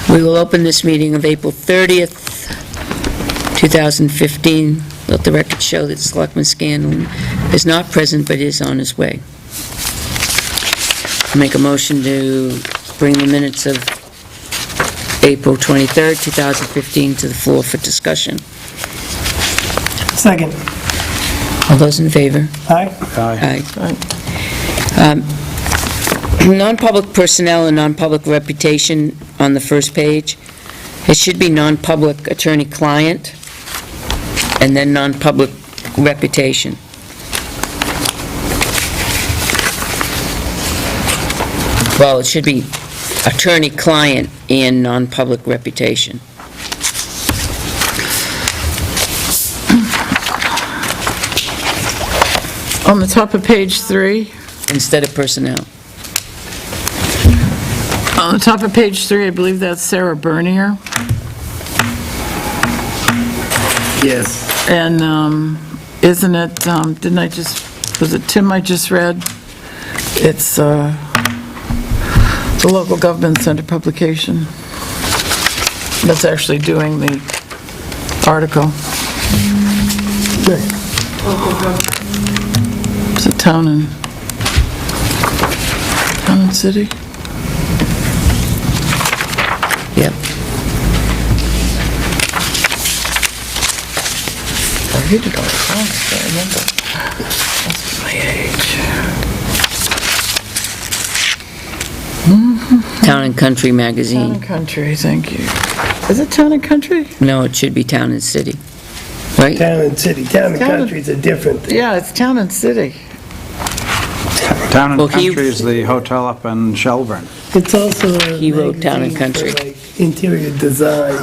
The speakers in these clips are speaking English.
We will open this meeting of April 30th, 2015. Let the record show that Selectman Scanlon is not present but is on his way. Make a motion to bring the minutes of April 23rd, 2015 to the floor for discussion. Second. All those in favor? Aye. Aye. Non-public personnel and non-public reputation on the first page. It should be non-public attorney-client and then non-public reputation. Well, it should be attorney-client and non-public reputation. On the top of page 3, Instead of personnel. on the top of page 3, I believe that's Sarah Bernier. Yes. And isn't it, didn't I just, was it Tim I just read? It's the local government center publication that's actually doing the article. It's a town and city? Yep. I read it all the time, I can't remember. That's my age. Town and Country Town magazine. and Country, thank you. Is it Town and Country? No, it should be Town and City, right? Town and city. Town and Town and- country is a different thing. Yeah, it's Town and City. Town and Well, he- Country is the hotel up in Shelburne. It's also a He wrote Town and magazine for, Country. like, interior design.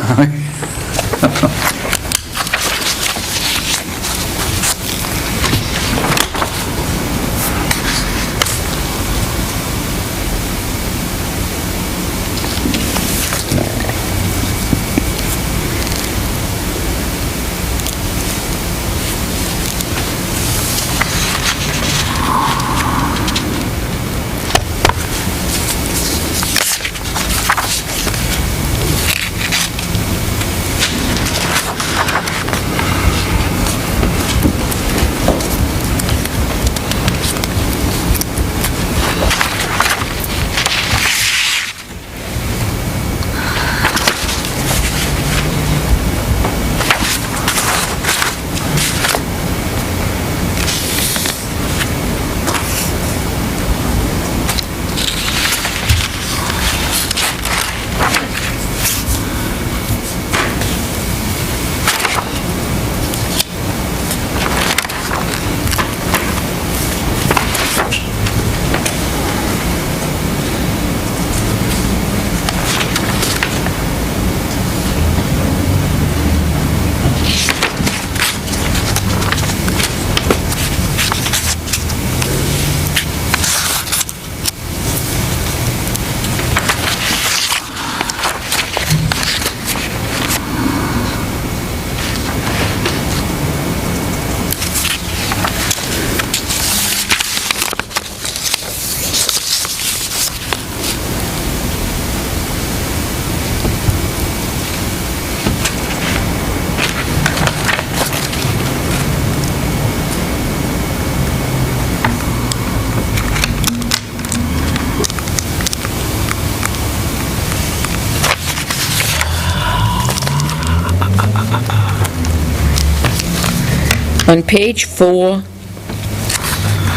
On page 4,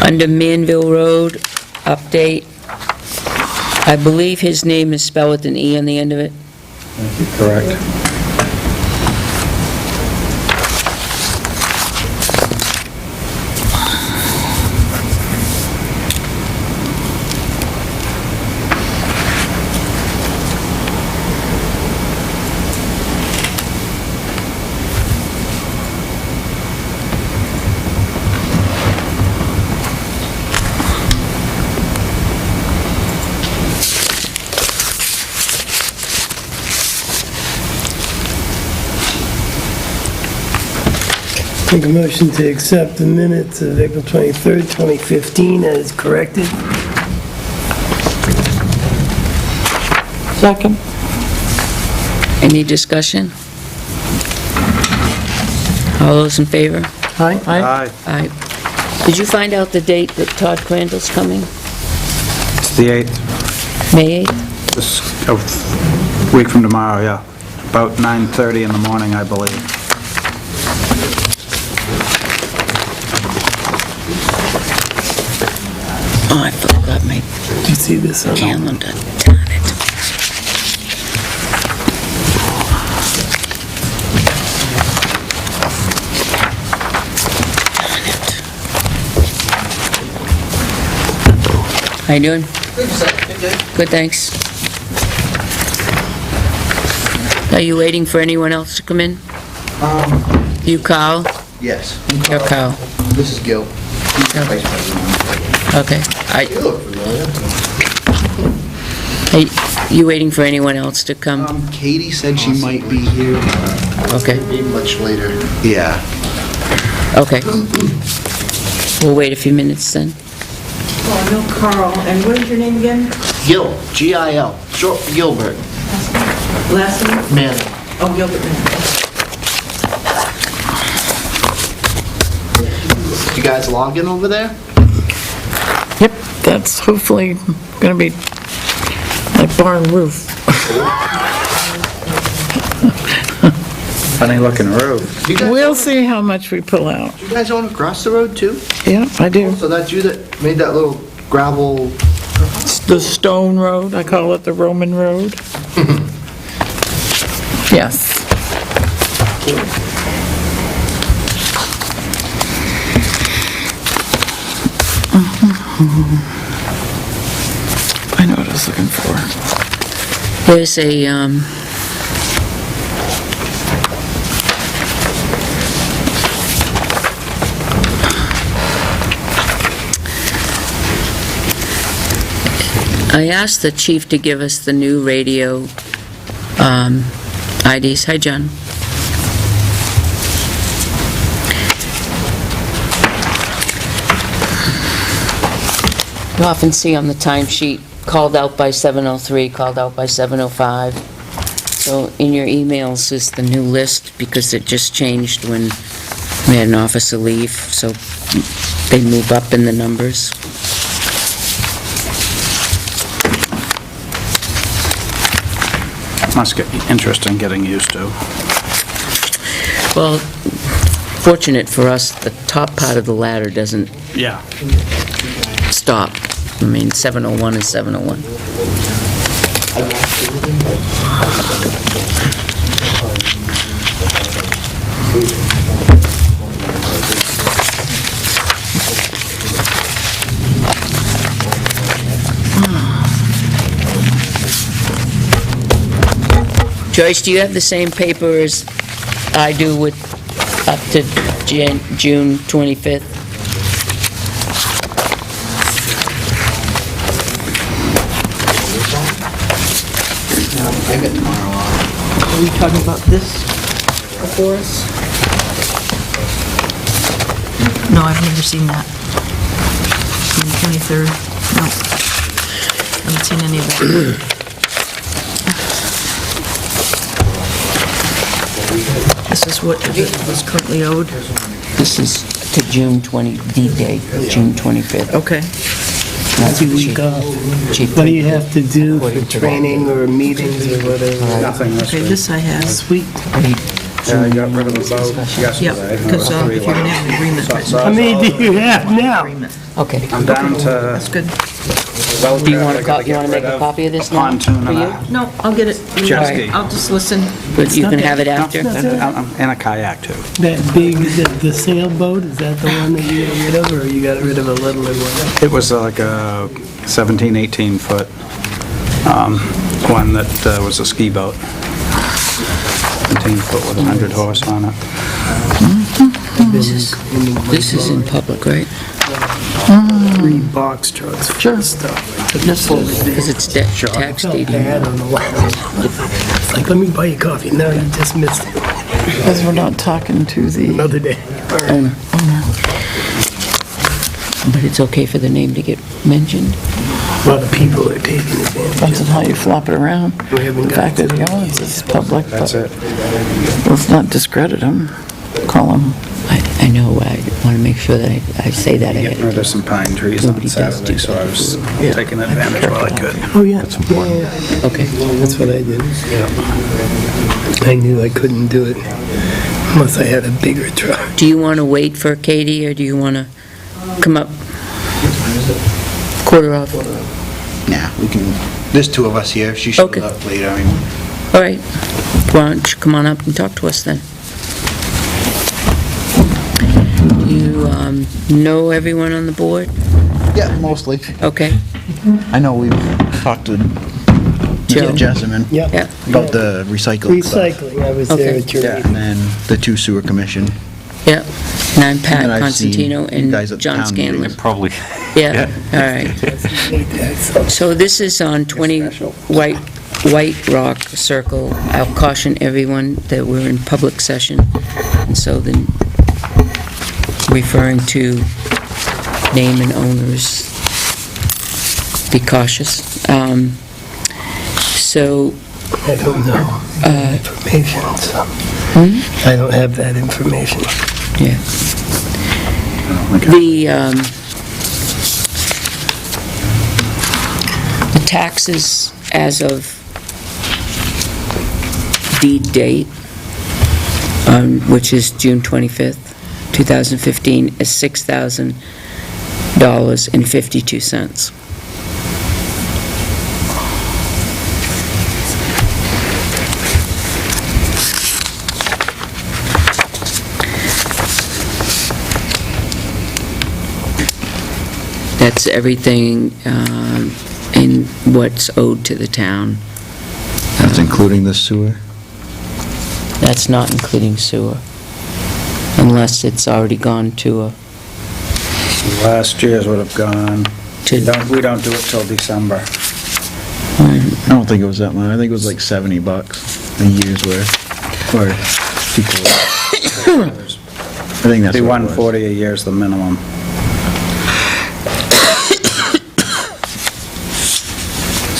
under Manville Road, update, I believe his name is spelled with an E on the end of it. Correct. Make a motion to accept the minutes of April 23rd, 2015 as corrected. Second. Any discussion? All those in favor? Aye. Aye. Aye. Did you find out the date that Todd Crandall's coming? It's the 8th, May 8th? this, week from tomorrow, yeah. About 9:30 in the morning, I believe. Oh, I forgot my Did you see this? calendar. Darn it. How you doing? Good, thanks. Are you waiting for anyone else to come in? You, Carl? Yes. You're Carl. This is Gil. He's the vice president. Okay. You look familiar. You waiting for anyone else to come? Katie said she might be here. Okay, Maybe much later. Yeah. okay. We'll wait a few minutes then. Oh, I know Carl, and what is your name again? Gil, G-I-L, short for Gilbert. Last name? Man. Oh, Gilbert. You guys logging over there? Yep, that's hopefully gonna be my barn roof. Funny looking roof. You guys, We'll see how much we pull out. you guys own across the road too? Yeah, I do. So that's you that made that little gravel... The stone road, I call it the Roman road. Yes. I know what I was looking for. There's a, I asked the chief to give us the new radio IDs. Hi, John. You often see on the timesheet, called out by 7:03, called out by 7:05. So in your emails is the new list, because it just changed when we had an officer leave, so they move up in the numbers. Must get interesting getting used to. Well, fortunate for us, the top part of the ladder doesn't Yeah. stop. I mean, 701 is 701. Joyce, do you have the same paper as I do with up to June 25th? I got tomorrow off. Are we talking about this before us? No, I've never seen that. On the 23rd, no. Haven't seen any of that. This is what was currently owed? This is to June 20, D-Day, June 25th. Okay. That's what Week off. Chief- What do you have to do for training or meetings or whatever? Nothing this Okay, week. this I have. Sweet. Yeah, I got rid of the boat yesterday. Yep, because if you're gonna have an agreement. How many do you have now? Agreement. Okay. I'm down to... That's good. Do you want to make a copy of this now? Pontoon for and you? a No, I'll get it. jet ski. I'll just listen. But you can have it after? And a kayak too. That big, the sailboat, is that the one that you got rid of, or you got rid of a littler one? It was like a 17, 18 foot one that was a ski boat. 17 foot with 100 horse on it. This is in public, right? 3 box trucks full of stuff. Because it's tax deed. Bad on the line. It's like, let me buy you coffee. No, you just missed it. Because we're not talking to the Another day. owner. But it's okay for the name to get mentioned? A lot of people are taking advantage. Depends on how you flop it around. We haven't The got fact that he owns is public, but That's it. let's not discredit him. Call him. I know, I want to make sure that I say that ahead Getting rid of some pine trees on Nobody does Saturday, do so I that. was taking advantage while I could. Oh, yeah. Yeah, Okay. that's what I did. I knew I couldn't do it unless I had a bigger truck. Do you want to wait for Katie, or do you want to come up quarter off? Nah, we can, there's two of us here, if she shows Okay. up later, I mean, All right. Why don't you come on up and talk to us then? Do you know everyone on the board? yeah, mostly. Okay. I know we've talked to Joe. Jessamine Yeah. Yeah. about the recycling stuff. Recycling, I was there Okay. at your Yeah, meeting. and then the two sewer commission. Yeah. And I'm Pat And I've seen Constantino you and guys at the John town meeting. Scanlon. Probably. Yeah, all right. Hate that, so- So this is on 20 White Rock Circle. I'll caution everyone that we're in public session, and so then referring to name and owners, be cautious. So, I don't know that information, so. I don't have that information. yeah. The taxes as of deed date, which is June 25th, 2015, is $6,000.52. That's everything in what's owed to the town. That's including the sewer? That's not including sewer, unless it's already gone to a, Last year's would have gone, to, we don't do it till December. I don't think it was that much, I think it was like $70 a year's worth, or people. I think that's The what it was. $140 a year is the minimum.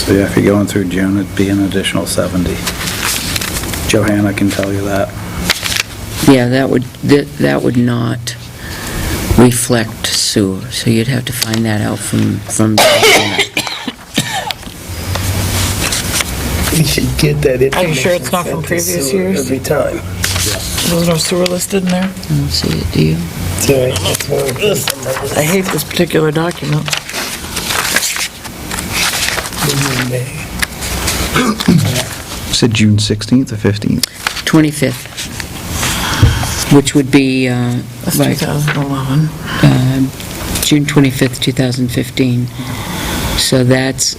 So yeah, if you're going through June, it'd be an additional 70. Johanna can tell you that. yeah, that would not reflect sewer, so you'd have to find that out from. We should get that information. Are you sure it's not from sent to previous sewer years? Every time. There's no sewer listed in there? I don't see it, do you? It's all right, that's one of the things I hate this particular document. in May. Said June 16th or 15th? 25th, which would be, That's right, 2011. June 25th, 2015. So that's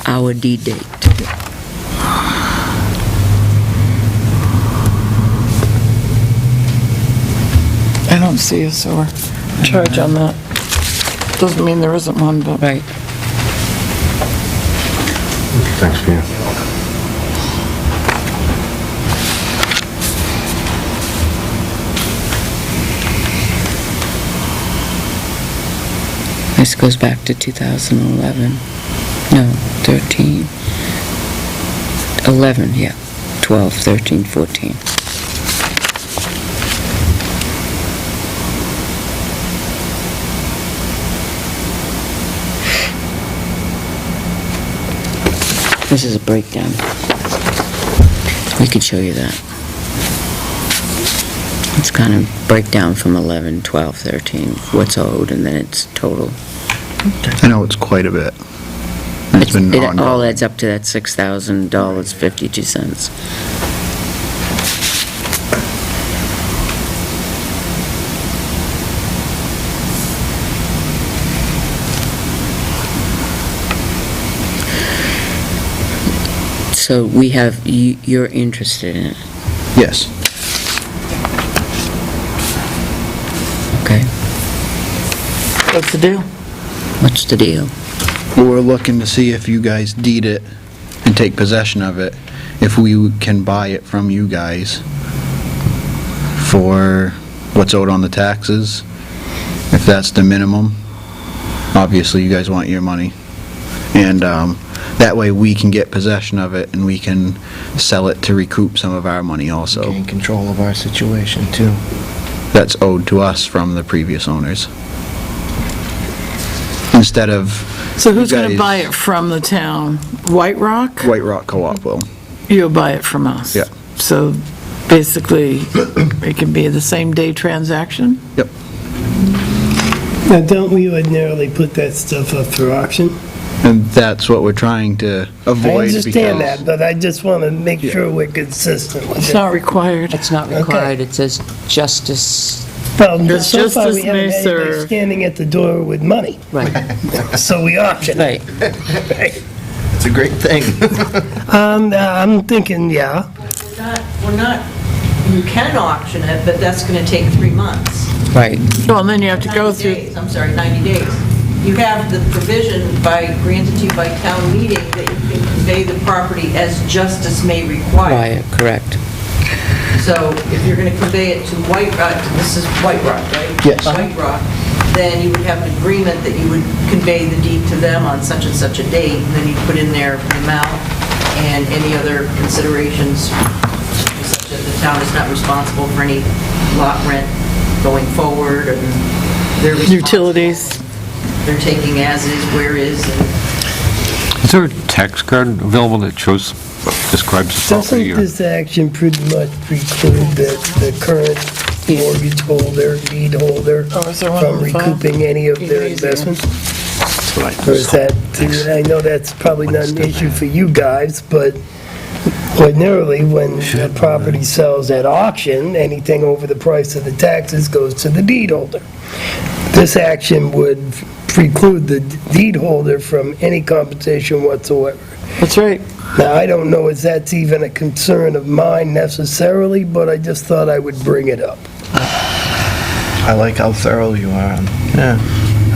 our deed date. I don't see a sewer charge on that. Doesn't mean there isn't one, but Right. Thanks for you. This goes back to 2011. No, 13. 11, yeah. 12, 13, 14. This is a breakdown. We could show you that. It's kind of breakdown from 11, 12, 13, what's owed, and then it's total. I know it's quite a bit. And It's been It all ongoing. adds up to that $6,000.52. So we have, you're interested in it, Yes. okay? what's the deal? What's the deal? We're looking to see if you guys deed it and take possession of it, if we can buy it from you guys for what's owed on the taxes. If that's the minimum, obviously you guys want your money. And that way we can get possession of it and we can sell it to recoup some of our money also. Gain control of our situation, too. That's owed to us from the previous owners. Instead of... So who's you going to guys- buy it from the town? White Rock? White Rock Co-op will. You'll buy it from us? Yeah. So basically, it can be the same day transaction? Yep. Now, don't we ordinarily put that stuff up for auction? And that's what we're trying to avoid. I understand because- that, but I just want to make sure we're consistent with It's it. not required. It's not required, it says justice, Well, It's so far, we justice haven't may had anybody serve. standing at the door with money, right, so we auction it. right. It's a great thing. I'm thinking, yeah. We're not, you can auction it, but that's going to take 3 months. Right, Well, and then you have to go 90 through, days, I'm sorry, 90 days. You have the provision granted to you by town meeting that you can convey the property as justice may require. right, correct. So if you're going to convey it to White Rock, this is White Rock, right? Yes. White Rock, then you would have an agreement that you would convey the deed to them on such and such a date, and then you put in there the amount and any other considerations, such that the town is not responsible for any lot rent going forward, and they're responsible. utilities. They're taking as is, where is, and Is there a tax card available that shows, describes the Doesn't property? or- this action pretty much preclude the current mortgage holder, deed holder Oh, is there one from on the file? recouping any of their Easier. investments? Or is that, I know that's probably not an issue for you guys, but ordinarily, when a property sells at auction, anything over the price of the taxes goes to the deed holder. This action would preclude the deed holder from any compensation whatsoever. That's right. Now, I don't know if that's even a concern of mine necessarily, but I just thought I would bring it up. I like how thorough you are. Yeah.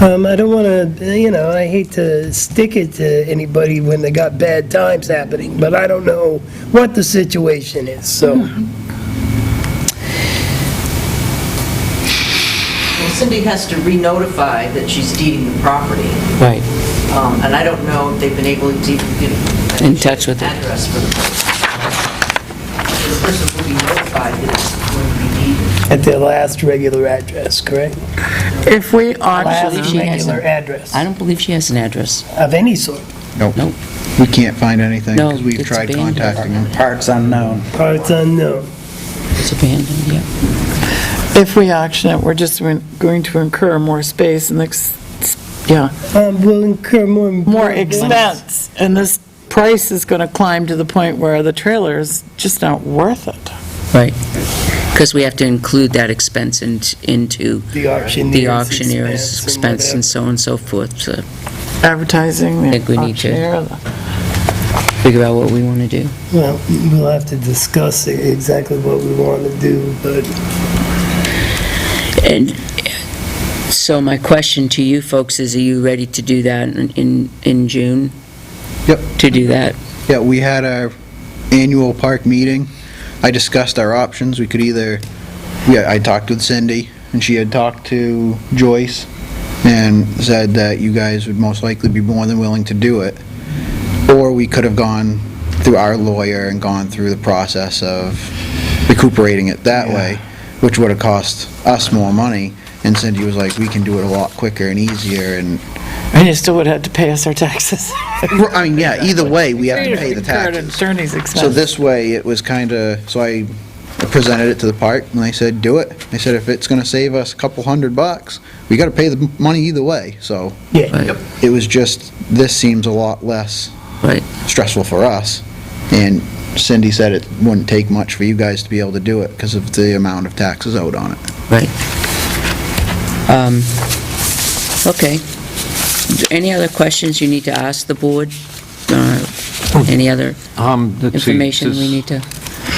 I don't want to, I hate to stick it to anybody when they got bad times happening, but I don't know what the situation is, so. well, Cindy has to re-notify that she's deeding the property. Right, And I don't know if they've been able to even get In touch with her. address for the person. The person will be notified that it's going to be deeded. At their last regular address, correct? If we Last auction, she has regular a- address I don't believe she has an address. of any sort. Nope. Nope. We can't find anything No, because we've it's tried abandoned. contacting them. Parts unknown. Parts unknown. It's abandoned, yeah. if we auction it, we're just going to incur more space and We'll incur more expense. And this price is going to climb to the point where the trailer is just not worth it. Right, because we have to include that expense into The auctioneer's the auctioneer's expense whatever. and so on and so forth, to Advertising, I think we the need to- auctioneer, figure out what we want to do. Well, we'll have to discuss exactly what we want to do, but And so my question to you folks is, are you ready to do that in June? Yep. To do that? Yeah, we had our annual park meeting. I discussed our options. We could either, I talked with Cindy, and she had talked to Joyce, and said that you guys would most likely be more than willing to do it. Or we could have gone through our lawyer and gone through the process of recuperating it that way, which would have cost us more money. And Cindy was like, we can do it a lot quicker and easier, and, and you still would have to pay us our taxes. I mean, yeah, either way, we have to pay the Incurred taxes. attorney's expense. So this way, it was kind of, so I presented it to the park, and they said, do it. They said, if it's gonna save us a couple $100, we gotta pay the money either way, so yeah. Right, it was just, this seems a lot less right. stressful for us, and Cindy said it wouldn't take much for you guys to be able to do it, because of the amount of taxes owed on it. Right. Okay. Any other questions you need to ask the board? Any other Let's see, information we this- need to?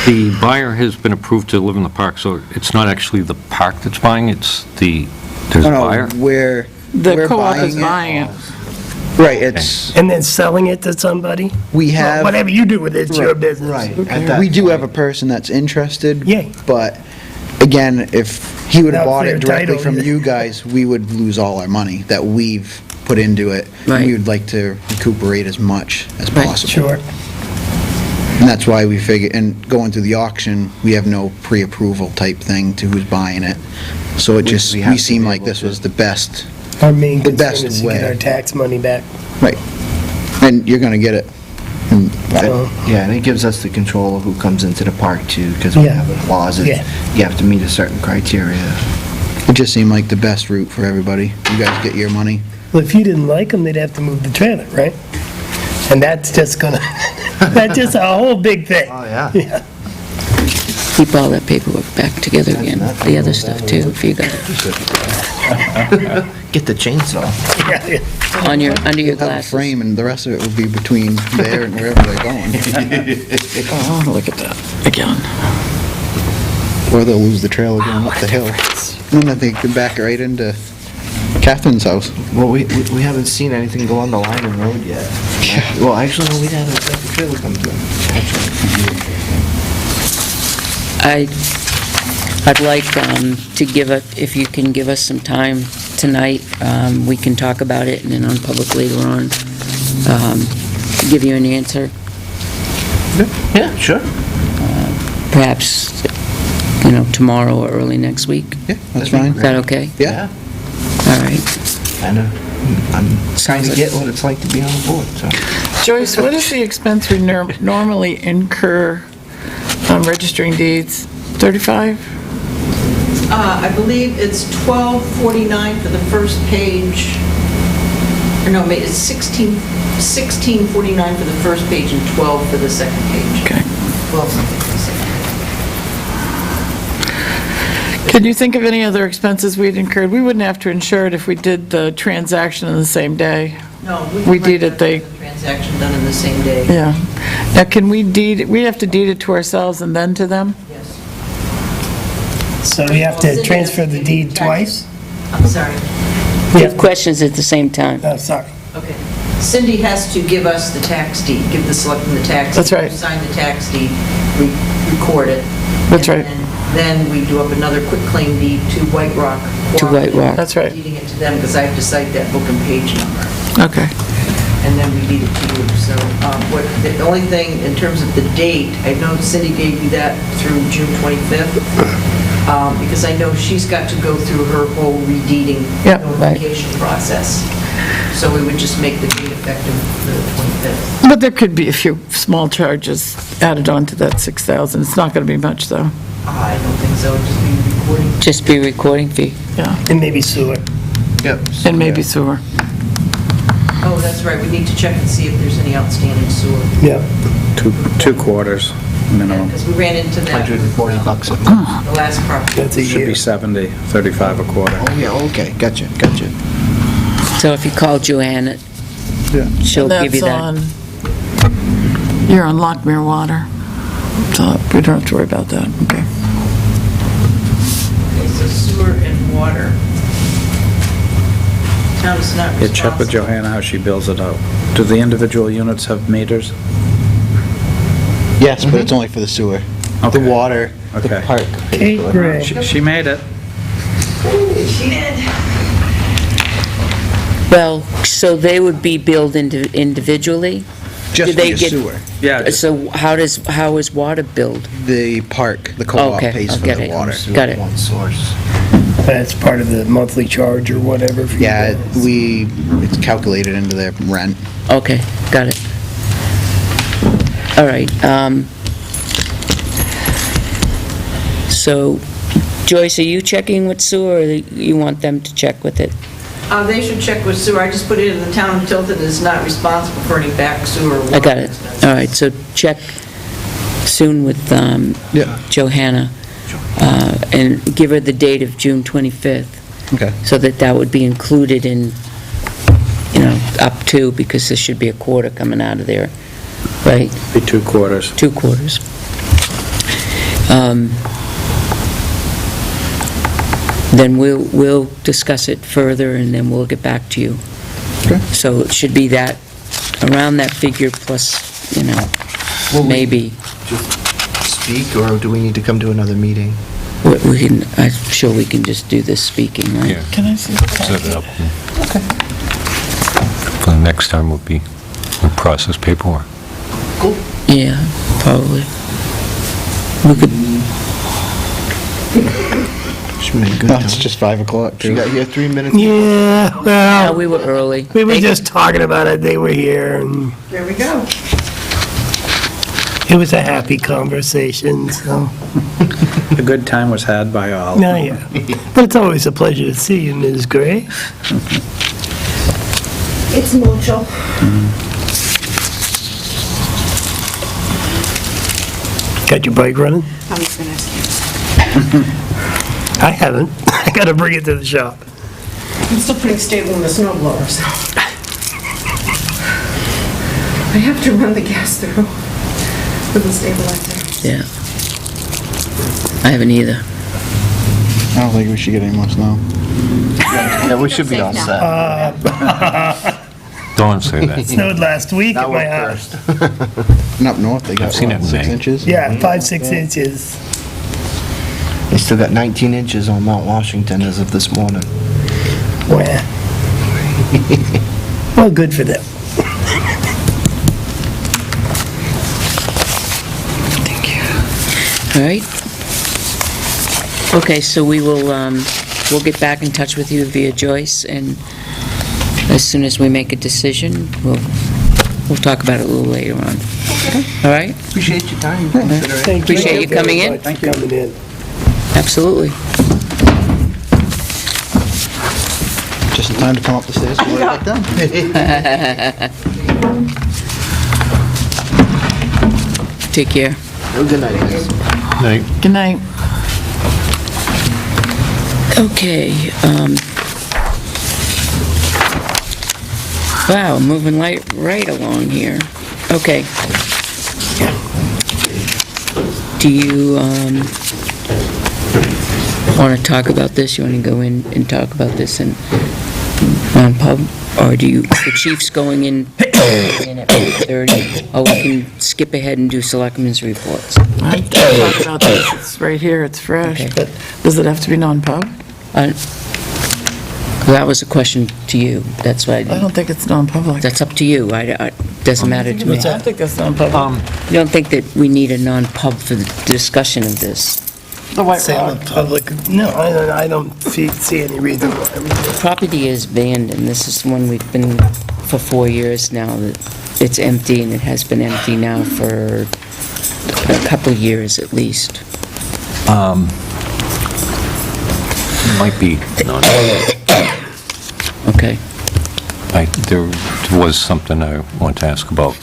The buyer has been approved to live in the park, so it's not actually the park that's buying, it's there's a buyer? We're The co-op is buying it. buying it. Right, it's, And then selling it to somebody? we Well, have. whatever you do with it's your Right, business. Right. At that We do point. have a person that's interested. Yay. But Again, if he would have Without bought clear it directly title, from yeah. you guys, we would lose all our money that we've put into it. Right. We would like to recuperate as much as Right. possible. Sure. And that's why we figure, and going through the auction, we have no pre-approval type thing to who's buying it. So it just, we have we to seemed be like able this to- was the best, Our main The concern best is to get way. our tax money back. right. And you're gonna get it. And Yeah, and it gives us the control of who comes into the park too, because we Yeah. have a clause that Yeah. you have to meet a certain criteria. it just seemed like the best route for everybody. You guys get your money. Well, if you didn't like them, they'd have to move the trailer, right? And that's just gonna, that's just a whole big thing. Oh, yeah. Yeah. Keep all that paperwork back together again, the other stuff too, if you got it, Get the chainsaw. Yeah, yeah. on your, under your Have a glasses. frame, and the rest of it will be between there and wherever they're going. Oh, look at that, again. Or they'll lose the trailer going up the hill. And then they can back right into Catherine's house. Well, we haven't seen anything go on the line and road yet. Well, actually, no, we haven't, the trailer comes in. I'd like to give it, if you can give us some time tonight, we can talk about it in a non-public later on, give you an answer, Yeah, sure. perhaps, tomorrow or early next week. Yeah, that's fine. Is that okay? Yeah. All right. I know. I'm trying Sounds to like- get what it's like to be on the board, so. Joyce, what is the expense we normally incur on registering deeds? 35? I believe it's $12.49 for the first page, or no, it's $16.49 for the first page and $12 for the second page. Okay. 12 something for the second. Can you think of any other expenses we'd incurred? We wouldn't have to insure it if we did the transaction in the same day. No, We did it, the transaction done in the same day. Yeah. Now, can we deed, we have to deed it to ourselves and then to them? Yes. So we have to transfer the deed twice? I'm sorry. Give questions at the same time. Oh, sorry. Okay. Cindy has to give us the tax deed, give the selectmen the tax. That's deed. right. We sign the tax deed, we record it. That's and right. Then we do up another quitclaim deed to White Rock. To White Rock. That's right. Deeding it to them, because I have to cite that book and page number. Okay. And then we deed it to you. So the only thing, in terms of the date, I know Cindy gave you that through June 25th, because I know she's got to go through her whole redeeding Yep. notification process. So we would just make the date effective the 25th. But there could be a few small charges added on to that 6,000. It's not going to be much, though. I don't think so, it'd just be recording. Just be recording fee. Yeah. And maybe sewer. Yep. And maybe sewer. Oh, that's right, we need to check and see if there's any outstanding sewer. Yeah. Two quarters minimum. Because we ran into that with $140 a month. the last property. That's a Should year. be 70, 35 a quarter. Oh, yeah, okay, gotcha. So if you call Joanne, she'll give you That's that. on, you're on Lockmere Water. So we don't have to worry about that. Okay. Okay, so sewer and water. Town is not Yeah, check with responsible. Johanna how she bills it out. Do the individual units have meters? Yes, but it's only for the sewer. The Okay. water, the Okay. park. Kate Gray. She made it. She did. Well, so they would be billed individually? Just Do for they your get- sewer. Yeah, So how is water billed? The park, the co-op Okay, pays I'll for get the it. water. Got it. One source. That's part of the monthly charge or whatever. for you Yeah, guys. it's calculated into their rent. Okay, got it. All right. So Joyce, are you checking with sewer, or you want them to check with it? They should check with sewer. I just put it in, the town of Tilton is not responsible for any back sewer. or water I got it. expenses. All right, so check soon with Yeah. Johanna, and give her the date of June 25th, Okay. so that would be included in, up to, because there should be a quarter coming out of there, right? be 2 quarters. 2 quarters. Then we'll discuss it further, and then we'll get back to you. Okay. So it should be that, around that figure plus, Will we maybe. Speak, or do we need to come to another meeting? We can, I'm sure we can just do this speaking, right? Yeah, Can I see the set it packet? up. For the next time will be, we'll process paperwork. Yeah, probably. We could, She made a good No, time. it's just 5 o'clock, She too. got here 3 minutes. Yeah, well, we were early. we were just talking about it, they were here, and There we go. it was a happy conversation, so, A good time was had by all. no, yeah. But it's always a pleasure to see you, Ms. Gray. It's mutual. Got your bike running? I was gonna ask I haven't. I gotta bring it to the shop. you. I'm still putting stable in the snow blower, so. I have to run the gas through with the stabilizer. Yeah. I haven't either. I don't think we should get any more snow. Yeah, we should be all set. Don't say that. Snowed last week That at my worked house. first. And up north, they got, I've seen it what, in 6 May. inches? Yeah, 5-6 inches. They still got 19 inches on Mount Washington as of this morning. Wow. Well, good for them. All right? Okay, so we will, we'll get back in touch with you via Joyce, and as soon as we make a decision, we'll talk about it a little later on. All right? Appreciate your time. Consider it. Thank Appreciate you coming very in. much for coming in. Absolutely. Just in time to come up the stairs, we're right back down. Take care. Have a good night, guys. Night. Good night. Okay, wow, moving right along here. Okay. Do you, want to talk about this? You want to go in and talk about this in non-pub? Or do you, the chief's going in at 8:30? Or we can skip ahead and do selectmen's reports? I talked about this, it's right here, it's fresh, Okay. but does it have to be non-pub? That was a question to you, that's why, I don't think it's non-public. that's up to you, doesn't matter to me. I think it's non-public. You don't think that we need a non-pub for the discussion of this? The White Sale Rock. of public, no, I don't see any reason why. Property is abandoned, this is one we've been for 4 years now, that it's empty, and it has been empty now for a couple of years at least. Might be non. Okay, There was something I want to ask about.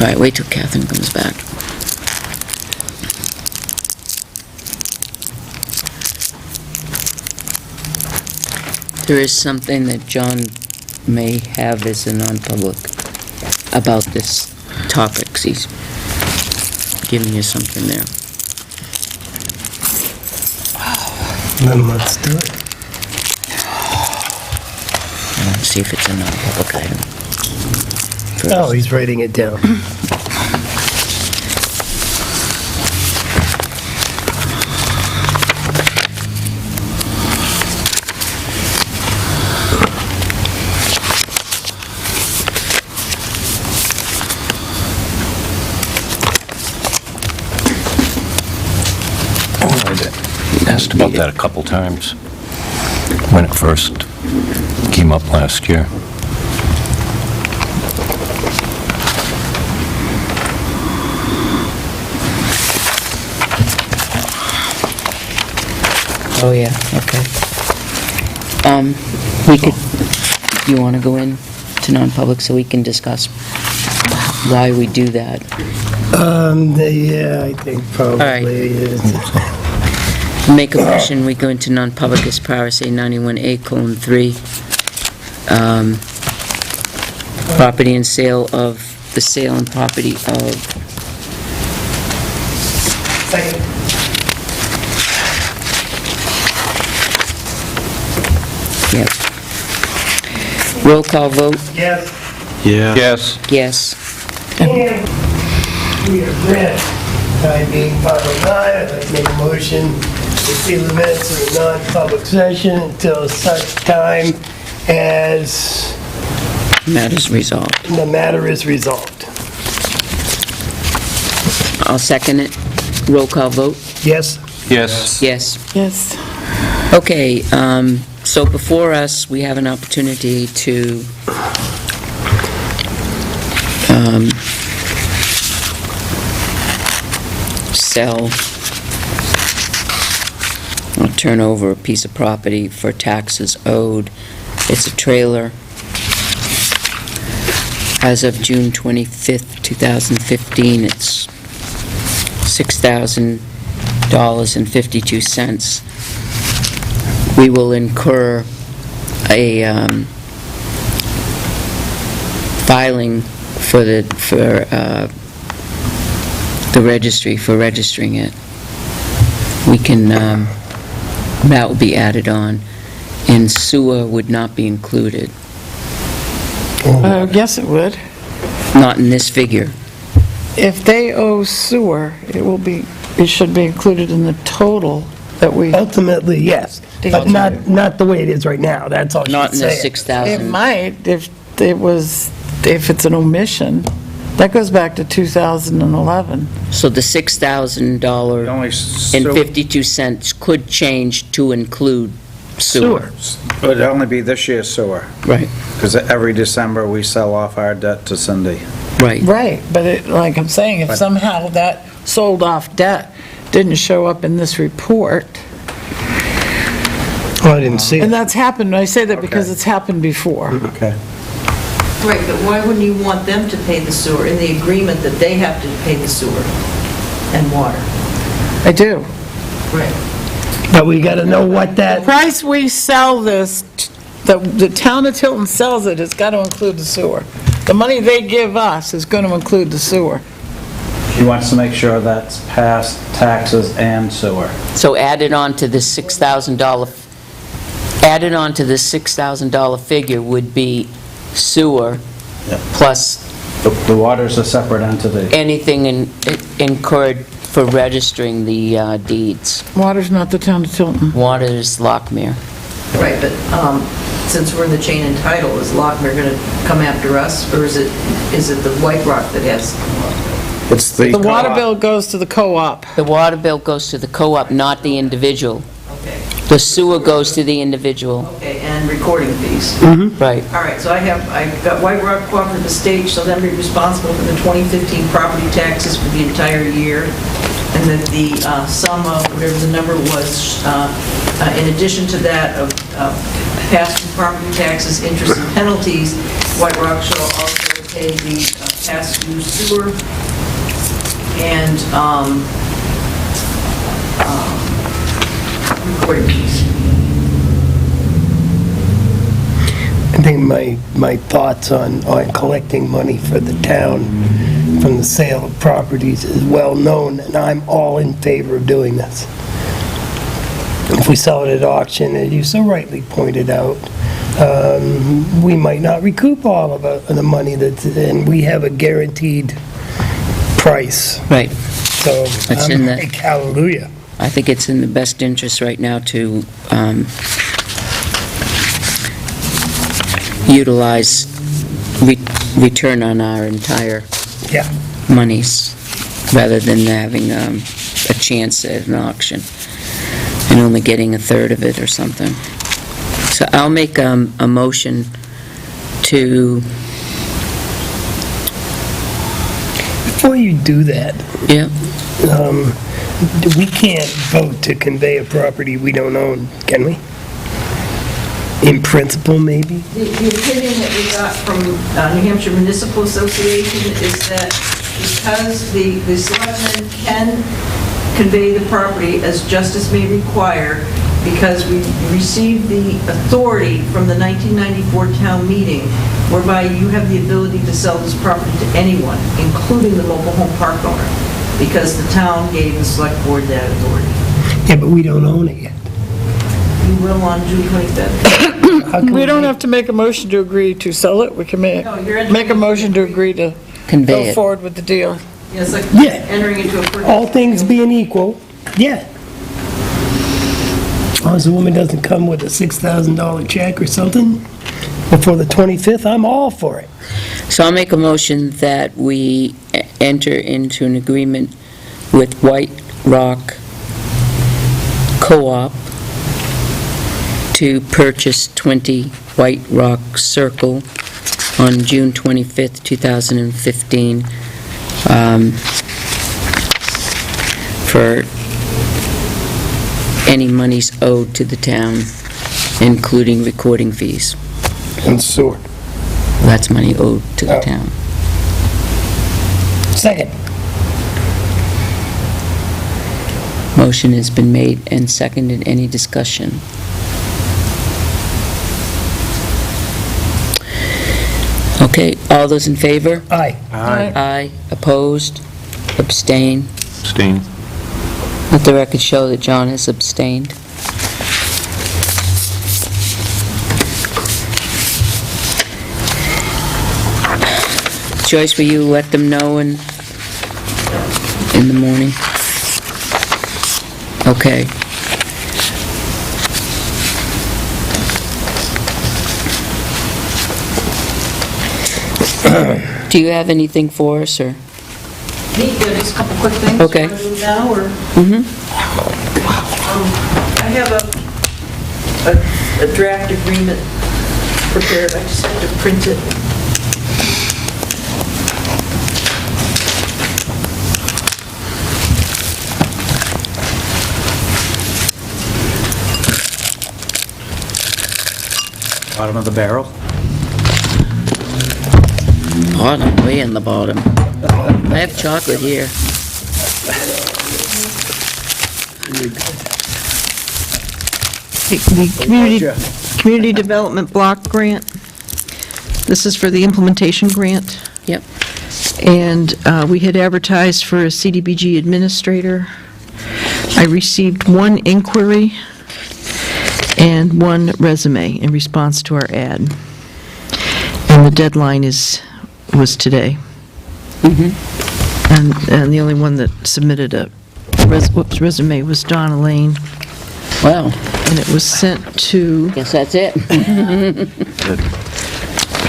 all right, wait till Catherine comes back. There is something that John may have as a non-public about this topic. He's giving you something there. Then let's do it. Let's see if it's a non-public item. Oh, he's writing it down. I asked about that a couple times when it first came up last year. Oh, yeah, okay. We could, you want to go in to non-public so we can discuss why we do that? Yeah, I think probably. Make a motion, we go into non-public as per RSA 91A:3. Property and sale of, the sale and property of. Second. Yep. Roll call vote, Yes. Yeah. Yes. yes. And we are ready. Time being 5:09, I'd like to make a motion to seal the minutes of the non-public session until such time as Matters resolved. the matter is resolved. I'll second it. Roll call vote? Yes? Yes. Yes. Yes. Okay, so before us, we have an opportunity to sell or turn over a piece of property for taxes owed. It's a trailer. As of June 25th, 2015, it's $6,000.52. We will incur a filing for the registry, for registering it. We can, that will be added on, and sewer would not be included, Yes, it would. not in this figure. If they owe sewer, it should be included in the total that we, Ultimately, yes, but not the way it is right now, that's all she's saying. Not in the it 6,000. might, if it's an omission. That goes back to 2011. So the $6,000.52 could change to include sewer. It would only be this year's sewer, Right, because every December we sell off our debt to Cindy. right. Right, but like I'm saying, if somehow that sold-off debt didn't show up in this report, Oh, I didn't see and it. that's happened, I say that because Okay. it's happened before. Okay. Right, but why wouldn't you want them to pay the sewer in the agreement that they have to pay the sewer and water? I do. Right. But we gotta know what The that, price we sell this, the town of Tilton sells it, it's got to include the sewer. The money they give us is going to include the sewer. She wants to make sure that's past taxes and sewer. So added on to the $6,000 figure would be sewer Yep. plus The water's a separate entity. anything incurred for registering the deeds. Water's not the town of Tilton. Water is Lockmere. Right, but since we're in the chain and title, is Lochner going to come after us, or is it the White Rock that has? It's The water bill goes to the co-op. The water bill goes to the co-op, not the individual. Okay, The sewer goes to the individual. okay, and recording fees. Right. All right, so I've got White Rock Cooperative Estate, shall then be responsible for the 2015 property taxes for the entire year, and that the sum of whatever the number was, in addition to that of past property taxes, interest and penalties, White Rock shall also pay the past due sewer and recording fees. I think my thoughts on collecting money for the town from the sale of properties is well known, and I'm all in favor of doing this. If we sell it at auction, as you so rightly pointed out, we might not recoup all of the money and we have a guaranteed price. Right. So It's I'm in the- like, hallelujah. I think it's in the best interest right now to utilize return on our entire Yeah. monies, rather than having a chance at an auction and only getting a third of it or something. So I'll make a motion to, Before you do that, yeah, we can't vote to convey a property we don't own, can we? In principle, maybe? The opinion that we got from New Hampshire Municipal Association is that because the selectmen can convey the property as justice may require, because we received the authority from the 1994 town meeting, whereby you have the ability to sell this property to anyone, including the mobile home park owner, because the town gave the select board that authority. Yeah, but we don't own it yet. You will on June 25th. How can We don't have to make a motion to agree to sell it, we can No, you're make a motion to agree to convey go it. forward with the deal. Yeah, it's like Yeah. entering into a purchase. All things being equal, yeah. As long as the woman doesn't come with a $6,000 check or something before the 25th, I'm all for it. So I'll make a motion that we enter into an agreement with White Rock Co-op to purchase 20 White Rock Circle on June 25th, 2015, for any monies owed to the town, including recording fees. And sewer. That's money owed to the Oh. town. Second. Motion has been made and seconded. Any discussion? Okay, all those in favor? Aye. Aye. Opposed? Abstain? Abstain. Let the record show that John has abstained. Joyce, will you let them know in the morning? Okay. Do you have anything for us, or? Just a couple quick things. Okay. Want to do now, or? I have a draft agreement prepared, I just have to print it. Bottom of the barrel. Bottom, way in the bottom. I have chocolate here. The Community Development Block Grant. This is for the implementation grant. Yep. And we had advertised for a CDBG administrator. I received one inquiry and one resume in response to our ad. And the deadline was today. And the only one that submitted a resume was Donna Lane, Wow, and it was sent to, guess that's it.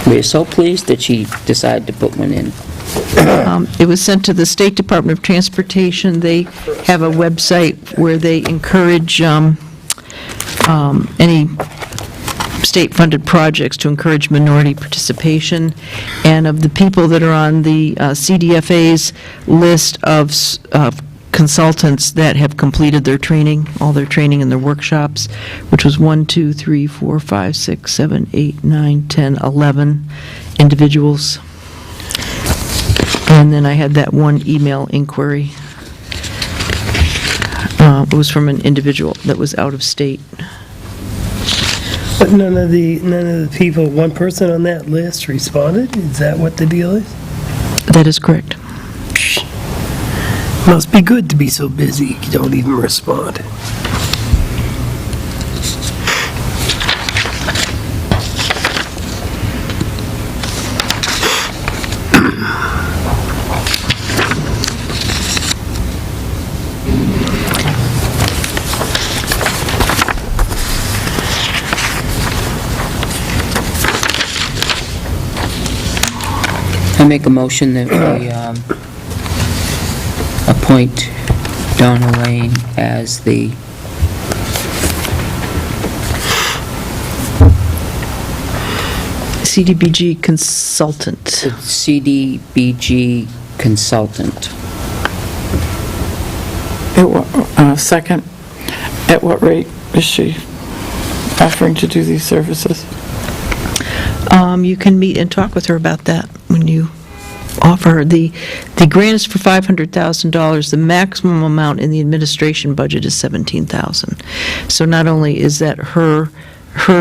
We're so pleased that she decided to put one in. it was sent to the State Department of Transportation. They have a website where they encourage any state-funded projects to encourage minority participation. And of the people that are on the CDFA's list of consultants that have completed their training, all their training and their workshops, which was 1, 2, 3, 4, 5, 6, 7, 8, 9, 10, 11 individuals. And then I had that one email inquiry. It was from an individual that was out of state. But none of the people, one person on that list responded? Is that what the deal is? That is correct. Must be good to be so busy you don't even respond. I make a motion that we appoint Donna Lane as the CDBG consultant. CDBG consultant. Second, at what rate is she offering to do these services? You can meet and talk with her about that when you offer her. The grant is for $500,000. The maximum amount in the administration budget is $17,000. So not only is that her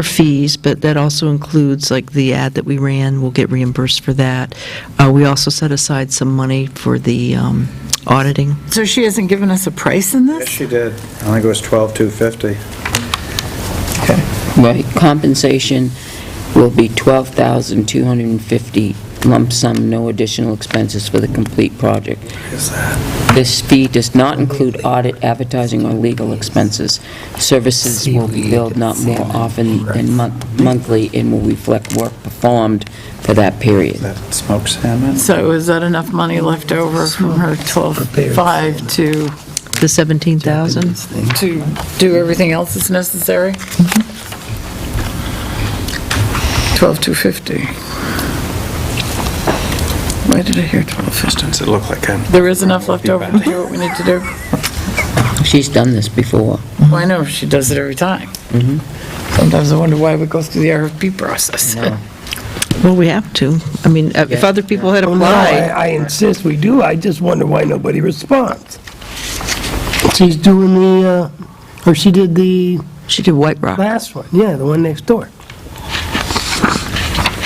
fees, but that also includes, like, the ad that we ran, we'll get reimbursed for that. We also set aside some money for the auditing. So she hasn't given us a price in Yes, this? she did. I think it was $12,250. Right, compensation will be $12,250 lump sum, no additional expenses for the complete project. This fee does not include audit, advertising, or legal expenses. Services will be billed not more often than monthly and will reflect work performed for that period. That smoked salmon? So is that enough money left over from her 12.5 The 17,000? to do everything else that's necessary? 12,250. Why did I hear 12,50? Does it look like a... There is enough left over to do what we need to do? She's done this before. Well, I know, she does it every time. Sometimes I wonder why we go through the RFP process. Well, we have to. I mean, if other people had Oh, no, applied, I insist we do, I just wonder why nobody responds. She's doing or she did the she did White Rock. last one, yeah, the one next door.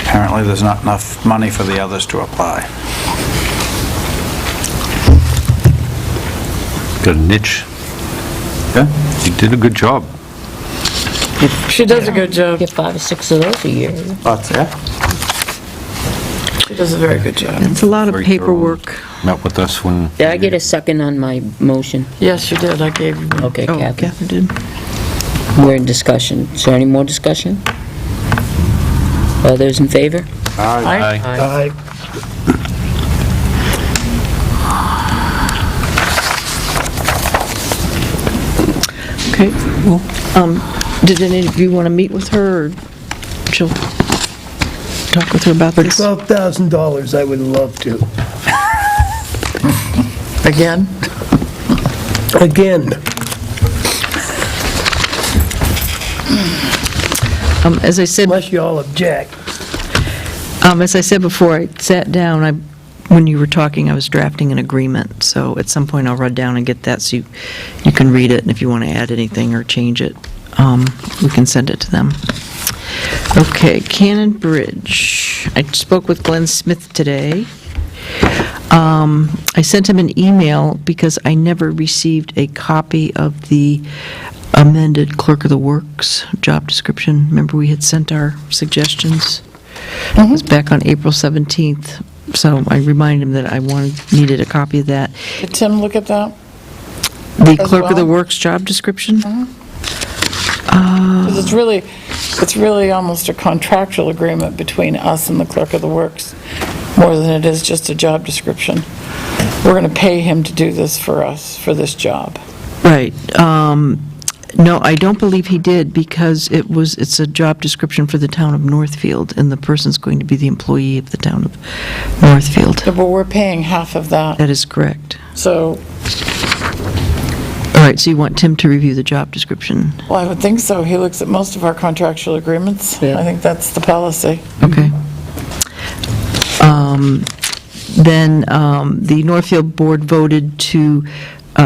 Apparently, there's not enough money for the others to apply. Got a niche. Yeah? You did a good job. She does a good job. Get 5 or 6 of those a year. But, yeah. She does a very good job. It's a lot of Very thorough. paperwork. Met with us when... Did I get a second on my motion? Yes, you did, I gave you one. Okay, Oh, Kathy. Catherine did. We're in discussion. Is there any more discussion? All those in favor? Aye. Okay, well, did any of you want to meet with her, or she'll talk with her about For this? $12,000, I would love to. Again? Again, As I said, unless you all object. as I said before, I sat down, when you were talking, I was drafting an agreement, so at some point I'll run down and get that so you can read it, and if you want to add anything or change it, we can send it to them. Okay, Cannon Bridge. I spoke with Glenn Smith today. I sent him an email because I never received a copy of the amended Clerk of the Works job description. Remember, we had sent our suggestions? It was back on April 17th, so I reminded him that I needed a copy of that. Did Tim look at that? The As Clerk of the well? Works job description? 'Cause it's really almost a contractual agreement between us and the Clerk of the Works, more than it is just a job description. We're going to pay him to do this for us, for this job. Right. No, I don't believe he did, because it's a job description for the town of Northfield, and the person's going to be the employee of the town of Northfield. But we're paying half of that, That is correct. so, All right, so you want Tim to review the job description? well, I would think so. He looks at most of our contractual agreements. Yeah. I think that's the policy. Okay. Then the Northfield Board voted to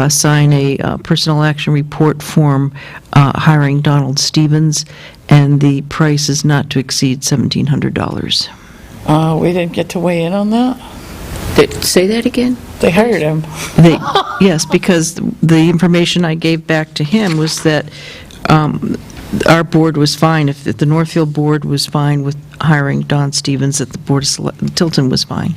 sign a personnel action report form hiring Donald Stevens, and the price is not to exceed $1,700. We didn't get to weigh in on that? Say that again? They hired him. Yes, because the information I gave back to him was that our board was fine, if the Northfield Board was fine with hiring Don Stevens, that the Board of Tilton was fine,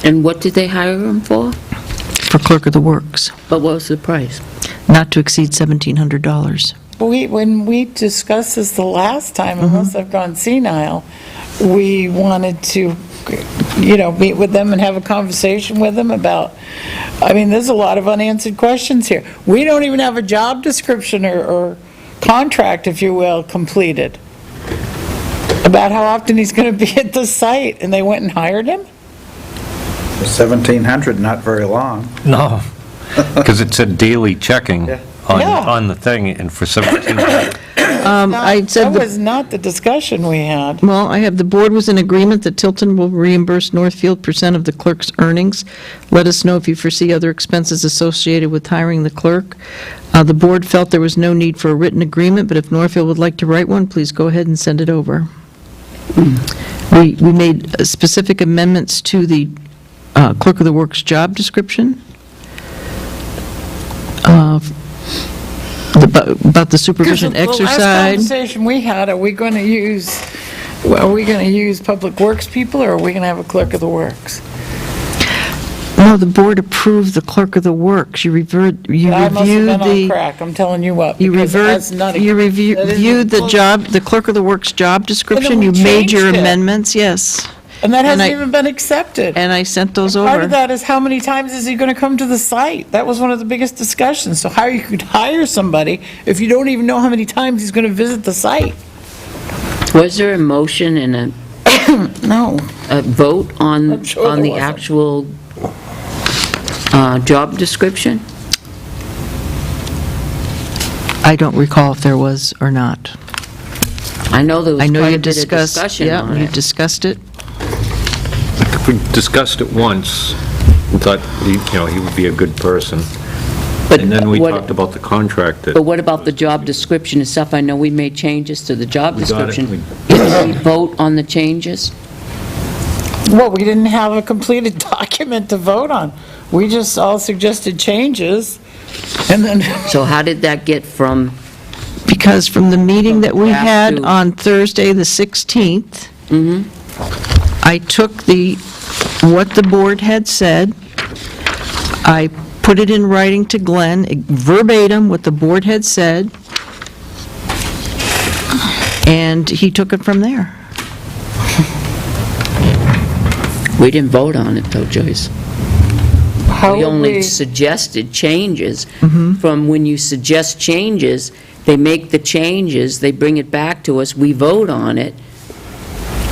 And what did they hire him for? for Clerk of the Works, But what was the price? not to exceed $1,700. When we discussed this the last time, unless I've gone senile, we wanted to, meet with them and have a conversation with them about, there's a lot of unanswered questions here. We don't even have a job description or contract, if you will, completed about how often he's going to be at the site, and they went and hired him? 1,700, not very long. No. Because it said daily checking Yeah. on the thing, and for 17... I said That was not the discussion we had. Well, I have, the board was in agreement that Tilton will reimburse Northfield % of the clerk's earnings. Let us know if you foresee other expenses associated with hiring the clerk. The board felt there was no need for a written agreement, but if Northfield would like to write one, please go ahead and send it over. We made specific amendments to the Clerk of the Works job description. About the supervision The last exercise. conversation we had, are we going to use Are we going to use Public Works people, or are we going to have a clerk of the works? No, the board approved the clerk of the works. You I must have reviewed been on the, crack, I'm telling you what. you because that's not a- reviewed the job, the clerk of the works job description. we You made your changed it. amendments, yes. And that and hasn't I- even been accepted. And I sent those Part of over. that is how many times is he going to come to the site? That was one of the biggest discussions. So how you could hire somebody if you don't even know how many times he's going to visit the site? Was there a motion and No. a vote on, I'm sure on there the wasn't. actual job description? I don't recall if there was or not. I know there was I know quite you a bit of discussed, discussion yeah, on you it. discussed it. We discussed it once, and thought, he would be a good person. But And then we what- talked about the contract that... But what about the job description and stuff? I know we made changes to the job We got it. description. Did we vote on the changes? Well, we didn't have a completed document to vote on. We just all suggested changes, and then, So how did that get from, Because from the meeting that we Back had to- on Thursday, the 16th, I took what the board had said, I put it in writing to Glenn, verbatim what the board had said, and he took it from there. we didn't vote on it though, Joyce. how We would only we, suggested changes. From when you suggest changes, they make the changes, they bring it back to us, we vote on it,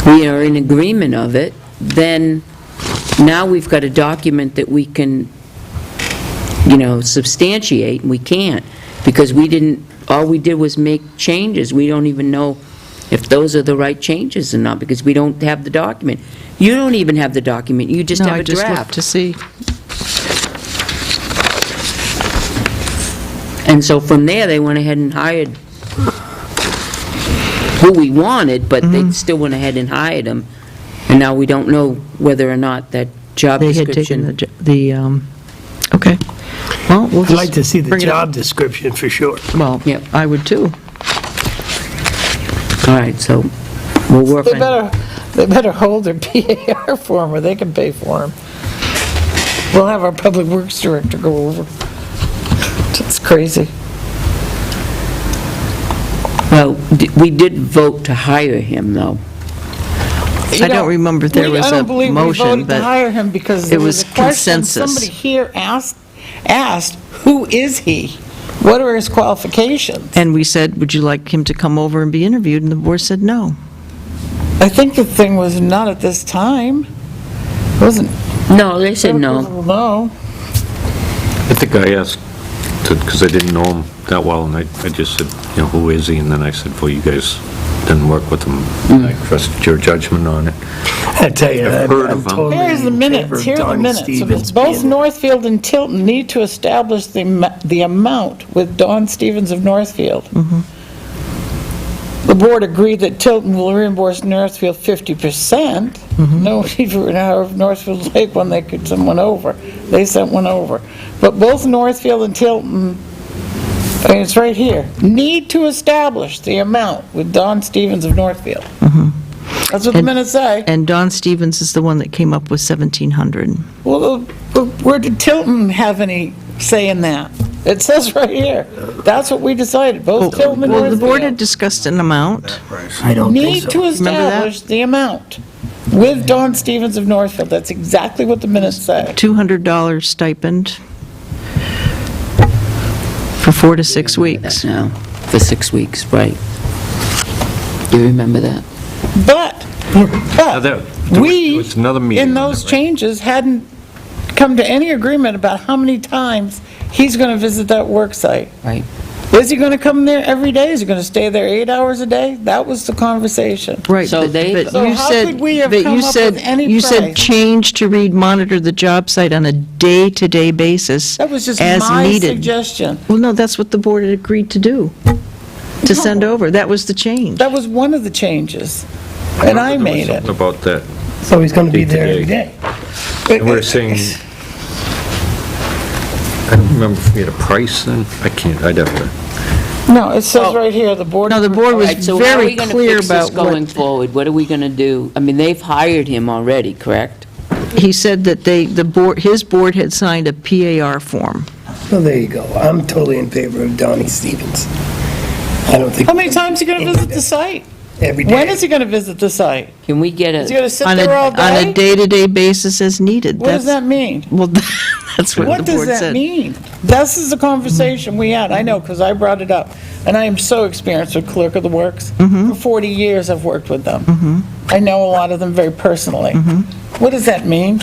we are in agreement of it, then now we've got a document that we can, substantiate, and we can't, because all we did was make changes. We don't even know if those are the right changes or not, because we don't have the document. You don't even have the document, you just No, have I a just looked draft. to see. And so from there, they went ahead and hired who we wanted, but they still went ahead and hired him. And now we don't know whether or not that job They had taken description. okay. Well, we'll I'd like to just see the bring it up. job description for sure. Well, Yep. I would too. All right, so we'll work they on, better hold their PAR form, or they can pay for him. We'll have our Public Works Director go over. It's crazy. well, we did vote to hire him, though. I don't remember if there was I a don't believe we motion, voted to but hire him because it there was was a question. consensus. Somebody here asked, who is he? What are his qualifications? and we said, would you like him to come over and be interviewed? And the board said no. I think the thing was not at this time. Wasn't. No, they said no. No. I think I asked, because I didn't know him that well, and I just said, who is he? And then I said, well, you guys didn't work with him. I trust your judgment on it. I tell you, I've heard of them. totally Here's the in favor minutes, of here are the Don minutes. Stevens Both being- Northfield and Tilton need to establish the amount with Don Stevens of Northfield. The board agreed that Tilton will reimburse Northfield 50%. No need for an hour of Northfield Lake when they could send one over. They sent one over. But both Northfield and Tilton, it's right here, need to establish the amount with Don Stevens of Northfield. That's what the And- minutes say. And Don Stevens is the one that came up with 1,700. Well, where did Tilton have any say in that? It says right here. That's what we decided, both Tilton and Well, the board had Northfield. discussed an amount. I don't think Need so. to Remember that? establish the amount with Don Stevens of Northfield. That's exactly what the minutes say. $200 stipend for 4 to 6 weeks. Now, for 6 weeks, right. You remember that? But we, It's another meeting. in those changes, hadn't come to any agreement about how many times he's going to visit that work site. Right. Is he going to come there every day? Is he going to stay there 8 hours a day? That was the conversation. Right, So but they- but So you how said, could we have but come you up said, with any you said price? change to read monitor the job site on a day-to-day basis That was just as my needed. suggestion. Well, no, that's what the board had agreed to do, to send over. That was the change. That was one of the changes, and I made it. Something about that. So he's going to be there every Day-to-day. day. And we're saying, I don't remember if we had a price then, I'd have to, No, it says right here, the board. No, the board was Right, so how are very we going to clear fix this about going what, forward? What are we going to do? I mean, they've hired him already, correct? he said that his board had signed a PAR form. Well, there you go. I'm totally in favor of Donnie Stevens. I don't think. How many times are you going to visit the site? Every day. When is he going to visit the site? Can we get Is he a, going to sit On there all on a day? day-to-day basis as needed. What does that mean? Well, that's what What the does board that said. mean? This is a conversation we had, I know, because I brought it up. And I am so experienced with Clerk of the Works. For 40 years, I've worked with them. I know a lot of them very personally. What does that mean?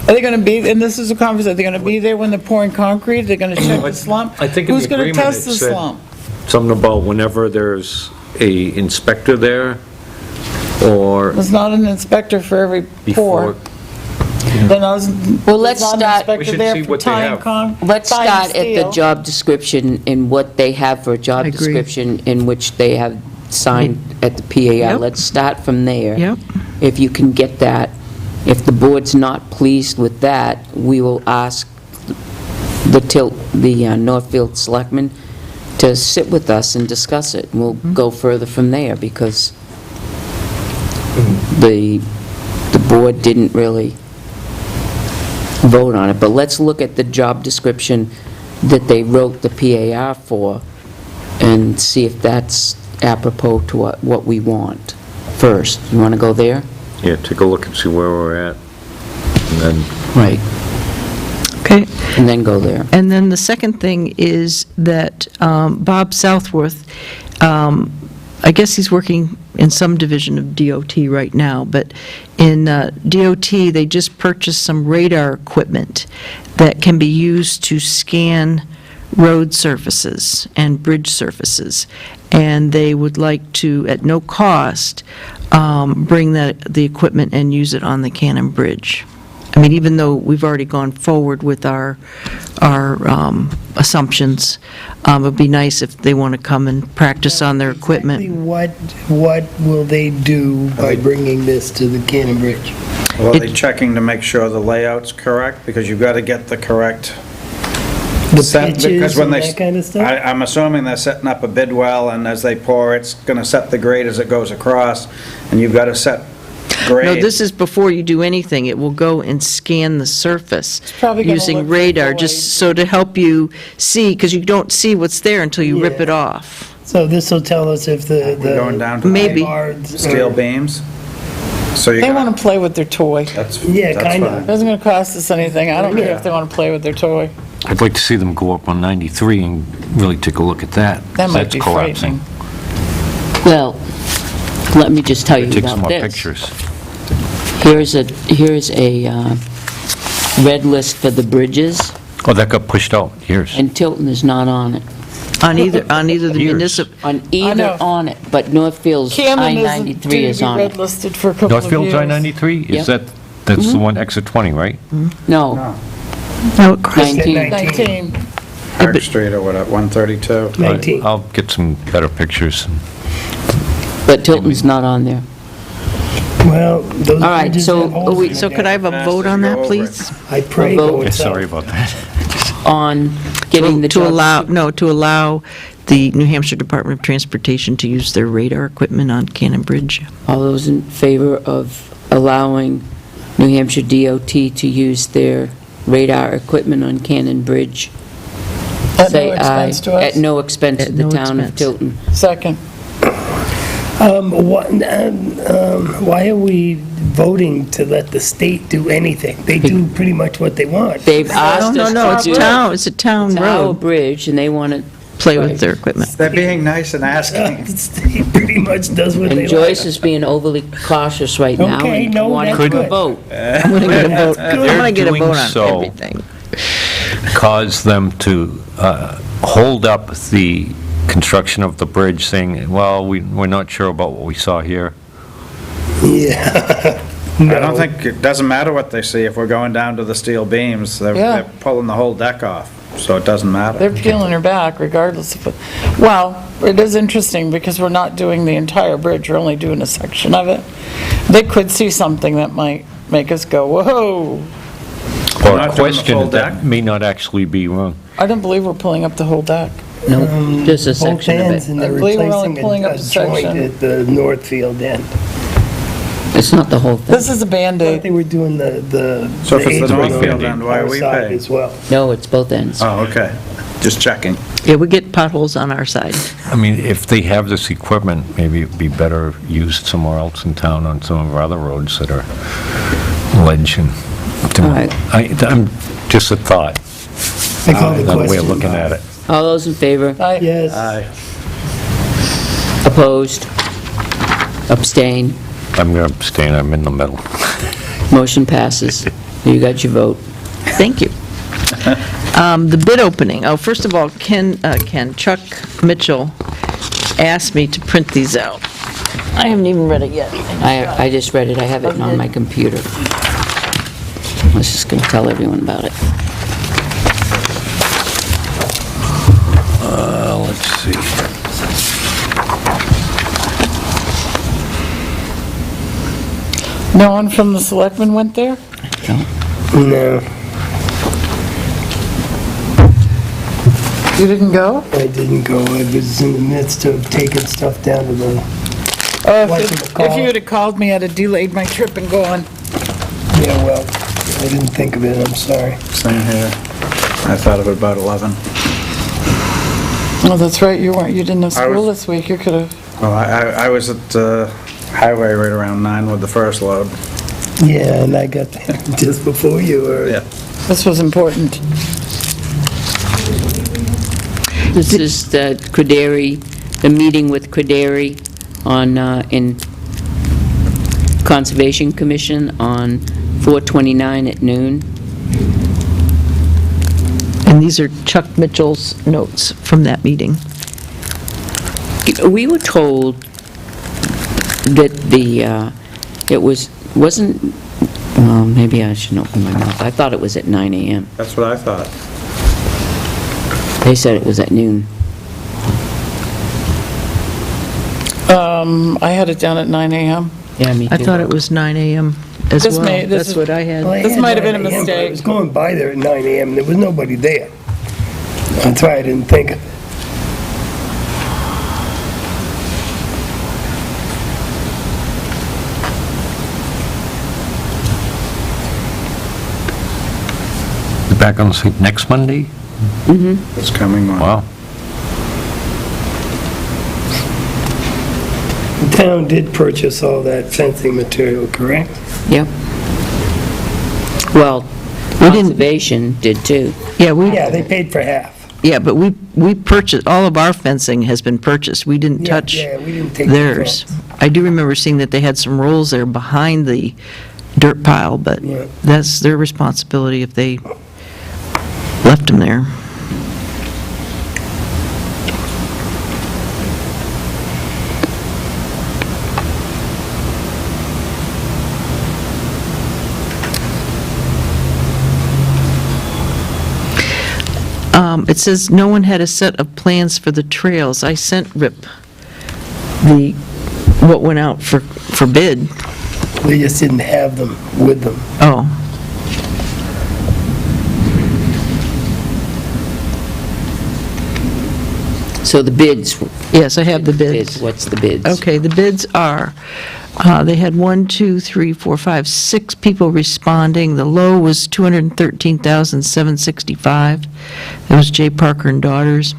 Are they going to be, and this is a conversation, are they going to be there when they're pouring concrete? They're going to check the slump? I think in the Who's going to agreement test it the said- slump? Something about whenever there's a inspector there, or There's not an inspector for every pour. before. Then I was, Well, let's there's not an start- We inspector should there see for what they tying have. let's tying start at the steel. job description and what they have for a job I agree. description in which they have signed at the PAR. Yep. Let's start from there. Yep. If you can get that. If the board's not pleased with that, we will ask the Northfield Selectmen to sit with us and discuss it. And we'll go further from there, because the board didn't really vote on it. But let's look at the job description that they wrote the PAR for and see if that's apropos to what we want first. You want to go there? Yeah, take a look and see where we're at, and then Right. Okay. And then go there. And then the second thing is that Bob Southworth, I guess he's working in some division of DOT right now, but in DOT, they just purchased some radar equipment that can be used to scan road surfaces and bridge surfaces, and they would like to, at no cost, bring the equipment and use it on the Cannon Bridge. I mean, even though we've already gone forward with our assumptions, it would be nice if they want to come and practice on their equipment. Exactly what will they do by bringing this to the Cannon Bridge? Well, are they checking to make sure the layout's correct? Because you've got to get the correct... The set- pitches because when and they- that kind of stuff? I'm assuming they're setting up a bid well, and as they pour, it's going to set the grade as it goes across, and you've got to set grade. No, this is before you do anything. It will go and scan the surface probably gonna look using like radar, the just so to help you see, because you don't see what's there until you rip it off. So this will tell us if the We're going down to Maybe. steel beams? So you're They going want to play with their toy. That's Yeah, that's kinda. fine. It isn't going to cost us anything. I don't care Yeah. if they want to play with their toy. I'd like to see them go up on 93 and really take a look at that. That might That's be collapsing. frightening. Well, let me just tell you Take some about more this. pictures. Here's a red list for the bridges, Oh, that got pushed out years. and Tilton is not on it. On either the Years. municipal, On either know. on it, but Northfield's Cameron isn't I-93 due is to be on it. red listed for a couple of years. Northfield's I-93? Yep. Is that's the one exit 20, right? No, no, it crosses 19. 19. Park Street or whatever, 132. 19. I'll get some better pictures. But Tilton's not on there. Well, those All right, bridges so have holes we- in so them. could I have a vote on that, please? I pray vote. go Yeah, itself. sorry about that. On getting the To job... allow, no, to allow the New Hampshire Department of Transportation to use their radar equipment on Cannon Bridge. All those in favor of allowing New Hampshire DOT to use their radar equipment on Cannon Bridge? At no Say aye. expense to us? At no expense to At the no town of expense. Tilton. Second. Why are we voting to let the state do anything? They do pretty much what they want. They've asked us No, it's to do... it's a town It's our road, bridge, and they want to... play with their equipment. They're being nice and asking. The state pretty much does what they And like. Joyce is being overly cautious right now Okay, and no, wanting that's to good. vote. I'm going to get a vote, I'm going to get a doing vote on so. everything. Cause them to hold up the construction of the bridge, saying, well, we're not sure about what we saw here. Yeah. I don't think, it doesn't matter what they see, if we're going down to the steel beams, Yeah. they're pulling the whole deck off, so it doesn't matter. They're peeling her back regardless of it. Well, it is interesting because we're not doing the entire bridge, we're only doing a section of it. They could see something that might make us go, whoa. Or not a doing the full question deck? that may not actually be wrong. I don't believe we're pulling up the whole deck. No, just a section of Both ends, it. and they're I believe we're only replacing pulling up a a joint section. at the Northfield end. It's not the whole thing. This is a I thought Band-Aid. they were doing the So if it's the apron on Northfield end, why are we our side paying? as well. No, it's both ends. Oh, okay. Just checking. Yeah, we get potholes on our side. I mean, if they have this equipment, maybe it'd be better used somewhere else in town on some of our other roads that are ledge and... All right. I'm just a thought, I call the another way of question. looking at it. All those in favor? Yes. Opposed? Abstain? I'm going to abstain, I'm in the middle. Motion passes. You got your vote. Thank you. The bid opening, first of all, Chuck Mitchell asked me to print these out. I haven't even read it yet. I just read it, I have it on my computer. I was just going to tell everyone about it. Let's see. No one from the selectmen went there? No, You didn't go? I didn't go. I was in the midst of taking stuff down to the, Oh, Like if the call. you would have called me, I'd have delayed my trip and gone. yeah, well, I didn't think of it, I'm sorry. Same here. I thought of it about 11. Oh, that's right, you didn't have I school was- this week, you could have. Well, I was at the highway right around 9 with the first load. Yeah, and I got there just before you were. Yeah. This was important. This is the Crederi, the meeting with Crederi on, in Conservation Commission on 4/29 at noon. And these are Chuck Mitchell's notes from that meeting. We were told that it wasn't, well, maybe I shouldn't open my mouth. I thought it was at 9 AM. That's what I thought. They said it was at noon. I had it down at 9 AM. Yeah, me I too. thought it was 9 AM as This well. may- this That's is- what I had. Well, I This had might have been a 9 a.m., but I mistake. was going by there at 9 AM, and there was nobody there. That's why I didn't think of it. Back on next Monday? It's coming on. Wow. The town did purchase all that fencing material, correct? Yep. Well, We didn't- Conservation did too. Yeah, Yeah, they paid for half. but we purchased, all of our fencing has been purchased. We didn't Yeah, touch yeah, we didn't take the theirs. fence. I do remember seeing that they had some rolls there behind the dirt pile, but Yeah. that's their responsibility if they left them there. It says no one had a set of plans for the trails. I sent Rip what went out for bid. They just didn't have them with them. Oh. So the bids. Yes, I have the bids. What's the bids? Okay, the bids are, they had 6 people responding. The low was $213,765. That was J. Parker and Daughters.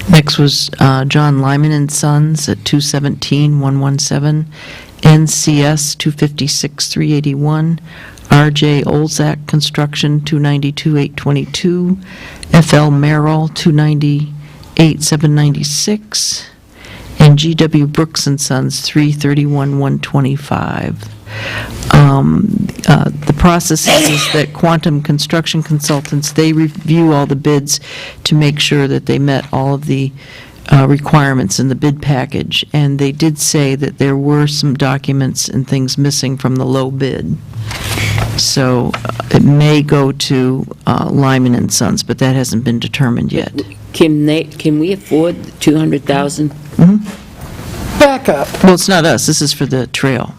Next was John Lyman and Sons at $217,117. NCS $256,381. R.J. Olzak Construction $292,822. F.L. Merrill $298,796. And G.W. Brooks and Sons, $331,125. The process is that Quantum Construction Consultants, they review all the bids to make sure that they met all of the requirements in the bid package, and they did say that there were some documents and things missing from the low bid. So it may go to Lyman and Sons, but that hasn't been determined yet. Can we afford 200,000? Back up. Well, it's not us, this is for the trail.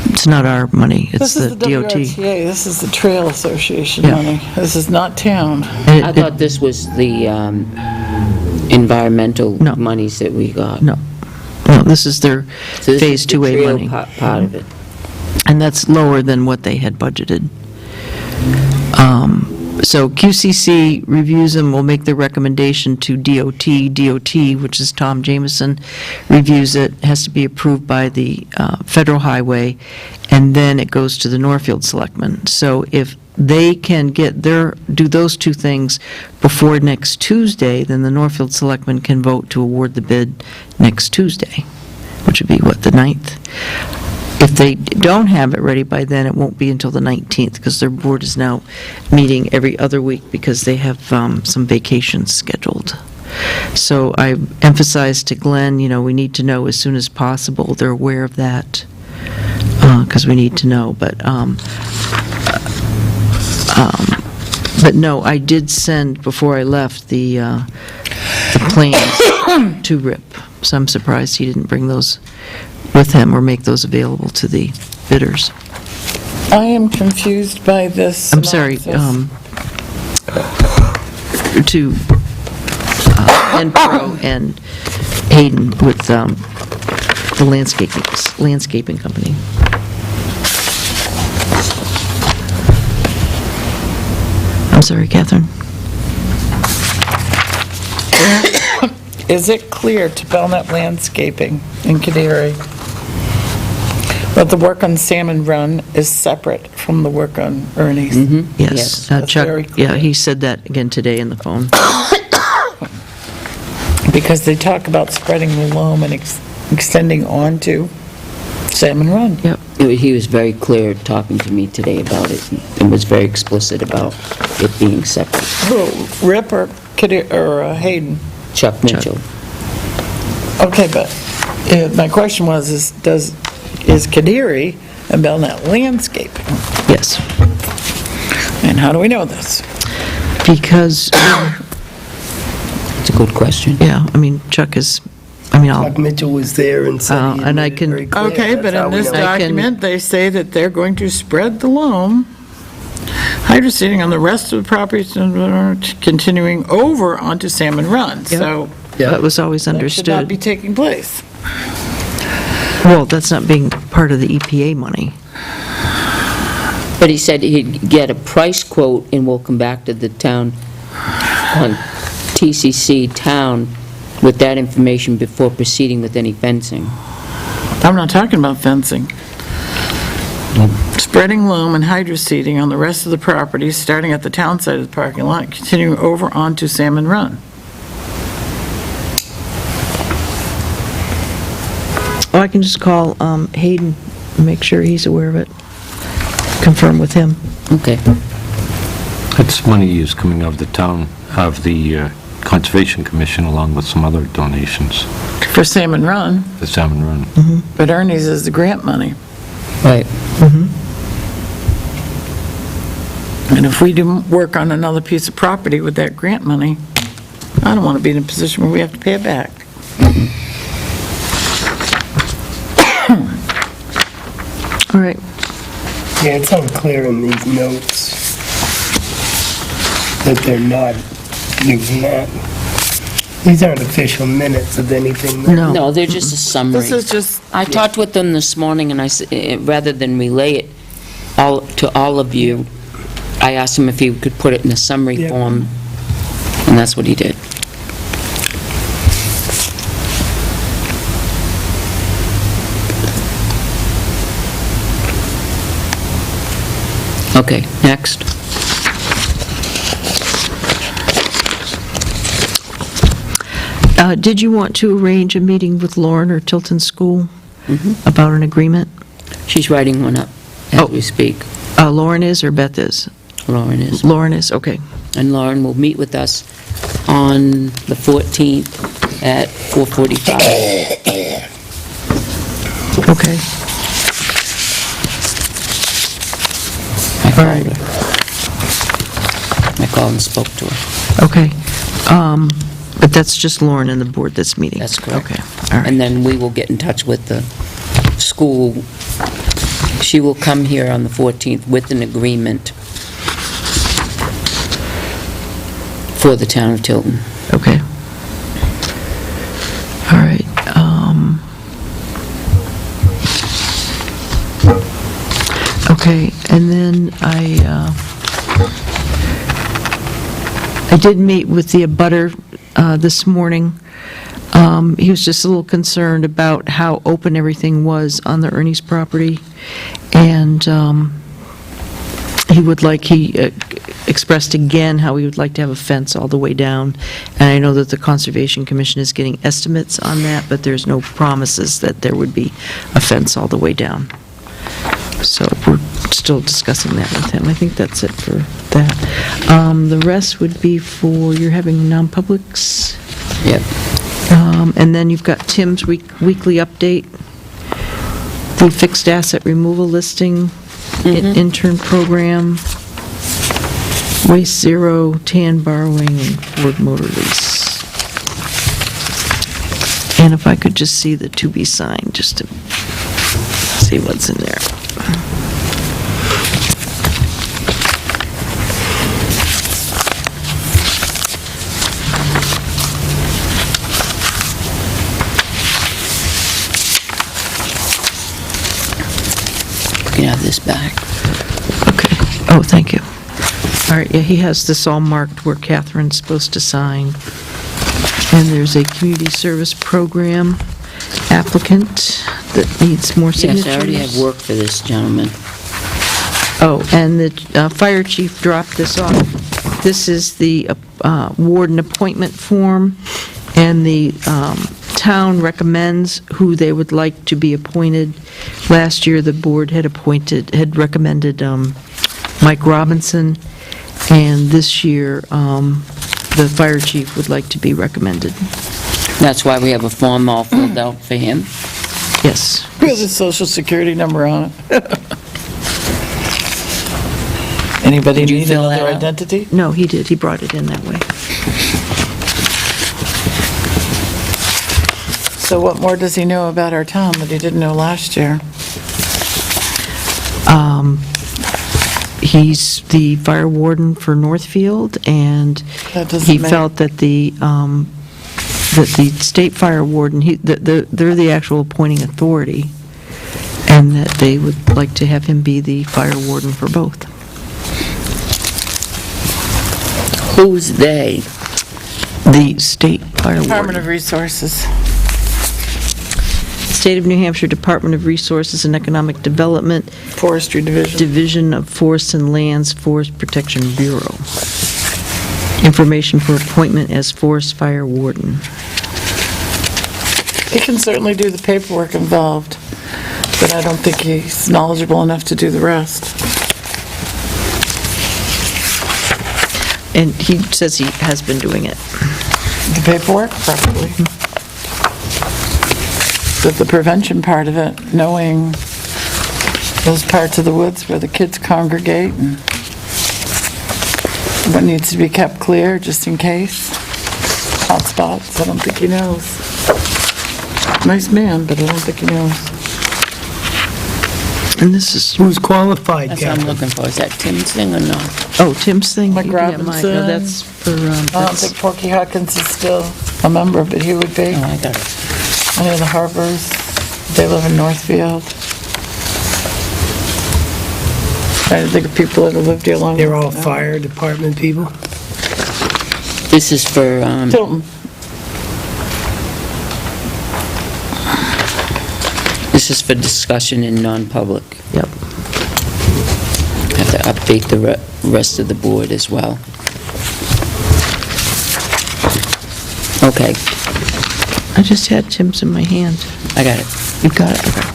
It's not our money, it's This is the the DOT. WRTA, this is the Trail Association Yeah. money. This is not town. And I it- thought this was the environmental No. monies that we got. No, this is their So this Phase is the 2A trail money. part of it. And that's lower than what they had budgeted. So QCC reviews them, will make the recommendation to DOT. DOT, which is Tom Jameson, reviews it, has to be approved by the Federal Highway, and then it goes to the Northfield Selectmen. So if they can do those two things before next Tuesday, then the Northfield Selectmen can vote to award the bid next Tuesday, which would be, the 9th? If they don't have it ready by then, it won't be until the 19th, because their board is now meeting every other week because they have some vacations scheduled. So I emphasized to Glenn, we need to know as soon as possible. They're aware of that, because we need to know. But no, I did send, before I left, the plans to Rip. So I'm surprised he didn't bring those with him or make those available to the bidders. I am confused by this. I'm sorry, synopsis. to Enpro and Hayden with the landscaping company. I'm sorry, Catherine. Is it clear to Belknap Landscaping in Kadiri that the work on Salmon Run is separate from the work on Ernie's? Yes. Yes, That's very Chuck, clear. he said that again today in the phone. Because they talk about spreading the loam and extending onto Salmon Run. Yep. He was very clear talking to me today about it, and was very explicit about it being separate. Who, Rip or Hayden? Chuck Mitchell. Okay, but my question was, is Kadiri and Belknap Landscaping? Yes, And how do we know this? because, It's a good question. yeah, Chuck is, Chuck Mitchell was there and said he And I made it can- very clear. Okay, That's but how in we this know. document, they say that they're going to spread the loam, hydroseeding on the rest of the property, continuing over onto Salmon Run. So that was always that should not be understood. taking place. Well, that's not being part of the EPA money. But he said he'd get a price quote, and we'll come back to the town, on TCC town, with that information before proceeding with any fencing. I'm not talking about fencing. Spreading loam and hydroseeding on the rest of the property, starting at the town side of the parking lot, continuing over onto Salmon Run. Oh, I can just call Hayden and make sure he's aware of it. Confirm with him. Okay. That's money is coming out of the town, of the Conservation Commission, along with some other donations, For Salmon Run, the Salmon Run. but Ernie's is the grant money. Right. And if we do work on another piece of property with that grant money, I don't want to be in a position where we have to pay it back. All right. Yeah, it's unclear in these notes that they're not using that. These aren't official minutes of anything. No. No, they're just a summary. This is just, I talked with them this morning, and rather than relay it to all of you, I asked him if he could put it in a summary Yeah. form, and that's what he did. Okay, next. Did you want to arrange a meeting with Lauren or Tilton School about an agreement? She's writing one up as we speak. Lauren is or Beth is? Lauren is. Lauren is, okay. And Lauren will meet with us on the 14th at 4:45. Okay. I called her. I called and spoke to her. Okay. But that's just Lauren and the board that's meeting? That's correct. Okay, all right. And then we will get in touch with the school She will come here on the 14th with an agreement for the town of Tilton. Okay. All right. Okay, and then I did meet with the abutter this morning. He was just a little concerned about how open everything was on the Ernie's property, and he expressed again how he would like to have a fence all the way down, and I know that the Conservation Commission is getting estimates on that, but there's no promises that there would be a fence all the way down. So we're still discussing that with him. I think that's it for that. The rest would be for, you're having non-publics? Yep. And then you've got Tim's weekly update, the fixed asset removal listing, intern program, Waste Zero, TAN borrowing, and Ford motor lease. And if I could just see the to be signed, just to see what's in there. You can have this back. Okay. Oh, thank you. All right, yeah, he has this all marked where Catherine's supposed to sign. And there's a community service program applicant that needs more signatures. Yes, I already have work for this gentleman. Oh, and the fire chief dropped this off. This is the warden appointment form, and the town recommends who they would like to be appointed. Last year, the board had recommended Mike Robinson, and this year, the fire chief would like to be recommended. That's why we have a form all filled out for him. Yes. With a social security number on it. Anybody Did you need fill another that out? identity? No, he did. He brought it in that way. So what more does he know about our town that he didn't know last year? He's the fire warden for Northfield, and That doesn't he make- felt that the state fire warden, they're the actual appointing authority, and that they would like to have him be the fire warden for both. Who's they? The state fire Department warden. of Resources. State of New Hampshire Department of Resources and Economic Development, Forestry Division. Division of Forests and Lands, Forest Protection Bureau. Information for appointment as forest fire warden. He can certainly do the paperwork involved, but I don't think he's knowledgeable enough to do the rest. And he says he has been doing it. The paperwork, probably. But the prevention part of it, knowing those parts of the woods where the kids congregate and what needs to be kept clear, just in case. Hot spots, I don't think he knows. Nice man, but I don't think he knows. And this is, Who's qualified, That's what I'm Captain? looking for. Is that Tim's thing or not? oh, Tim's thing? Mike Yeah, mine. No, Robinson. that's for, I don't that's, think Porky Hawkins is still a member, but he would be. Oh, I got it. Any of the Harbors, they live in Northfield. Trying to think of people that have lived here long. They're all fire department people? This is for, Tilton. this is for discussion in non-public. yep. Have to update the rest of the board as well. Okay, I just had Tim's in my hand. I got it. You got it? Okay.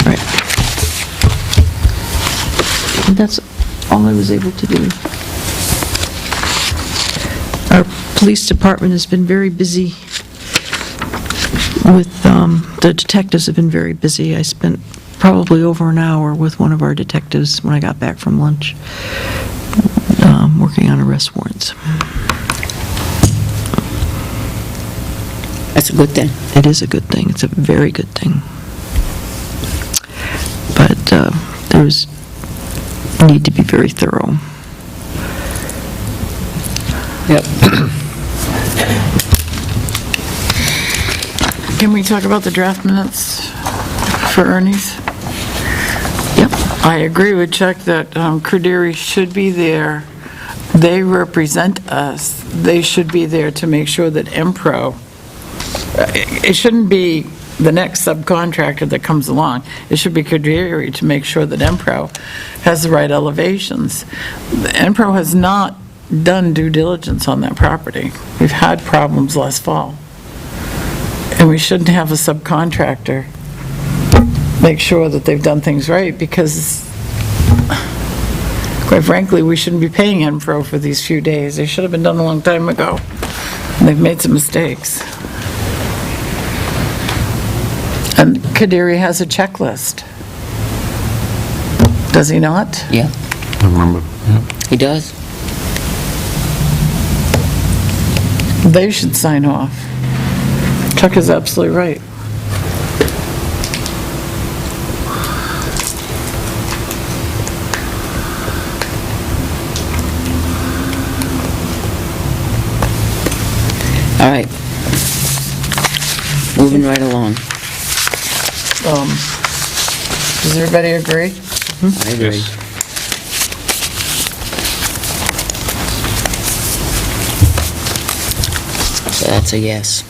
All right. And that's all I was able to do. Our police department has been very busy with, the detectives have been very busy. I spent probably over an hour with one of our detectives when I got back from lunch, working on arrest warrants. That's a good thing. It is a good thing. It's a very good thing. But there's need to be very thorough. Yep. Can we talk about the draft minutes for Ernie's? Yep. I agree with Chuck that Crederi should be there. They represent us. They should be there to make sure that Empro, it shouldn't be the next subcontractor that comes along. It should be Crederi to make sure that Empro has the right elevations. Empro has not done due diligence on that property. We've had problems last fall. And we shouldn't have a subcontractor make sure that they've done things right, because quite frankly, we shouldn't be paying Empro for these few days. They should have been done a long time ago. And they've made some mistakes. And Crederi has a checklist. Does he not? Yeah, I remember. he does. They should sign off. Chuck is absolutely right. All right. Moving right along. Does everybody agree? I agree. So that's a yes.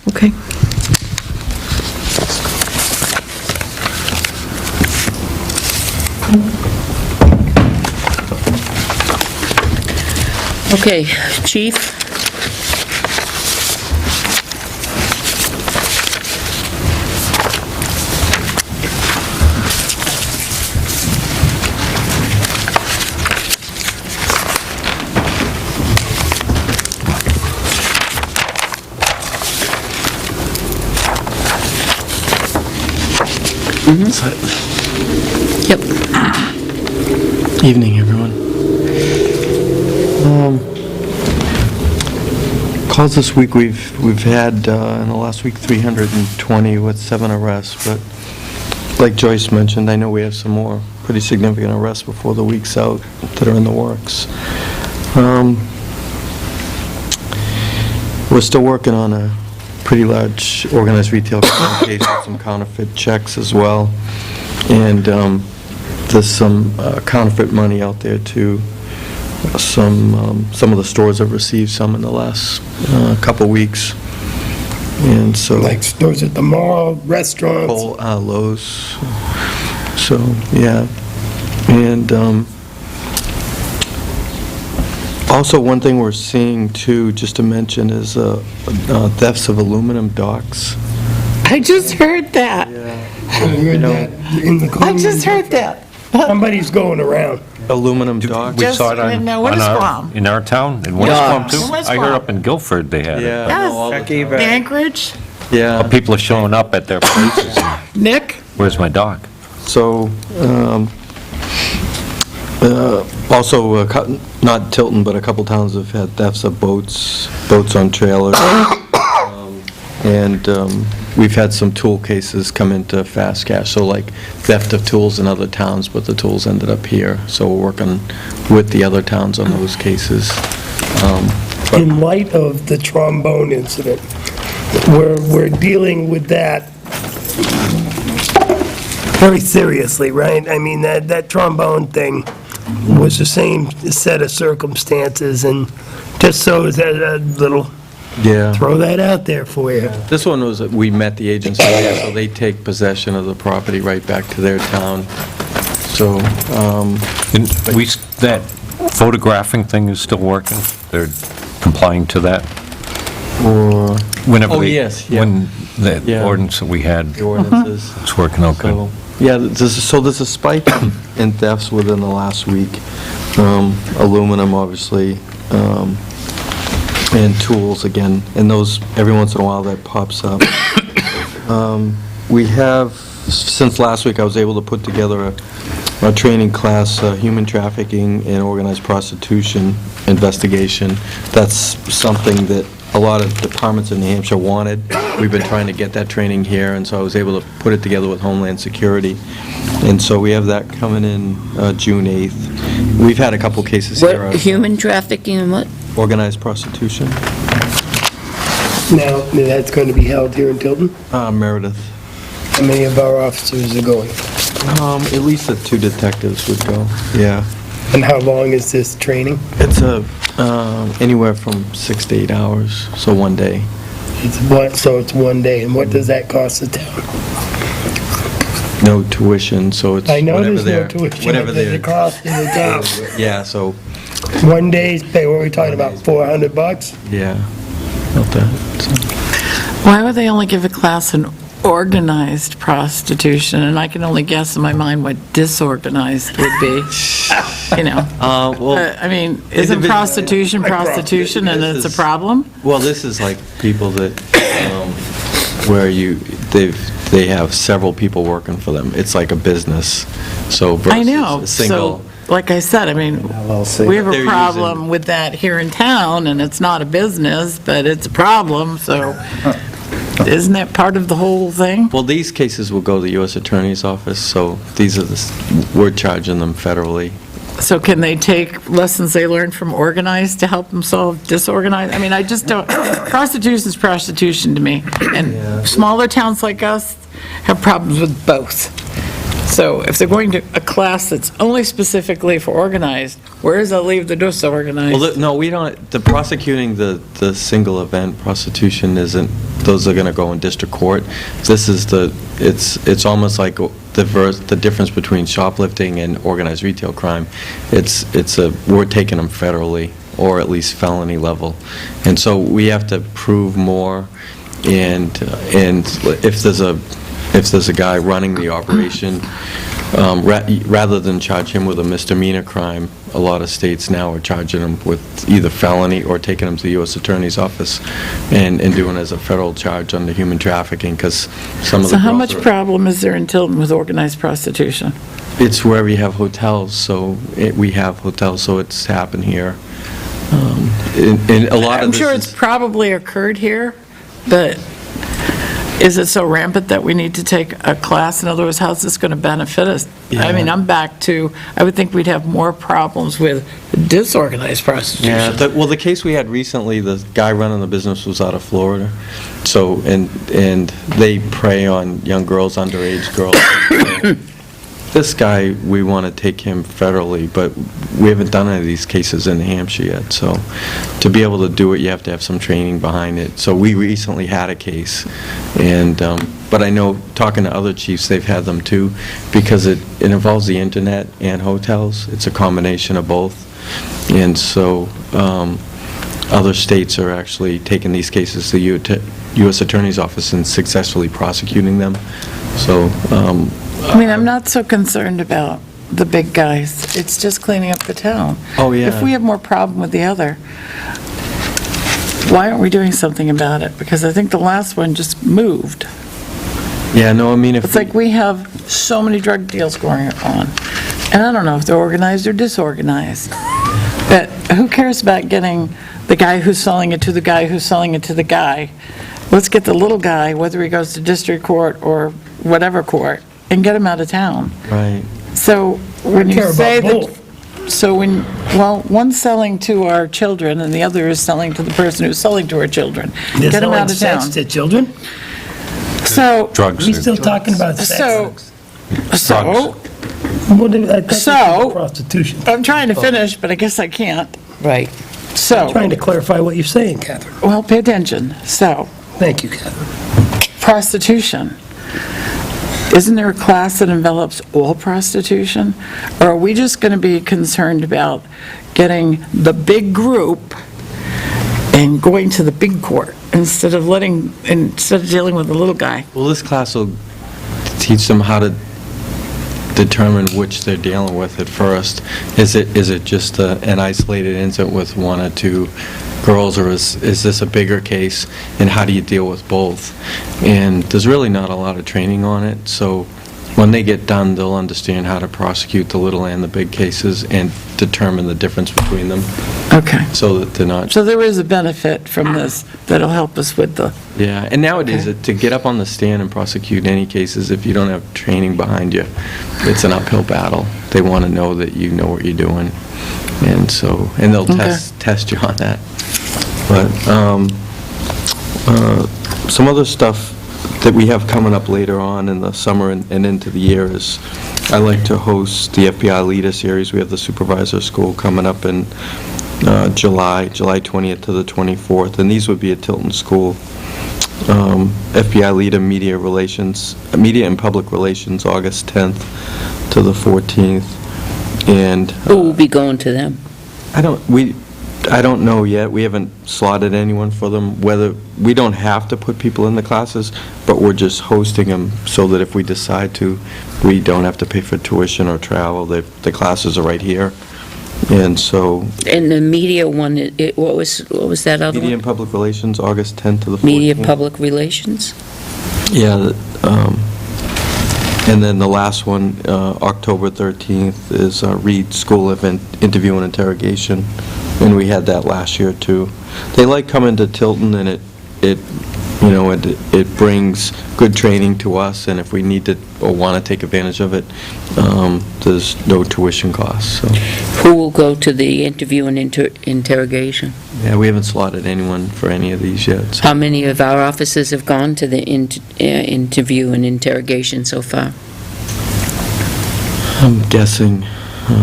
Okay. Okay, Chief? Yep. Evening, everyone. Calls this week, we've had, in the last week, 320 with 7 arrests, but like Joyce mentioned, I know we have some more pretty significant arrests before the week's out that are in the works. We're still working on a pretty large organized retail crime case with some counterfeit checks as well, and there's some counterfeit money out there too. Some of the stores have received some in the last couple weeks, and so Like stores at the mall, restaurants. Lowe's. So yeah, and also one thing we're seeing too, just to mention, is thefts of aluminum docks. I just heard that. I heard that in the I just heard that. Somebody's going around. Aluminum docks. We Just saw it on, now, what is Guam? in our town, in Winnisquam too. In Winnisquam. I heard up in Guilford they had it. Yeah. Yes. all the time. Anchorage? Yeah. People are showing up at their places. Nick? Where's my dog? So, also, not Tilton, but a couple towns have had thefts of boats on trailers. And we've had some tool cases come into fast cash, so like theft of tools in other towns, but the tools ended up here. So we're working with the other towns on those cases. In light of the trombone incident, we're dealing with that very seriously, right? I mean, that trombone thing was the same set of circumstances, and just so as a little, Yeah. throw that out there for you. This one was, we met the agency there, so they take possession of the property right back to their town. So, And that photographing thing is still working? They're complying to that? or Whenever Oh, they- yes, yeah. When the Yeah. ordinance that we had, the ordinances. it's working out good. So, yeah, there's a spike in thefts within the last week. Aluminum, obviously, and tools again, and those, every once in a while, that pops up. We have, since last week, I was able to put together a training class, human trafficking and organized prostitution investigation. That's something that a lot of departments in New Hampshire wanted. We've been trying to get that training here, and so I was able to put it together with Homeland Security. And so we have that coming in June 8th. We've had a couple cases here. What, human trafficking and what? Organized prostitution. Now, that's going to be held here in Tilton? Meredith. How many of our officers are going? At least the 2 detectives would go, yeah. And how long is this training? It's anywhere from 6 to 8 hours, so one day. So it's one day, and what does that cost the town? No tuition, so it's I know whatever there's no they're... tuition, Whatever but there's a they're... cost to the town. Yeah, so, One day's pay, what are we talking about, $400? yeah, about that. So. Why would they only give a class in organized prostitution? And I can only guess in my mind what disorganized would be, you know? I mean, isn't prostitution prostitution and it's a problem? Well, this is like people that, where they have several people working for them. It's like a business, so I know, versus a single. so, like I said, I mean, we have a They're problem using- with that here in town, and it's not a business, but it's a problem, so isn't that part of the whole thing? Well, these cases will go to the U.S. Attorney's Office, so these are we're charging them federally. So can they take lessons they learned from organized to help them solve disorganized? I mean, I just don't, prostitution's prostitution to me. And smaller towns like us have problems with both. So if they're going to a class that's only specifically for organized, where does that leave the disorganized? Well, no, we don't, the prosecuting the single event prostitution isn't, those are gonna go in district court. This is it's almost like the difference between shoplifting and organized retail crime. We're taking them federally, or at least felony level. And so we have to prove more, and if there's a guy running the operation, rather than charge him with a misdemeanor crime, a lot of states now are charging him with either felony or taking him to the U.S. Attorney's Office and doing it as a federal charge under human trafficking, because some of the... So how much problem is there in Tilton with organized prostitution? It's where we have hotels, so we have hotels, so it's happened here. And a lot of I'm this sure is- it's probably occurred here, but is it so rampant that we need to take a class? In other words, how's this going to benefit us? I mean, I'm back to, I would think we'd have more problems with disorganized prostitution. Yeah, well, the case we had recently, the guy running the business was out of Florida, so, and they prey on young girls, underage girls. This guy, we want to take him federally, but we haven't done any of these cases in New Hampshire yet, so to be able to do it, you have to have some training behind it. So we recently had a case, and, but I know, talking to other chiefs, they've had them too, because it involves the internet and hotels. It's a combination of both. And so other states are actually taking these cases to the U.S. Attorney's Office and successfully prosecuting them. So, I mean, I'm not so concerned about the big guys. It's just cleaning up the town. Oh, yeah. If we have more problem with the other, why aren't we doing something about it? Because I think the last one just moved. yeah, no, I mean, if... It's like we have so many drug deals going on, and I don't know if they're organized or disorganized. But who cares about getting the guy who's selling it to the guy who's selling it to the guy? Let's get the little guy, whether he goes to district court or whatever court, and get him out of town. Right. So when you care say about that, so when, well, one's selling to our children and the other is selling to the person who's selling to our children. They're Get them selling out of sex town. to children? So, Drugs. We still talking about sex? so, What did- I thought this So- was prostitution. I'm trying to finish, but I guess I can't. Right. So, Trying to clarify what you're saying, Catherine. well, pay attention. So, Thank you, Catherine. prostitution. Isn't there a class that envelops all prostitution? Or are we just going to be concerned about getting the big group and going to the big court instead of dealing with the little guy? Well, this class will teach them how to determine which they're dealing with at first. Is it just an isolated incident with one or two girls, or is this a bigger case, and how do you deal with both? And there's really not a lot of training on it, so when they get done, they'll understand how to prosecute the little and the big cases and determine the difference between them, Okay. so that they're not. So there is a benefit from this that'll help us with the, Yeah, and nowadays, Okay. to get up on the stand and prosecute any cases, if you don't have training behind you, it's an uphill battle. They want to know that you know what you're doing, and so, and they'll Okay. test you on that. But, some other stuff that we have coming up later on in the summer and into the year is, I like to host the FBI Leader Series. We have the Supervisor School coming up in July 20th to the 24th, and these would be at Tilton School. FBI Leader Media and Public Relations, August 10th to the 14th, and Who will be going to them? I don't know yet. We haven't slotted anyone for them, whether, we don't have to put people in the classes, but we're just hosting them so that if we decide to, we don't have to pay for tuition or travel. The classes are right here, and so, And the media one, what was that other Media one? and Public Relations, August 10th to the 14th. Media Public Relations? Yeah, and then the last one, October 13th, is Reed School of Interview and Interrogation, and we had that last year, too. They like coming to Tilton, and it brings good training to us, and if we need to or want to take advantage of it, there's no tuition costs, so. Who will go to the interview and interrogation? Yeah, we haven't slotted anyone for any of these yet, so. How many of our officers have gone to the interview and interrogation so far? I'm guessing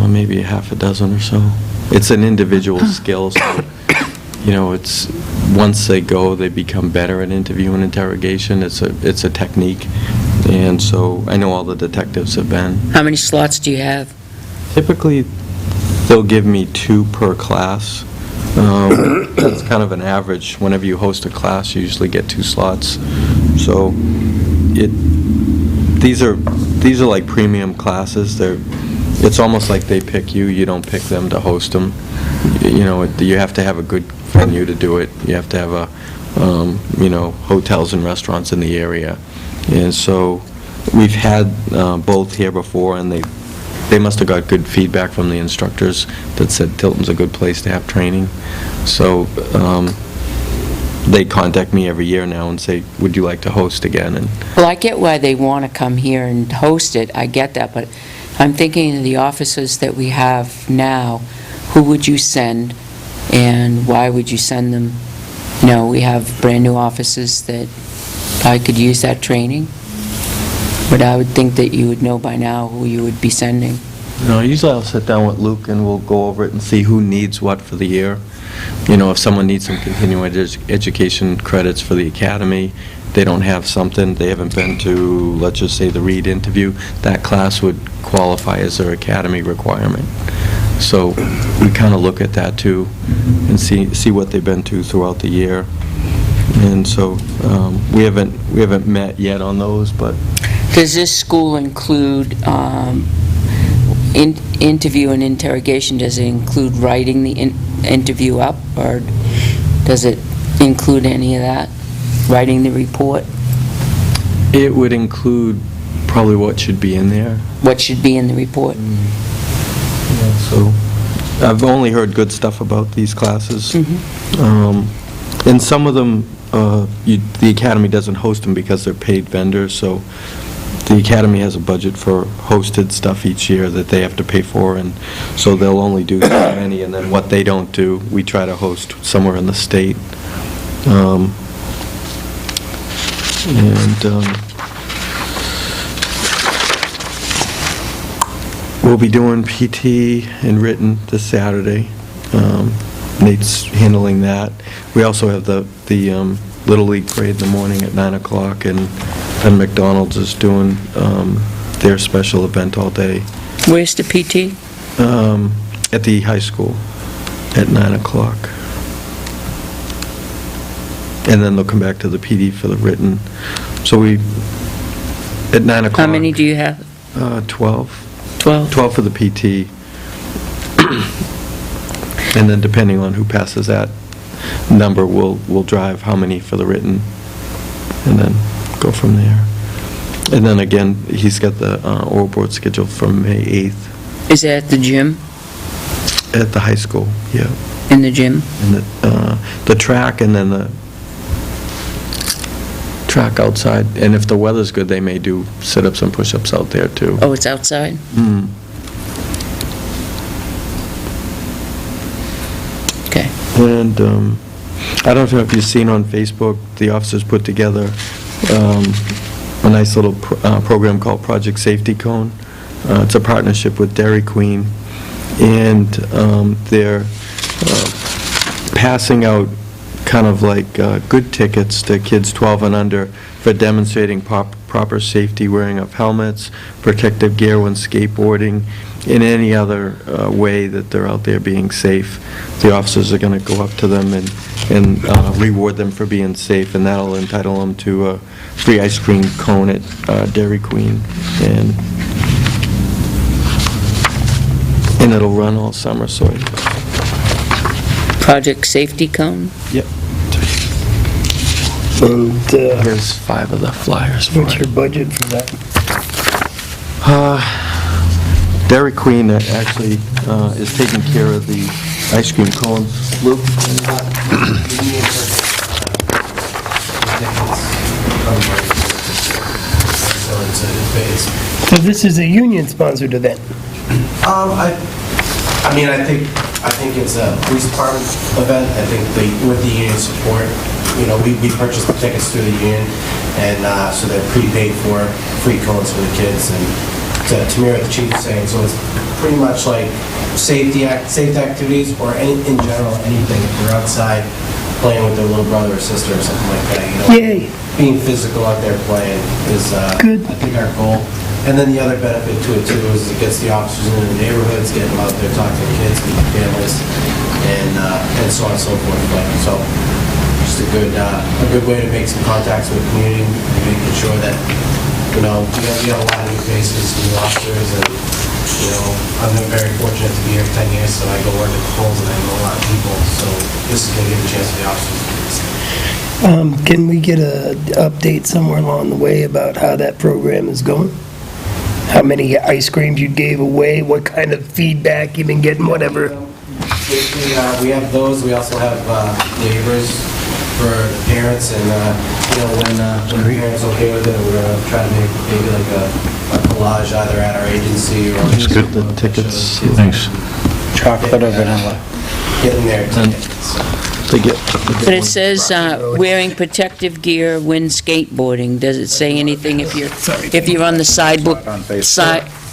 maybe a half a dozen or so. It's an individual skill, so, it's, once they go, they become better at interview and interrogation. It's a technique, and so I know all the detectives have been. How many slots do you have? Typically, they'll give me 2 per class. That's kind of an average. Whenever you host a class, you usually get 2 slots. So, these are like premium classes. It's almost like they pick you. You don't pick them to host them. You have to have a good venue to do it. You have to have hotels and restaurants in the area. And so we've had both here before, and they must have got good feedback from the instructors that said Tilton's a good place to have training. So they contact me every year now and say, would you like to host again? And Well, I get why they want to come here and host it, I get that, but I'm thinking of the officers that we have now. Who would you send, and why would you send them? We have brand-new officers that I could use that training, but I would think that you would know by now who you would be sending. usually I'll sit down with Luke and we'll go over it and see who needs what for the year. If someone needs some continuing education credits for the academy, they don't have something, they haven't been to, let's just say, the Reed interview, that class would qualify as their academy requirement. So we kind of look at that too and see what they've been to throughout the year. And so we haven't met yet on those, but Does this school include interview and interrogation? Does it include writing the interview up, or does it include any of that? Writing the report? it would include probably what should be in there. What should be in the report? So, I've only heard good stuff about these classes. Mm-hmm. And some of them, the Academy doesn't host them because they're paid vendors, so the Academy has a budget for hosted stuff each year that they have to pay for, and so they'll only do so many, and then what they don't do, we try to host somewhere in the state. We'll be doing PT and written this Saturday. Nate's handling that. We also have the Little League parade in the morning at 9 o'clock, and then McDonald's is doing their special event all day. Where's the PT? At the high school at 9 o'clock. And then they'll come back to the PD for the written. So at 9 o'clock. How many do you have? 12. 12? 12 for the PT. And then depending on who passes that number, we'll drive how many for the written, and then go from there. And then again, he's got the oral board scheduled for May 8th Is that at the gym? at the high school, yeah. In the gym? And the track and then the track outside. And if the weather's good, they may do sit-ups and push-ups out there too. Oh, it's outside? Mm. Okay. And I don't know if you've seen on Facebook, the officers put together a nice little program called Project Safety Cone. It's a partnership with Dairy Queen, and they're passing out kind of like good tickets to kids 12 and under for demonstrating proper safety, wearing of helmets, protective gear when skateboarding, in any other way that they're out there being safe. The officers are going to go up to them and reward them for being safe, and that'll entitle them to a free ice cream cone at Dairy Queen, and it'll run all summer, so. Project Safety Cone? Yep. And Here's 5 of the flyers for what's it. your budget for that? Dairy Queen actually is taking care of the ice cream cones. Luke? So this is a union-sponsored event? I mean, I think it's a police department event. I think with the union support, we purchased the tickets through the union, and so they're prepaid for free cones for the kids. And to mirror what the chief was saying, so it's pretty much like safety activities, or in general, anything. If they're outside playing with their little brother or sister or something like that, Yay. being physical out there playing is, Good. I think, our goal. And then the other benefit to it too is it gets the officers into the neighborhoods, getting them out there talking to kids, meeting families, and so on and so forth. But so just a good way to make some contacts with the community, and making sure that we have a lot of new faces, new officers, and I've been very fortunate to be here 10 years, so I go work at the polls and I know a lot of people. So this is going to give a chance to the officers. Can we get an update somewhere along the way about how that program is going? How many ice creams you gave away, what kind of feedback you've been getting, whatever? We have those. We also have waivers for the parents, and when the parents are okay with it, we're going to try to make maybe like a collage either at our agency or The tickets. Thanks. Chocolate or vanilla? getting their tickets. But it says wearing protective gear when skateboarding. Does it say anything if you're on the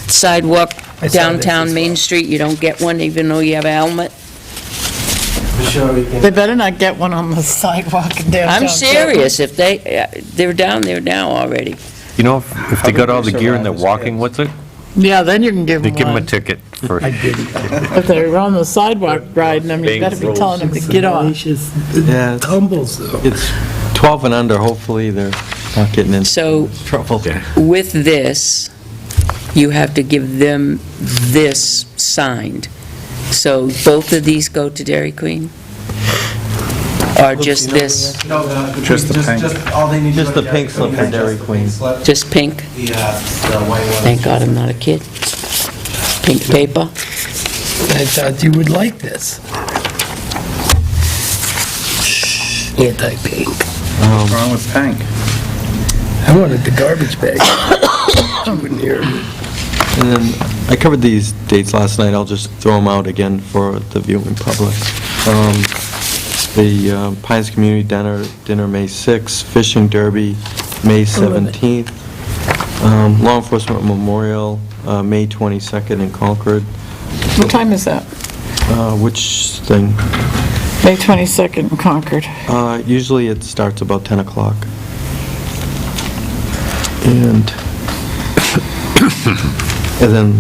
sidewalk downtown Main Street, you don't get one even though you have a helmet? For sure we can. They better not get one on the sidewalk in downtown. I'm serious, if they're down there now already. You know, if they got all the gear and they're walking with it, Yeah, then you can give they them give them a one. ticket for, If they're on the sidewalk riding them, you better be telling them to get off. Yeah, Tumbles, though. it's 12 and under, hopefully they're not getting into So trouble. with this, you have to give them this signed. So both of these go to Dairy Queen? Or just this, No, Just the pink. all they need to Just do the is pink slip for just Dairy the Queen. pink slip, just pink? The white one. Thank God I'm not a kid. Pink paper? I thought you would like this. Anti-pink. What's wrong with pink? I wanted the garbage bag. You wouldn't hear me. And then, I covered these dates last night, I'll just throw them out again for the viewing public. The Pines Community Dinner, May 6th, Fishing Derby, May 17th, Law Enforcement Memorial, May 22nd in Concord. What time is that? Which thing? May 22nd in Concord. Usually it starts about 10 o'clock. And then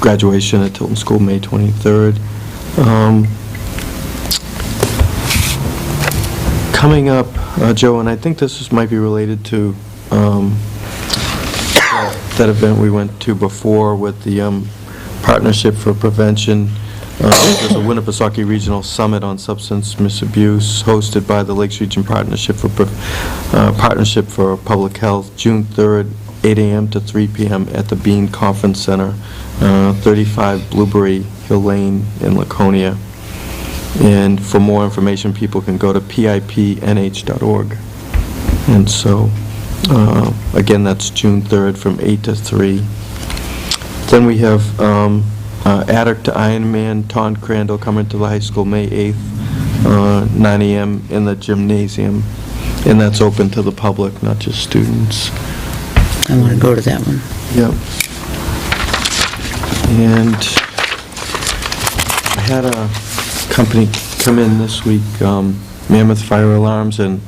graduation at Tilton School, May 23rd. Coming up, Joe, and I think this might be related to that event we went to before with the Partnership for Prevention. There's a Winnipesaukee Regional Summit on Substance Misabuse hosted by the Lakes Region Partnership for Public Health, June 3rd, 8 a.m. to 3 p.m. at the Bean Conference Center, 35 Blueberry Hill Lane in Laconia. And for more information, people can go to pipnh.org. And so, again, that's June 3rd from 8 to 3. Then we have Attic to Ironman, Ton Crandall coming to the high school May 8th, 9 a.m. in the gymnasium. And that's open to the public, not just students. I want to go to that one. Yep. And I had a company come in this week, Mammoth Fire Alarms, and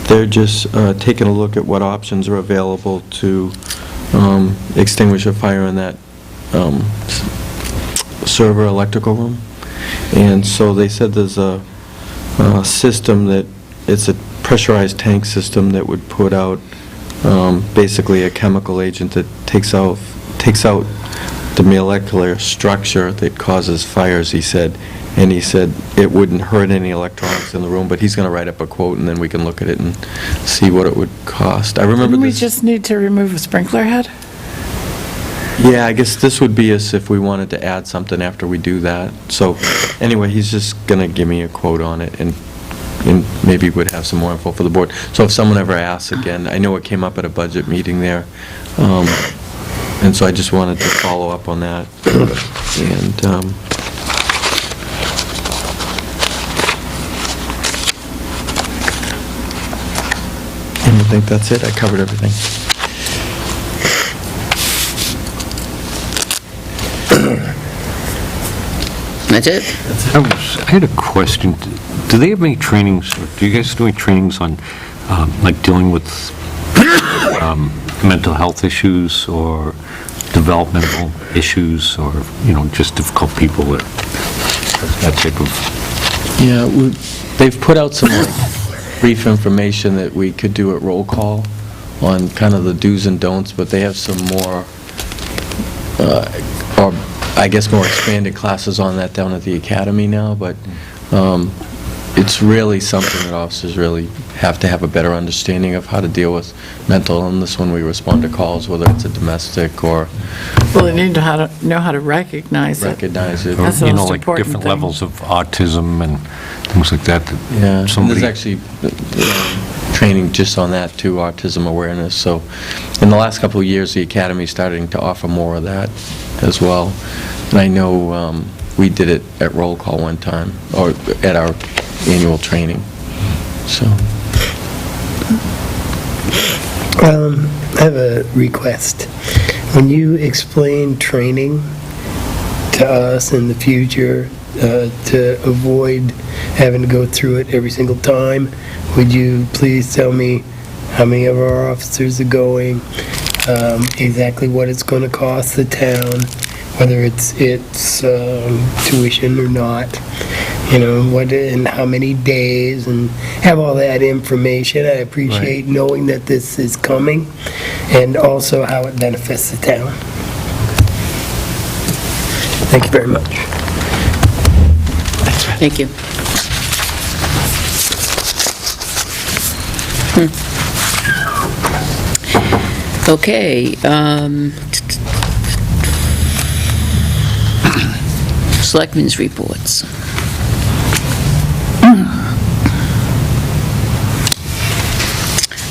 they're just taking a look at what options are available to extinguish a fire in that server electrical room. And so they said there's a system that, it's a pressurized tank system that would put out basically a chemical agent that takes out the molecular structure that causes fires, he said. And he said it wouldn't hurt any electronics in the room, but he's going to write up a quote, and then we can look at it and see what it would cost. I remember Didn't we this. just need to remove a sprinkler head? Yeah, I guess this would be as if we wanted to add something after we do that. So, anyway, he's just going to give me a quote on it, and maybe would have some more info for the board. So if someone ever asks again, I know it came up at a budget meeting there, and so I just wanted to follow up on that. And I think that's it. I covered everything. That's it? I had a question. Do they have any trainings, or do you guys do any trainings on, like, dealing with mental health issues or developmental issues, or, just difficult people, that type of... Yeah, they've put out some brief information that we could do at roll call on kind of the do's and don'ts, but they have some more, or I guess more expanded classes on that down at the academy now, but it's really something that officers really have to have a better understanding of how to deal with mental illness when we respond to calls, whether it's a domestic or Well, they need to know how to recognize it. recognize it. That's the most like important different thing. levels of autism and things like that. Yeah, and Somebody- there's actually training just on that too, autism awareness. So in the last couple of years, the academy's starting to offer more of that as well. And I know we did it at roll call one time, or at our annual training, so. I have a request. When you explain training to us in the future, to avoid having to go through it every single time, would you please tell me how many of our officers are going, exactly what it's going to cost the town, whether it's tuition or not, what and how many days, and have all that information. I appreciate knowing that this is coming, and also how it benefits the town. Thank you very much. Thank you. Okay, Selectmen's reports.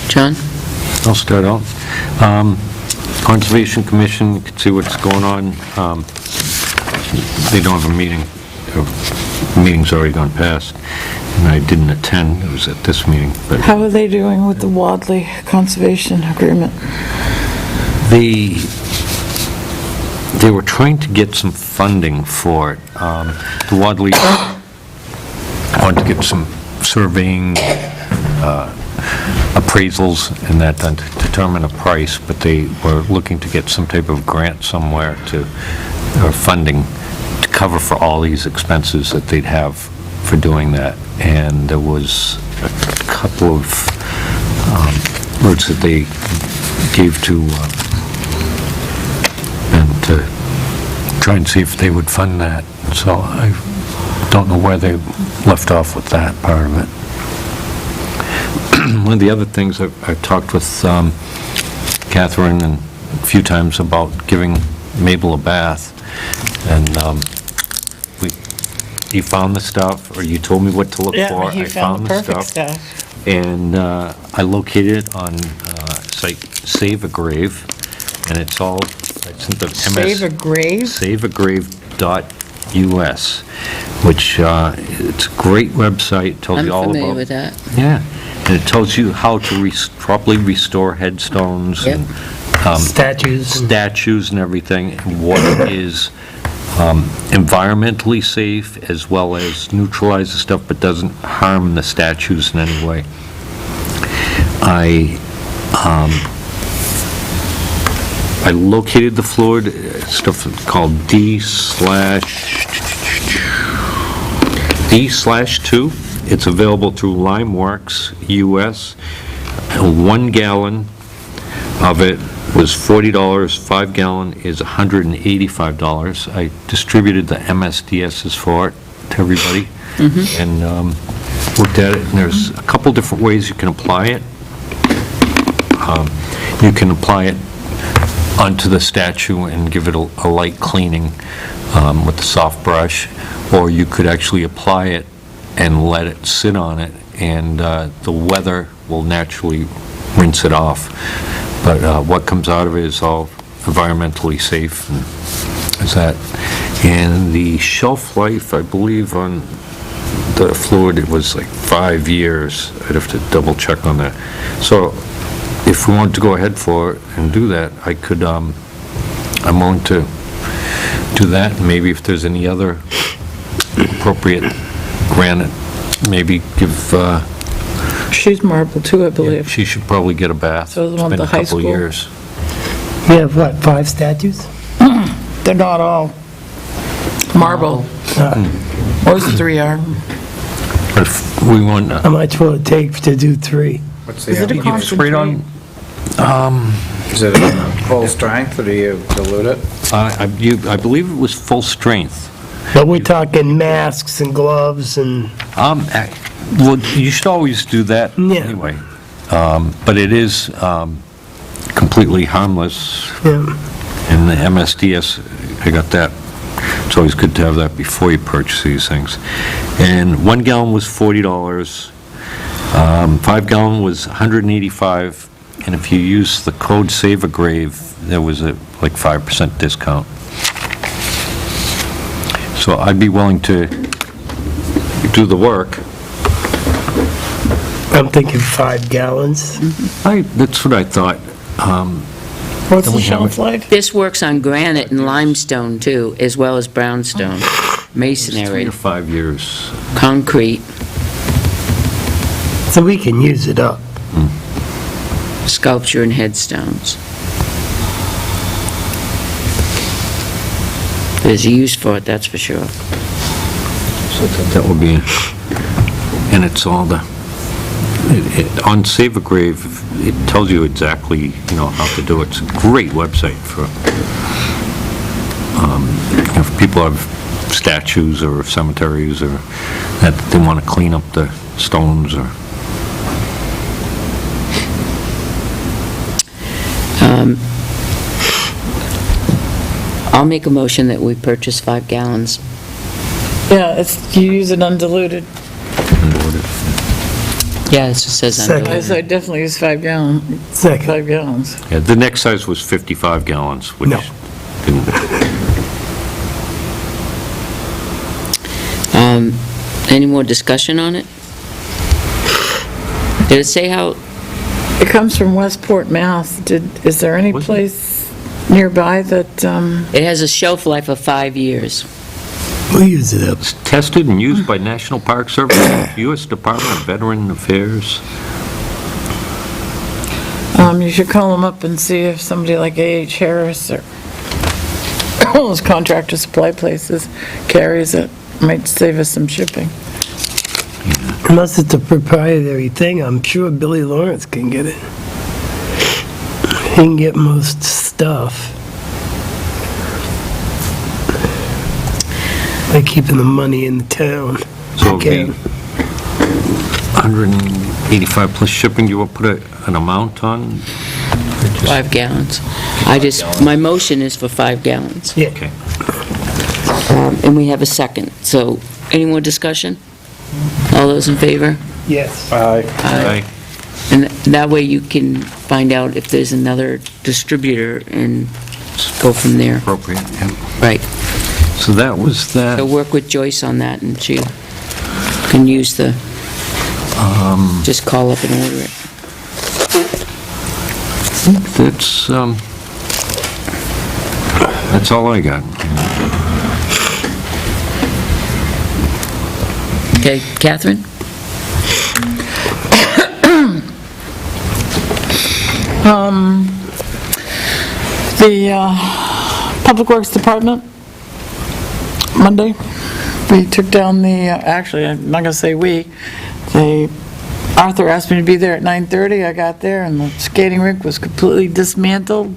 John? I'll start out. Conservation Commission, you can see what's going on. They don't have a meeting. The meeting's already gone past, and I didn't attend. It was at this meeting. But How are they doing with the Wadley Conservation Agreement? they were trying to get some funding for it. The Wadley wanted to get some surveying, appraisals and that done to determine a price, but they were looking to get some type of grant somewhere or funding to cover for all these expenses that they'd have for doing that. And there was a couple of routes that they gave to and to try and see if they would fund that. So I don't know where they left off with that part of it. One of the other things I've talked with Catherine and a few times about giving Mabel a bath, and you found the stuff, or you told me what to look for. Yeah, he I found the perfect stuff. stuff. And I located it on site Save a Grave, and it's all, it's in the MS... Save a grave? saveagrave.us, which, it's a great website, tells I'm you all about... familiar with that. Yeah, and it tells you how to properly restore headstones Yep. and Statues. and everything, and what is environmentally safe, as well as neutralize the stuff, but doesn't harm the statues in any way. I located the fluid, stuff called D/2. It's available through Limeworks US. 1 gallon of it was $40, 5 gallon is $185. I distributed the MSDSs for it to everybody, and looked at it, and there's a couple different ways you can apply it. You can apply it onto the statue and give it a light cleaning with the soft brush, or you could actually apply it and let it sit on it, and the weather will naturally rinse it off. But what comes out of it is all environmentally safe, and is that. And the shelf life, I believe, on the fluid, it was like 5 years. I'd have to double check on that. So if we wanted to go ahead for it and do that, I could, I'm willing to do that. And maybe if there's any other appropriate granite, maybe give, She's marble too, I believe. she should probably get a bath. So the one It's at the been high a couple school? years. You have what, 5 statues? They're not all marble. Most 3 are. But if we want, How much will it take to do 3? What's Is it a you sprayed on, Is it full strength, or do you dilute it? I believe it was full strength. But we're talking masks and gloves and, Well, you should always do that Yeah. anyway. But it is completely harmless, yeah. and the MSDS, I got that. It's always good to have that before you purchase these things. And 1 gallon was $40, 5 gallon was $185, and if you use the code Save a Grave, there was a like 5% discount. So I'd be willing to do the work. I'm thinking 5 gallons. That's what I thought. What's Then the we have shelf it. life? This works on granite and limestone, too, as well as brownstone, 3 masonry, to 5 years. concrete, So we can use it up. sculpture, and headstones. There's a use for it, that's for sure. So that would be, and it's all on Save a Grave, it tells you exactly, how to do it. It's a great website for, if people have statues or cemeteries, or that they want to clean up the stones, or... I'll make a motion that we purchase 5 gallons. Yeah, you use it undiluted. Yeah, it just says Second. under. So I definitely use 5 gallons. Second. 5 gallons. Yeah, the next size was 55 gallons, which No. didn't... Any more discussion on it? Did it say how, It comes from Westport, Mass. Is there any Was it? place nearby that, it has a shelf life of 5 years. We'll use it up. It's tested and used by National Park Service, U.S. Department of Veteran Affairs. you should call them up and see if somebody like A.H. Harris or all those contractor supply places carries it. Might save us some shipping. Unless it's a proprietary thing, I'm sure Billy Lawrence can get it. He can get most stuff. By keeping the money in the town. So it'd Okay. be 185 plus shipping. You want to put an amount on 5 gallons. My motion is for 5 gallons. Yeah. Okay. And we have a second. So, any more discussion? All those in favor? Yes. Aye. And that way you can find out if there's another distributor and go from there. Appropriate, yeah. Right. So that was that. So work with Joyce on that, and she can use the, just call up and order it. That's all I got. Okay, Catherine? The Public Works Department, Monday, we took down the, actually, I'm not going to say we, Arthur asked me to be there at 9:30. I got there, and the skating rink was completely dismantled,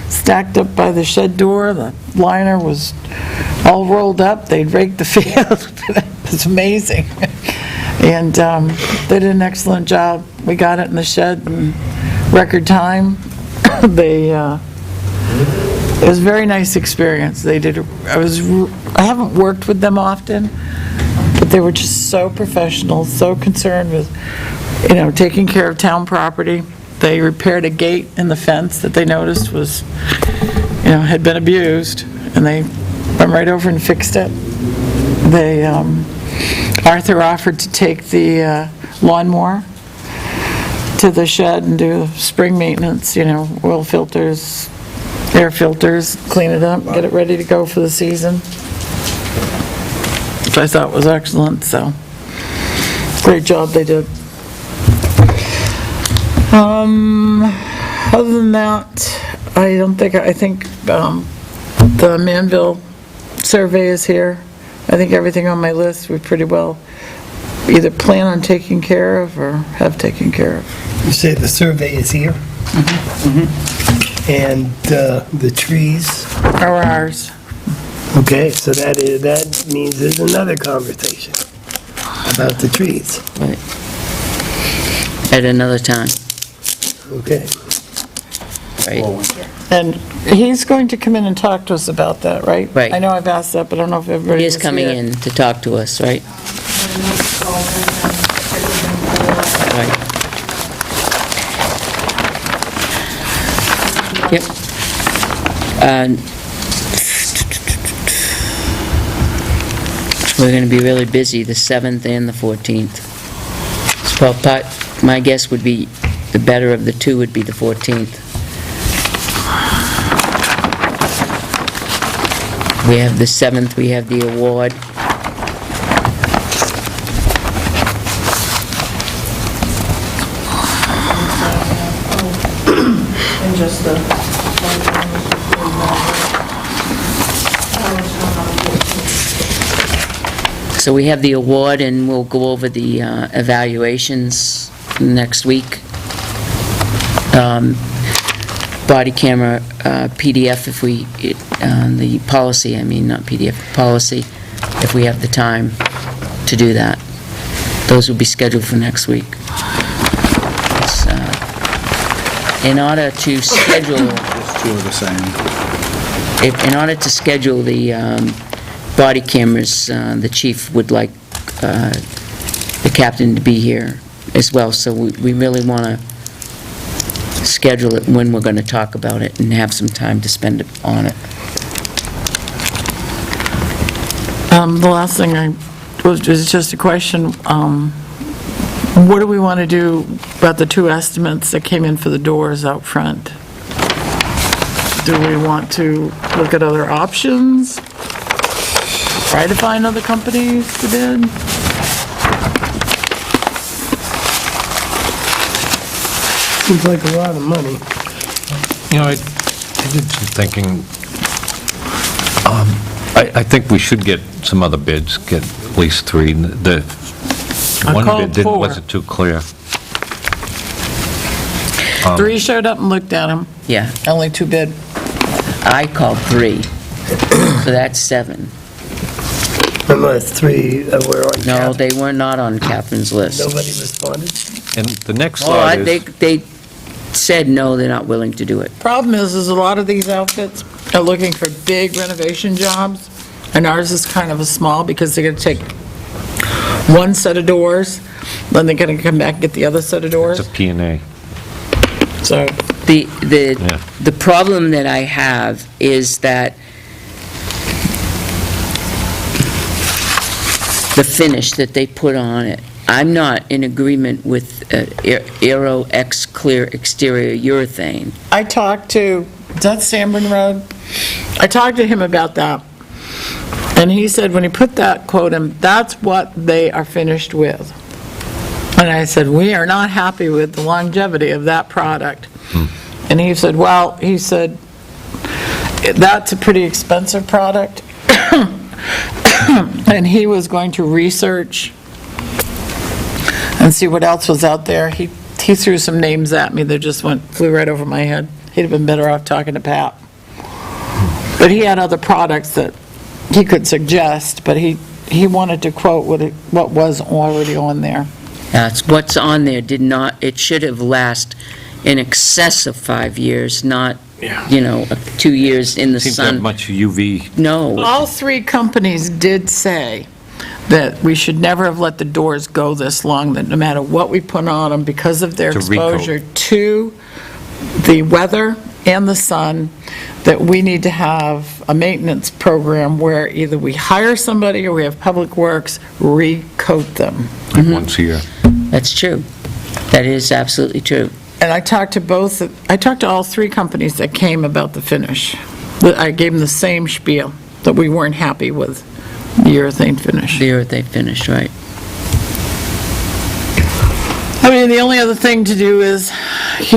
stacked up by the shed door. The liner was all rolled up. They'd raked the field. It's amazing. And they did an excellent job. We got it in the shed in record time. It was a very nice experience. I haven't worked with them often, but they were just so professional, so concerned with, taking care of town property. They repaired a gate in the fence that they noticed was, had been abused, and they went right over and fixed it. Arthur offered to take the lawnmower to the shed and do spring maintenance, oil filters, air filters, clean it up, get it ready to go for the season, which I thought was excellent, so great job they did. Other than that, I think the Manville survey is here. I think everything on my list we pretty well either plan on taking care of or have taken care of. You say the survey is here? And the trees? Are ours. Okay, so that means there's another conversation about the trees. Right. At another time. Okay. Right. And he's going to come in and talk to us about that, right? Right. I know I've asked that, but I don't know if everybody He was is coming here. in to talk to us, right? Right. Yep. We're going to be really busy the 7th and the 14th. Well, my guess would be the better of the two would be the 14th. We have the 7th, we have the award. And just the... So we have the award, and we'll go over the evaluations next week. Body camera PDF if we, the policy, not PDF, policy, if we have the time to do that. Those will be scheduled for next week. In order to schedule... Just two of the same. In order to schedule the body cameras, the chief would like the captain to be here as well, so we really want to schedule it when we're going to talk about it and have some time to spend on it. The last thing was just a question. What do we want to do about the two estimates that came in for the doors out front? Do we want to look at other options? Try to find other companies to bid? Seems like a lot of money. I did some thinking. I think we should get some other bids, get at least 3. The I one called bid 4. wasn't too clear. 3 showed up and looked at them. Yeah, Only 2 bid. I called 3, so that's 7. Unless 3 were on No, cap. they were not on Catherine's list. Nobody responded? And the next Oh, slide is... said, no, they're not willing to do it. Problem is a lot of these outfits are looking for big renovation jobs, and ours is kind of a small, because they're gonna take one set of doors, then they're gonna come back and get the other set of doors, It's a P&A. so. The problem that I have is that the finish that they put on it, I'm not in agreement with Aero X Clear exterior urethane. I talked to, is that Sanborn Road? I talked to him about that, and he said when he put that quote in, that's what they are finished with. And I said, we are not happy with the longevity of that product. And he said, well, he said, that's a pretty expensive product, and he was going to research and see what else was out there. He threw some names at me that just flew right over my head. He'd have been better off talking to Pat. But he had other products that he could suggest, but he wanted to quote what was already on there. That's what's on there it should have lasted in excess of 5 years, not, 2 years in the Seems to have sun. much UV. No. All three companies did say that we should never have let the doors go this long, that no matter what we put on them, because of their To recoat. exposure to the weather and the sun, that we need to have a maintenance program where either we hire somebody or we have Public Works recoat them. Like once a year. That's true. That is absolutely true. And I talked to all three companies that came about the finish. I gave them the same spiel, that we weren't happy with the urethane finish. The urethane finish, right. I mean, the only other thing to do is, to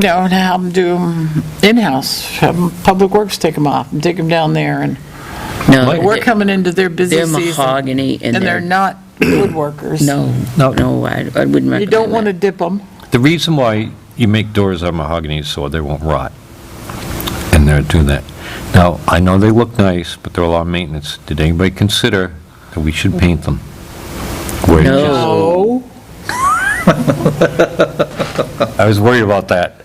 have them do them in-house, have Public Works take them off, and take them down there, and No. we're coming into their busy They're season. mahogany and And they're not woodworkers. No, I wouldn't recommend You don't want to that. dip them. The reason why you make doors out of mahogany is so they won't rot. And they're doing that. Now, I know they look nice, but they're a lot of maintenance. Did anybody consider that we should paint them? Where you just- No. I was worried about that.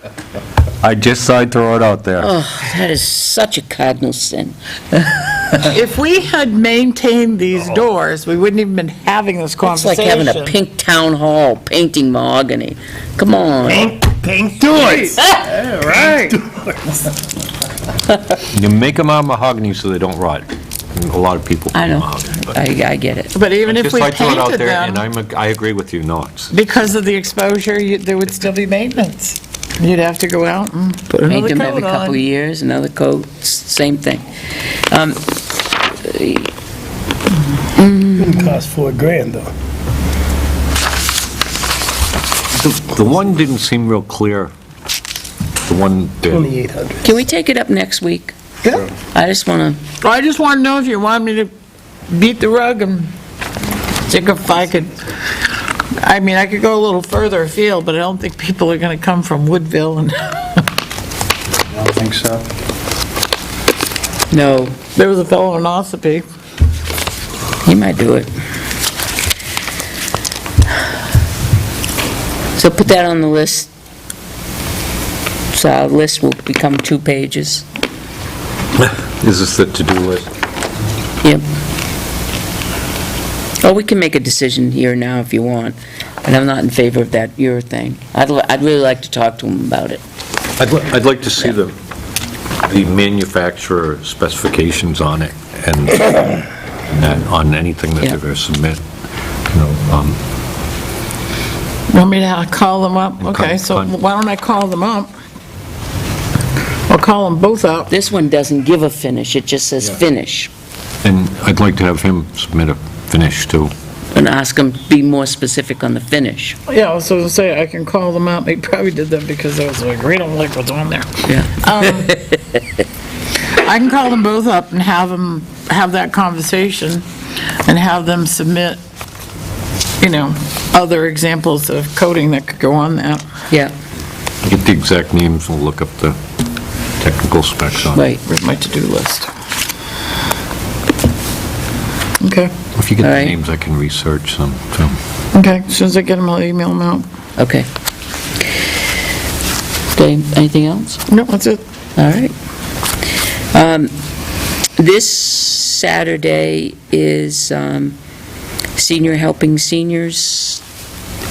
I just thought I'd throw it out there. Oh, that is such a cardinal sin. If we had maintained these doors, we wouldn't even been having this It's conversation. like having a pink town hall painting mahogany. Come on. Pink doors. Right. You make them out of mahogany so they don't rot. A lot of people. I know. mahogany, but- I get it. But even if Just we thought I'd throw it out painted there, and them, I agree with you, no, it's, because of the exposure, there would still be maintenance. You'd have to go out and put Paint another them every coat couple of on. years, another coat, same thing. It cost $4,000 though. the one didn't seem real clear. The one that, 2,800. Can we take it up next week? Yeah. I just want to, I just want to know if you want me to beat the rug and see if I could, I mean, I could go a little further afield, but I don't think people are going to come from Woodville, and I don't think so. no, there was a fellow in Ossipee. he might do it. So put that on the list. So our list will become 2 pages. is this the to-do list? Yep. Or we can make a decision here now if you want, but I'm not in favor of that urethane. I'd really like to talk to him about it. I'd like to see the manufacturer specifications on it, and that on anything that Yeah. they're going to submit, Want me to call them up? Okay, so why don't I call them up? I'll call them both up. This one doesn't give a finish, it just says finish. and I'd like to have him submit a finish too. And ask him to be more specific on the finish. Yeah, I was going to say, I can call them up. They probably did that because I was like, we don't like what's on there. Yeah. I can call them both up and have that conversation and have them submit, other examples of coating that could go on that. Yeah, Get the exact names, we'll look up the technical specs on it. right. Where's my to-do list? Okay, If you get All the right. names, I can research them, too. okay. As soon as I get them, I'll email them out. Okay. Okay, anything else? No, that's it. All right. This Saturday is Senior Helping Seniors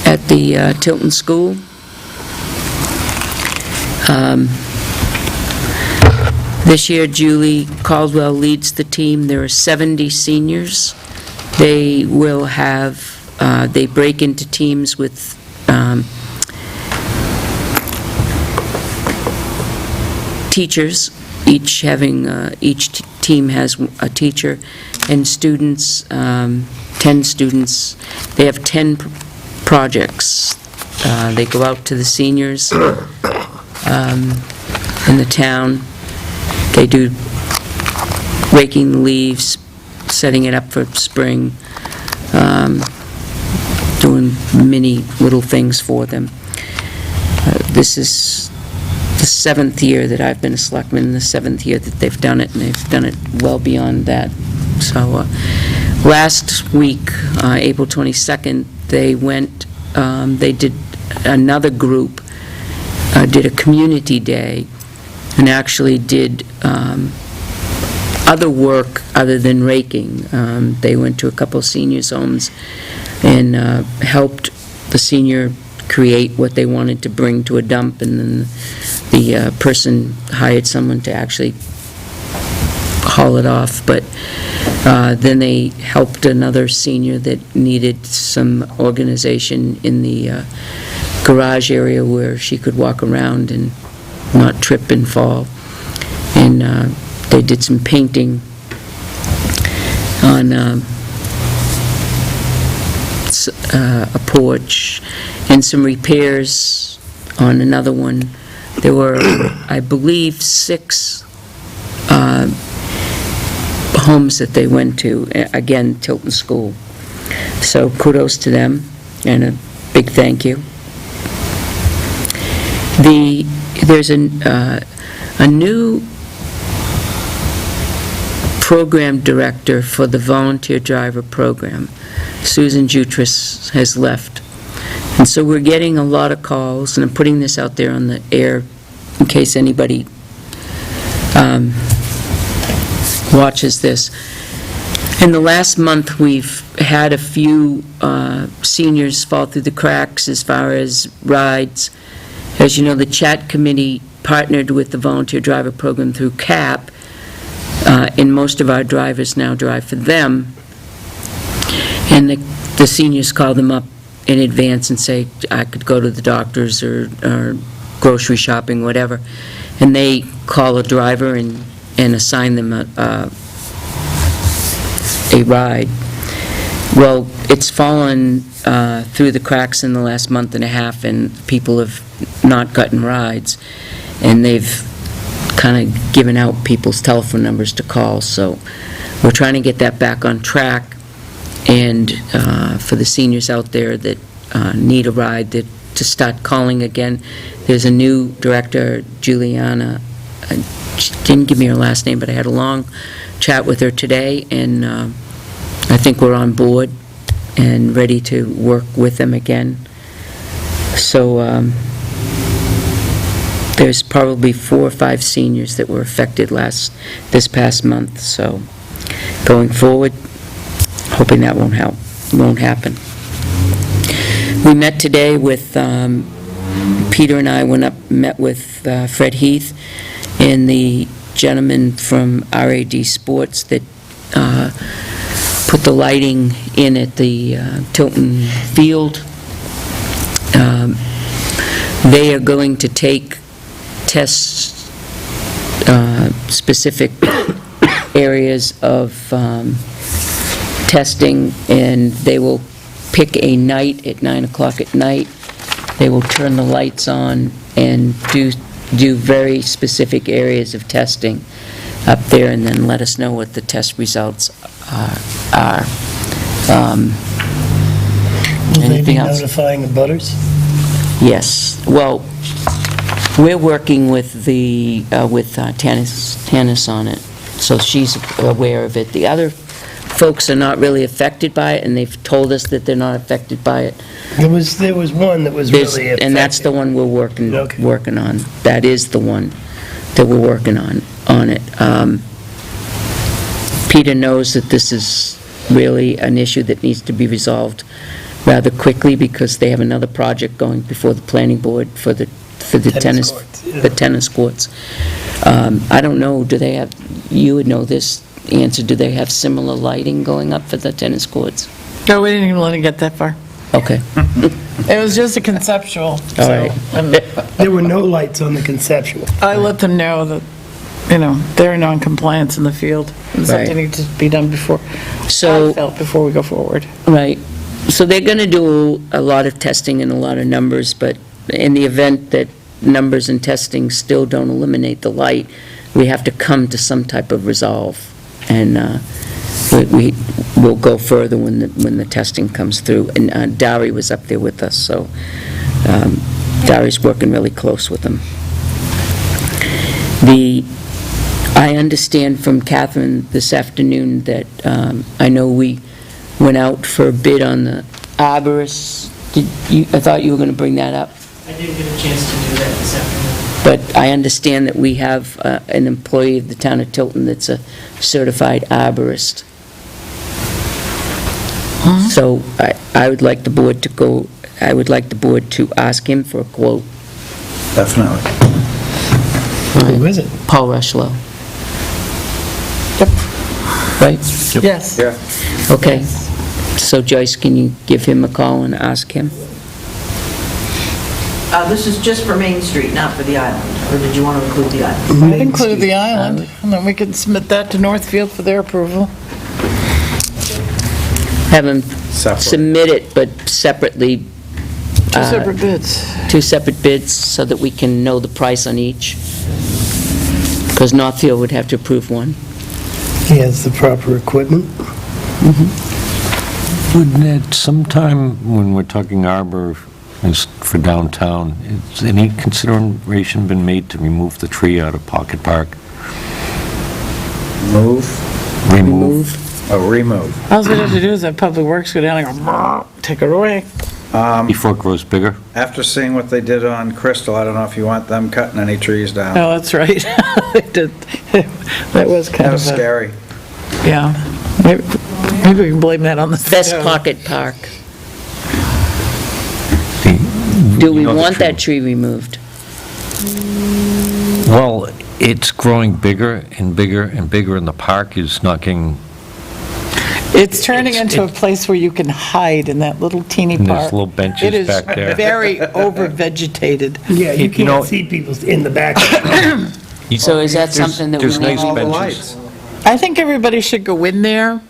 at the Tilton School. This year, Julie Caldwell leads the team. There are 70 seniors. They will have, they break into teams with teachers, each team has a teacher, and students, 10 students. They have 10 projects. They go out to the seniors in the town. They do raking the leaves, setting it up for spring, doing many little things for them. This is the 7th year that I've been a selectman, and the 7th year that they've done it, and they've done it well beyond that. So last week, April 22nd, they went, they did, another group did a community day and actually did other work other than raking. They went to a couple of seniors' homes and helped the senior create what they wanted to bring to a dump, and then the person hired someone to actually haul it off. But then they helped another senior that needed some organization in the garage area where she could walk around and not trip and fall. And they did some painting on a porch, and some repairs on another one. There were, I believe, 6 homes that they went to, again, Tilton School. So kudos to them, and a big thank you. There's a new program director for the volunteer driver program. Susan Jutras has left. And so we're getting a lot of calls, and I'm putting this out there on the air in case anybody watches this. In the last month, we've had a few seniors fall through the cracks as far as rides. As you know, the chat committee partnered with the volunteer driver program through CAP, and most of our drivers now drive for them. And the seniors call them up in advance and say, I could go to the doctor's or grocery shopping, whatever. And they call a driver and assign them a ride. Well, it's fallen through the cracks in the last month and a half, and people have not gotten rides. And they've kind of given out people's telephone numbers to call. So we're trying to get that back on track. And for the seniors out there that need a ride, to start calling again. There's a new director, Juliana. She didn't give me her last name, but I had a long chat with her today, and I think we're on board and ready to work with them again. So there's probably 4 or 5 seniors that were affected this past month. So going forward, hoping that won't happen. We met today with, Peter and I met with Fred Heath and the gentleman from RAD Sports that put the lighting in at the Tilton Field. They are going to take tests, specific areas of testing, and they will pick a night at 9 o'clock at night. They will turn the lights on and do very specific areas of testing up there, and then let us know what the test results are. Will they be Anything else? notifying the butters? Yes. Well, we're working with Tanis on it, so she's aware of it. The other folks are not really affected by it, and they've told us that they're not affected by it. There was one that was There's- really affected. And that's the one we're Okay. working on. That is the one that we're working on it. Peter knows that this is really an issue that needs to be resolved rather quickly, because they have another project going before the planning board for the tennis, courts, yeah. the tennis courts. I don't know, do they have, you would know this answer, do they have similar lighting going up for the tennis courts? No, we didn't even let it get that far. Okay, It was just a conceptual, so. all right. and There were no lights on the conceptual. I let them know that, they're in non-compliance in the field, and Right. something needs to be done before, So- I felt, before we go forward. Right. So they're going to do a lot of testing and a lot of numbers, but in the event that numbers and testing still don't eliminate the light, we have to come to some type of resolve. And we will go further when the testing comes through. And Dari was up there with us, so Dari's working really close with them. I understand from Catherine this afternoon that, I know we went out for a bid on the arborist. I thought you were going to bring that up, I didn't get a chance to do that this afternoon. but I understand that we have an employee of the town of Tilton that's a certified arborist. So I would like the board to ask him for a quote. Definitely. Who is it? Paul Rushlow. Yep. Right? Yes. Yeah. Okay. So Joyce, can you give him a call and ask him? This is just for Main Street, not for the island, or did you want to include the island? I'd include the island, and then we can submit that to Northfield for their approval. Have him Separate. submit it, but separately, Two separate bids. two separate bids, so that we can know the price on each. Because Northfield would have to approve one. He has the proper equipment. Wouldn't it, sometime when we're talking arbor is for downtown, has any consideration been made to remove the tree out of Pocket Park? Remove? Oh, remove. All we have to do is have Public Works go down and go, take it away. Before it grows bigger? After seeing what they did on Crystal, I don't know if you want them cutting any trees down. Oh, that's right. They did. That was kind That of was scary. Yeah. Maybe we can blame that on the Best snow. Pocket Park. The- Do you we know the want that tree removed? Well, it's growing bigger and bigger and bigger, and the park is not getting, It's turning into a place where you can hide in that little teeny and park. there's little benches back It there. is very over-vegetated. Yeah, you You know- can't see people in the back. So is that something that we There's need? nice All the benches. lights. I think everybody should go in there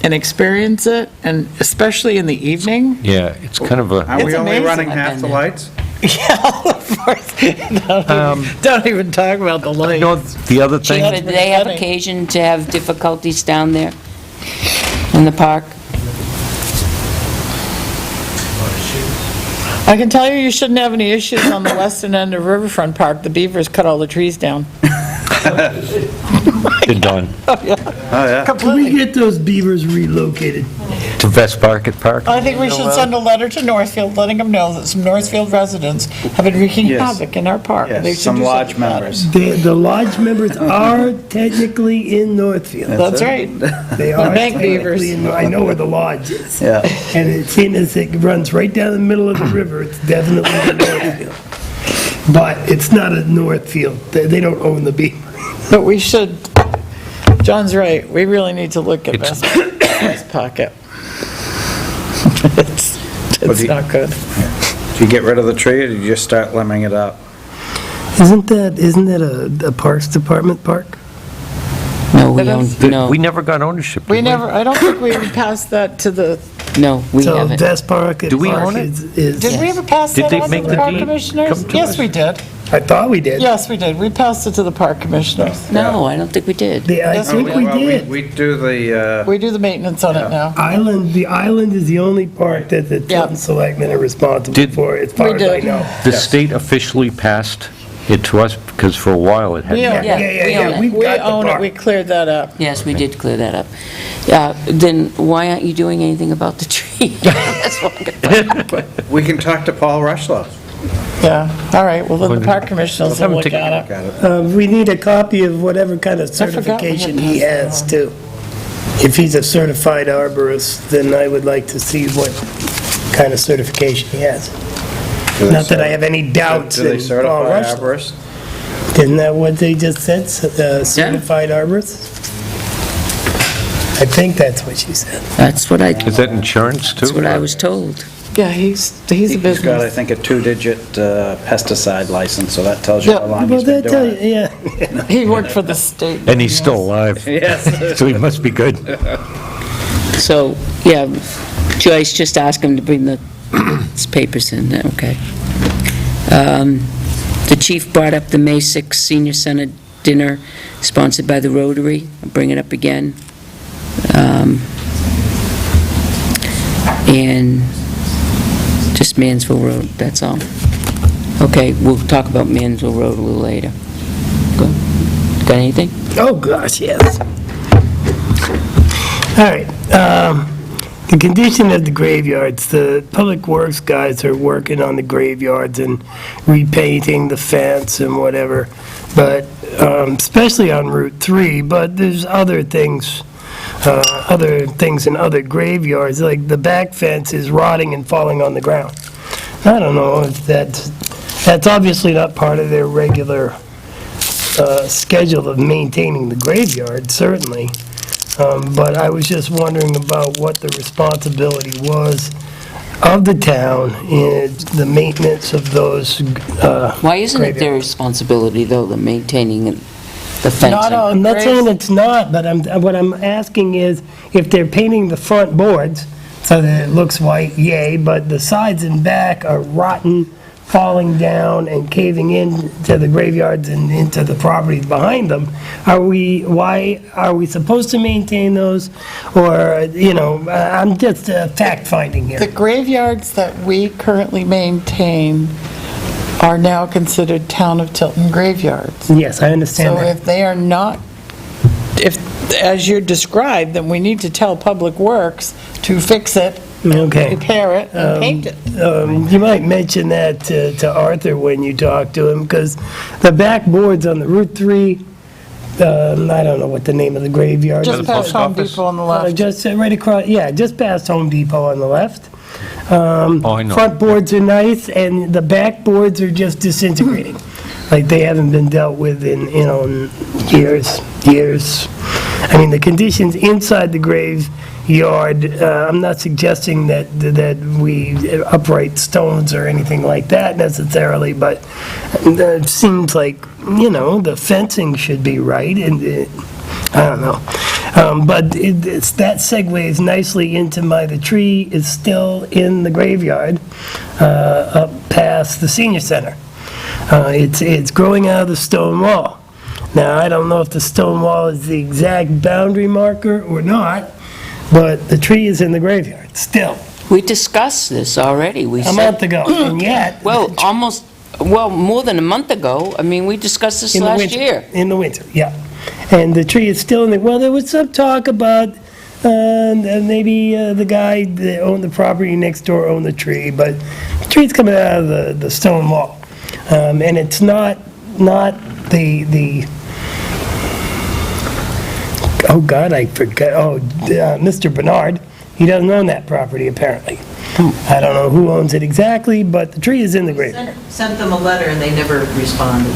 and experience it, and especially in the evening. Yeah, it's kind of a, Aren't we It's only amazing. running I've half been the there. lights? Yeah, of course. Don't even talk about the lights. you know, the other Do thing, they have occasion to have difficulties down there in the park? I can tell you, you shouldn't have any issues on the western end of Riverfront Park. The beavers cut all the trees down. they're done. Oh, yeah. Can we get those beavers relocated? To West Pocket Park? I think we should send a letter to Northfield, letting them know that some Northfield residents have been wreaking Yes. havoc in our park. and they Yes, should some do lodge something about it. members. The lodge members are technically in Northfield. That's right. They are bank beavers. technically in, I know where the lodge is. Yeah. And it's seen as it runs right down the middle of the river, it's definitely in Northfield. But it's not a Northfield, they don't own the beaver. But we should, John's right, we really need to look at It's- West Pocket. It's But he- not good. Do you get rid of the tree, or do you just start limbing it up? Isn't that a Parks Department park? No, we But don't, that's- no, We never got ownership, did We never, I don't think we ever passed that to the, no, we So haven't. Vest Park Do we Park own it? is, did we ever pass Did that they on to make the the park deed commissioners? come to Yes, us? we did. I thought we did. Yes, we did. We passed it to the park commissioners. No, I don't think we did. I Yes, think we Well, did. We do the, We do the maintenance on it now. The island is the only park that the Yeah. Tilton Selectmen are responsible Did- for, as far We as I did. know. The state officially passed it to us, because for a while it had. We own Yeah, it. we've We got the own it, park. we cleared that up. Yes, we did clear that up. Then why aren't you doing anything about the tree? That's what I'm gonna- We can talk to Paul Rushlow. Yeah, all right, well, then the park commissioners will look at it. We need a copy of whatever kind of forgot we had certification he passed has, that too. If he's a certified arborist, then I would like to see what kind of certification he has. Not that I have any doubts Do they in Paul certify Rushlow. arborists? Isn't that what they just said, certified arborist? I think that's what she said. That's what I, Is that insurance, too? that's what I was told. Yeah, he's a He's got, I business. think, a 2-digit pesticide license, so that tells you Yeah. how long Well, he's been that tell doing you, it. yeah. He worked for the state. And he's still alive. Yes. So he must be good. So, yeah, Joyce, just ask him to bring the papers in, okay. The chief brought up the May 6th Senior Center dinner sponsored by the Rotary. I'll bring it up again. And just Mansville Road, that's all. Okay, we'll talk about Mansville Road a little later. Got anything? Oh, gosh, yes. All right, the condition of the graveyards, the Public Works guys are working on the graveyards and repainting the fence and whatever, but, especially on Route 3, but there's other things in other graveyards, like the back fence is rotting and falling on the ground. I don't know if that's obviously not part of their regular schedule of maintaining the graveyard, certainly. But I was just wondering about what the responsibility was of the town in the maintenance of those Why isn't it their graveyards. responsibility, though, the maintaining the fencing? I'm not saying it's not, but what I'm asking is, if they're painting the front boards so that it looks white, yay, but the sides and back are rotten, falling down and caving into the graveyards and into the properties behind them, why are we supposed to maintain those? Or, I'm just fact-finding here. The graveyards that we currently maintain are now considered Town of Tilton graveyards. Yes, I understand So that. if they are not, as you described, then we need to tell Public Works to fix it, Okay. repair it, and paint it. You might mention that to Arthur when you talk to him, because the back boards on the Route 3, I don't know what the name of the graveyard is. Just past Home Depot on the left. Just right across, yeah, just past Home Depot on the left. I know. Front boards are nice, and the back boards are just disintegrating. Like they haven't been dealt with in years. I mean, the conditions inside the graveyard, I'm not suggesting that we upright stones or anything like that necessarily, but it seems like, the fencing should be right, and I don't know. But that segues nicely into the tree is still in the graveyard, up past the senior center. It's growing out of the stone wall. Now, I don't know if the stone wall is the exact boundary marker or not, but the tree is in the graveyard, still, We discussed this already. We a said, month ago, and yet... more than a month ago. I mean, we discussed this in the last winter. year. In the winter, yeah. And the tree is still in the, well, there was some talk about maybe the guy that owned the property next door owned the tree, but the tree's coming out of the stone wall. And it's not the, oh God, I forgot, Mr. Bernard, he doesn't own that property apparently. I don't know who owns it exactly, but the tree is in the graveyard. Sent them a letter and they never responded.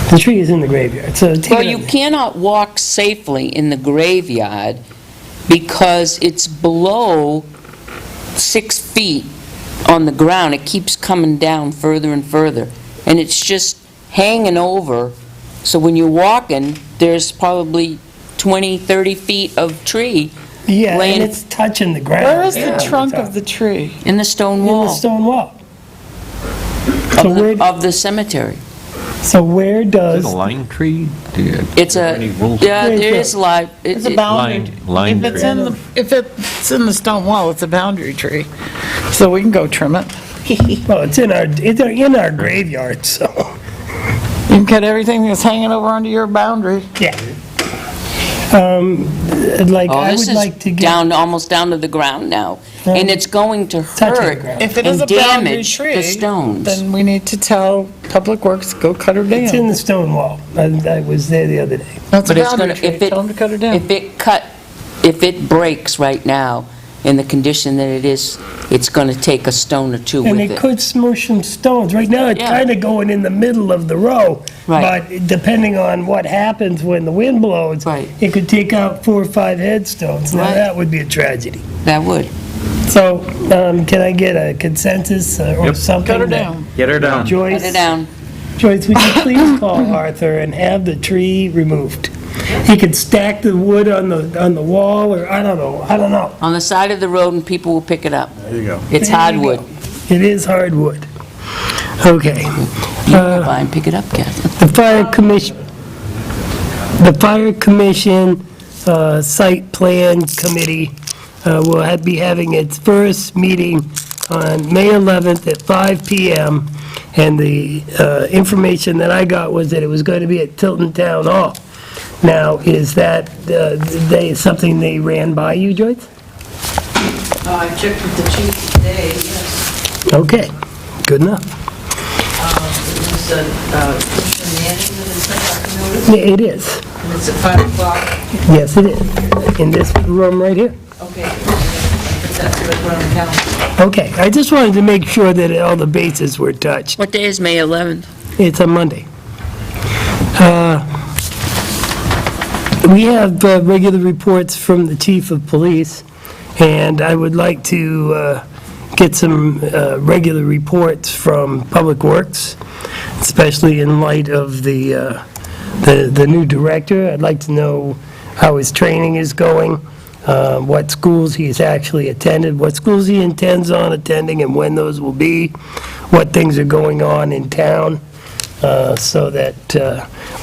The tree is in the graveyard, so take Well, it you on- cannot walk safely in the graveyard because it's below 6 feet on the ground. It keeps coming down further and further, and it's just hanging over. So when you're walking, there's probably 20, 30 feet of tree Yeah, laying- and it's touching the ground. Where is Yeah, the trunk it's of the tree? in the stone in the wall stone wall. So of the cemetery. where Is does, it a lime tree? It's Any rules? yeah, Where's there that? is live. It's a boundary. Lime If it's tree. in the stone wall, it's a boundary tree, so we can go trim it. well, it's in our graveyard, so. You can cut everything that's hanging over onto your boundary. Yeah. Like, Oh, I this would is like to get, down, almost down to the ground now, and it's going to Touching the hurt ground. If it is and a boundary damage tree, the stones. then we need to tell Public Works, go cut her it's in down. the stone wall. I was there the other day. That's a But it's boundary gonna, tree, if it, tell them to cut her down. if it breaks right now, in the condition that it is, it's gonna take a stone or two And with it it. could smoosh some stones. Right now, it's Yeah. kind of going in the middle of the row. Right. But depending on what happens when the wind blows, Right. it could take out 4 or 5 headstones. Now, Right. that would be a tragedy. That would. So, can I get a consensus or something? Cut her that- down. Get her down. Joyce? Cut it down. Joyce, would you please call Arthur and have the tree removed? He could stack the wood on the wall, or I don't know. On the side of the road, and people will pick it up. There you go. It's There you hardwood. go. It is hardwood. Okay. You can buy and pick it up, Kathy. The Fire Commission Site Plan Committee will be having its first meeting on May 11th at 5 PM. And the information that I got was that it was going to be at Tilton Town Hall. Now, is that something they ran by you, Joyce? I checked with the chief today, yes. Okay, good enough. It was Commissioner Manning that had sent out the notice, It is. and it's at 5 o'clock. Yes, it is. In this room right here. Okay. That's what I'm counting. Okay, I just wanted to make sure that all the bases were touched. What day is May 11th? It's a Monday. We have regular reports from the chief of police, and I would like to get some regular reports from Public Works, especially in light of the new director. I'd like to know how his training is going, what schools he's actually attended, what schools he intends on attending, and when those will be, what things are going on in town, so that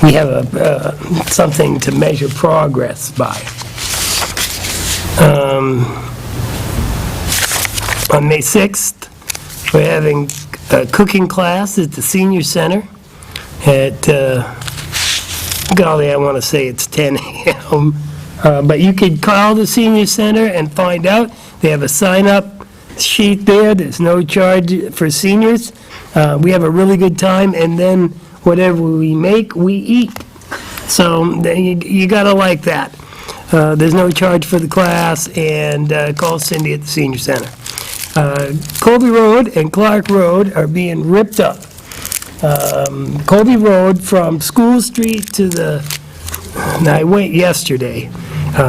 we have something to measure progress by. On May 6th, we're having a cooking class at the senior center at, golly, I want to say it's 10 a.m., but you could call the senior center and find out. They have a sign-up sheet there. There's no charge for seniors. We have a really good time, and then whatever we make, we eat. So you gotta like that. There's no charge for the class, and call Cindy at the senior center. Colby Road and Clark Road are being ripped up. Colby Road from School Street to the, and I went yesterday,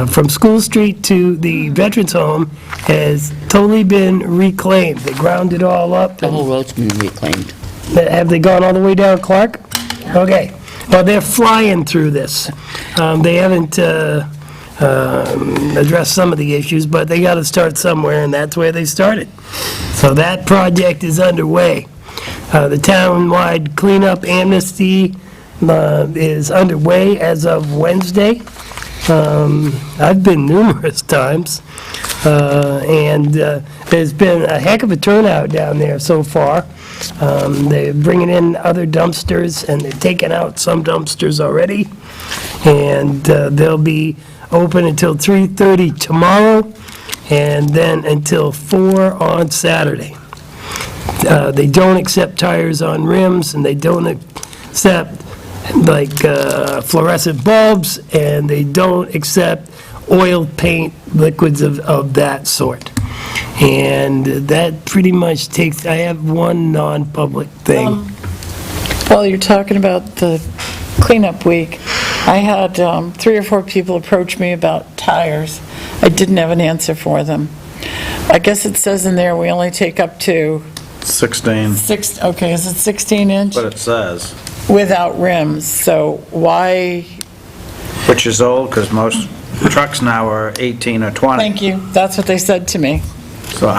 from School Street to the Veterans Home has totally been reclaimed. They ground it all up. The whole road's been reclaimed. Have they gone all the way down Clark? Okay. Well, they're flying through this. They haven't addressed some of the issues, but they got to start somewhere, and that's where they started. So that project is underway. The town-wide cleanup amnesty is underway as of Wednesday. I've been numerous times, and there's been a heck of a turnout down there so far. They're bringing in other dumpsters, and they're taking out some dumpsters already, and they'll be open until 3:30 tomorrow, and then until 4 on Saturday. They don't accept tires on rims, and they don't accept like fluorescent bulbs, and they don't accept oil paint liquids of that sort. And that pretty much takes, I have one non-public thing. While you're talking about the cleanup week, I had 3 or 4 people approach me about tires. I didn't have an answer for them. I guess it says in there we only take up to 16, okay, is it 16 inch? but it says, Without rims, so why, which is old, because most trucks now are 18 or 20. thank you, that's what they said to me. So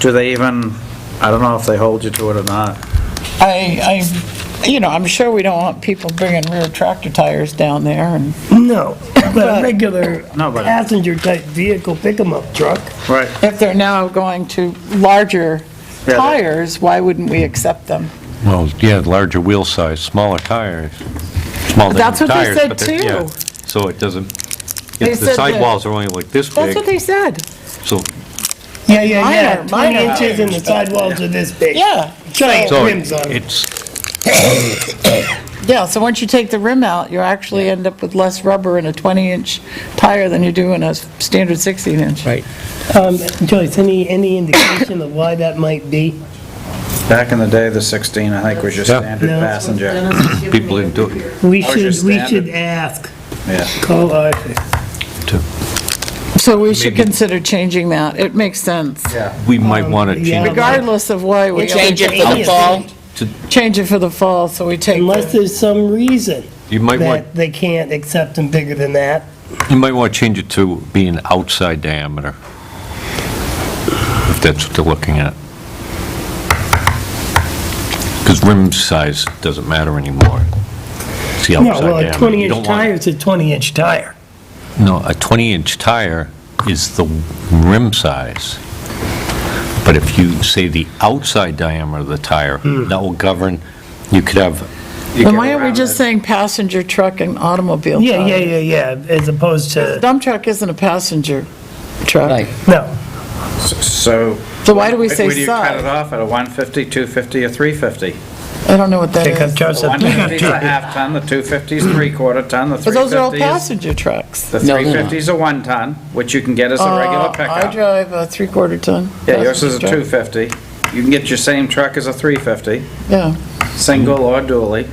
do they even, I don't know if they hold you to it or not. I'm sure we don't want people bringing rear tractor tires down there, and No, but a regular No, but- passenger-type vehicle pick-em-up truck. Right. if they're now going to larger Yeah, they- tires, why wouldn't we accept them? Well, yeah, larger wheel size, smaller tires, smaller That's what they tires, said but they're- yeah, too. so it doesn't, They if the said sidewalls are only like this That's big, what they said. so, Yeah, 20 Minor. inches and the sidewalls are this big. Yeah. Giant so rims on it. it's, Yeah, so once you take the rim out, you actually end up with less rubber in a 20-inch tire than you do in a standard 16-inch. Right. Joyce, any indication of why that might be? Back in the day, the 16, I think, was your Yeah. standard No. passenger. Dennis has given People me a didn't do it. figure. We That was your should standard. ask. Yeah. Call Arthur. So we should Maybe- consider changing that. It makes sense. Yeah. we might want to yeah. change it. Regardless of why we Change it for the fall? change it for the fall, so we take Unless the, there's some reason You might want, that they can't accept them bigger than that. you might want to change it to be an outside diameter, if that's what they're looking at. Because rim size doesn't matter anymore. It's the No, outside well, a diameter. You 20-inch don't want- tire is a 20-inch tire. No, a 20-inch tire is the rim size. But if you say the outside diameter of the tire, that will govern, you could have, then why aren't we just saying passenger truck and automobile? Yeah, tire? yeah, as opposed to, Dump truck isn't a passenger truck. Right. no. So. So why do we say Would you cut it side? off at a 150, 250, or 350? I don't know what that Pickup is. trucks The are pickup 150 is a truck. half-ton, the 250 is three-quarter ton, the But those are all 350 is... passenger trucks. The No, they're not. 350 is a one-ton, which you can get as a regular I pickup. drive a three-quarter ton. Yeah, yours is a passenger truck. 250. You can get your same truck as a 350, Yeah, single or dually.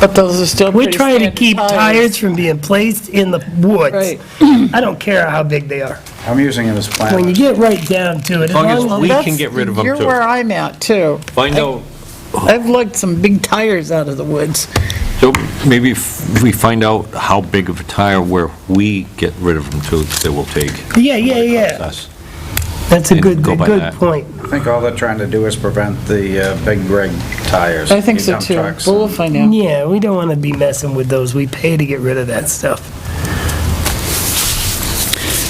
but those are still We're pretty trying to standard keep tires from being placed in the woods. Right. I don't care how big they are. I'm using it as When you planners. get right down to it, as long as long we as, can get rid of them You're too. where I'm at, too. Find out, I've lugged some big tires out of the woods. so maybe if we find out how big of a tire where we get rid of them too, they will take. yeah. Us. That's a And good go by that. point. I think all they're trying to do is prevent the big rig tires. I think these so, dump too. trucks. But we'll find out. Yeah, we don't want to be messing with those. We pay to get rid of that stuff.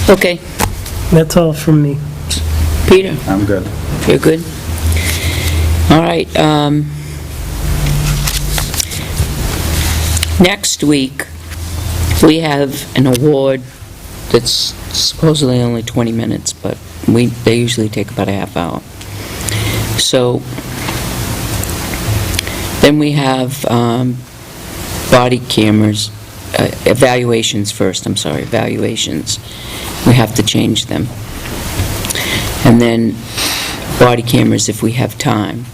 Okay, That's all from me. Peter, I'm good. you're good? All right, next week, we have an award that's supposedly only 20 minutes, but they usually take about a half hour. So, then we have body cameras, evaluations first, evaluations. We have to change them. And then body cameras if we have time.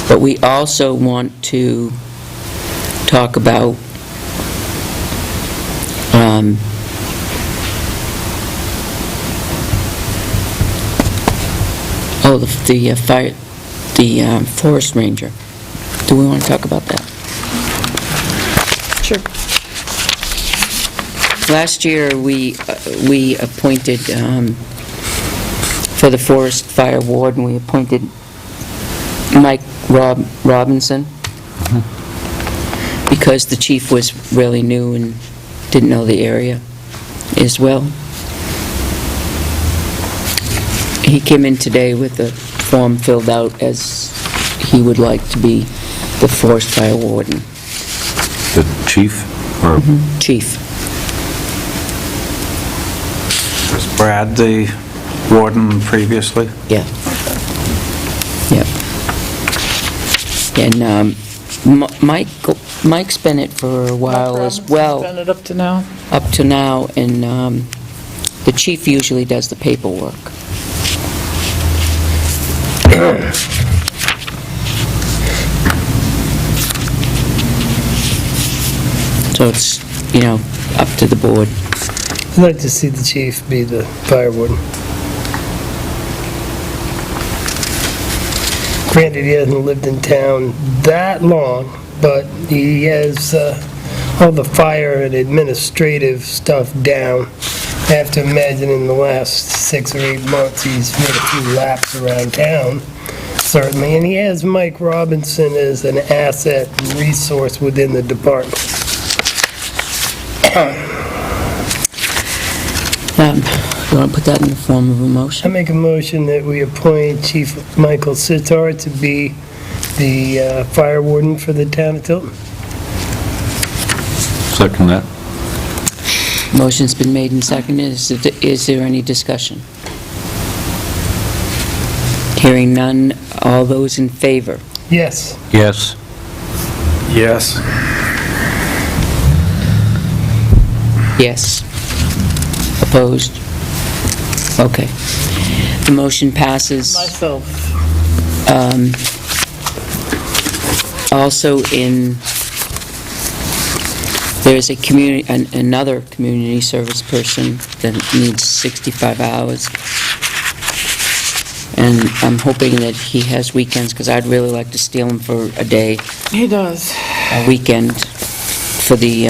But we also want to talk about the fire, the forest ranger. Do we want to talk about that? Sure. Last year, we appointed, for the forest fire warden, we appointed Mike Robinson, because the chief was really new and didn't know the area as well. He came in today with a form filled out as he would like to be the forest fire warden, The chief, or chief. Was Brad the warden previously? Yeah. Yep. And Mike's been it for a while as well, Been it up to now? up to now, and the chief usually does the paperwork. So it's, up to the board. I'd like to see the chief be the fire warden. Granted, he hasn't lived in town that long, but he has all the fire and administrative stuff down. I have to imagine in the last 6 or 8 months, he's made a few laps around town, certainly. And he has Mike Robinson as an asset and resource within the department. You want to put that in the form of a I motion? make a motion that we appoint Chief Michael Sitar to be the fire warden for the town of Tilton. Second that. Motion's been made and seconded. Is there any discussion? Hearing none, all those in favor? Yes. Yes. Yes. Yes. Opposed? Okay. The motion passes. Myself. Also there's another community service person that needs 65 hours. And I'm hoping that he has weekends, because I'd really like to steal him for a day, He does. a weekend, for the,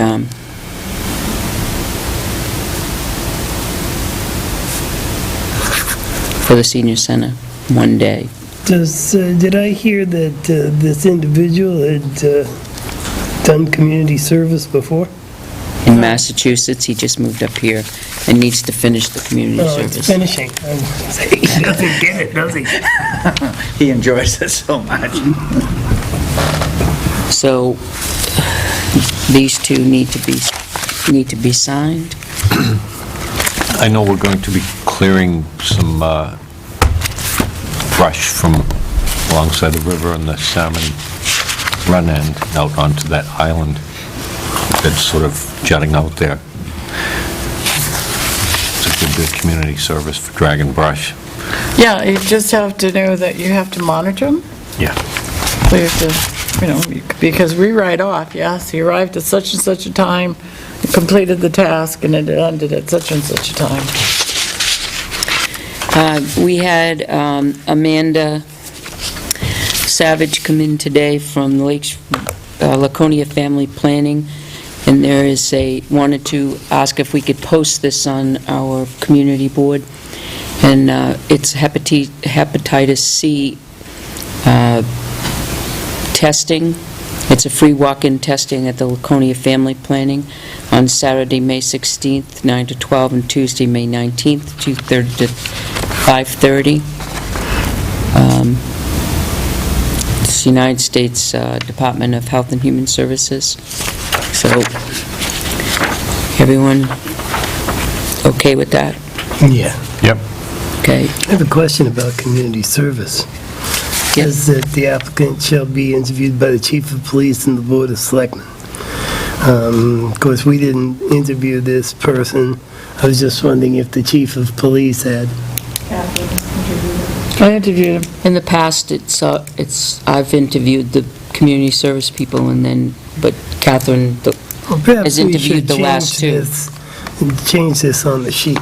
senior center, one day. Did I hear that this individual had done community service before? In Massachusetts, he just moved up here and needs to finish the community Oh, it's service. finishing. He doesn't get it, does he? He enjoys it so much. So, these two need to be signed. I know we're going to be clearing some brush from alongside the river and the salmon run end out onto that island that's sort of jutting out there. It's a good bit of community service for dragging brush. Yeah, you just have to know that you have to monitor them. Yeah. So you have to, because we write off, yes, he arrived at such and such a time, completed the task, and it ended at such and such a time. We had Amanda Savage come in today from Laconia Family Planning, and wanted to ask if we could post this on our community board. And it's hepatitis C testing. It's a free walk-in testing at the Laconia Family Planning on Saturday, May 16th, 9 to 12, and Tuesday, May 19th, 2:30 to 5:30. It's the United States Department of Health and Human Services. So, everyone okay with that? Yeah. Yep. Okay. I have a question about community service. Yep. Says that the applicant shall be interviewed by the chief of police and the board of selectmen. Of course, we didn't interview this person. I was just wondering if the chief of police had. I interviewed him. In the past, I've interviewed the community service people, but Catherine Well, perhaps has we interviewed should the last two. change this on the sheet.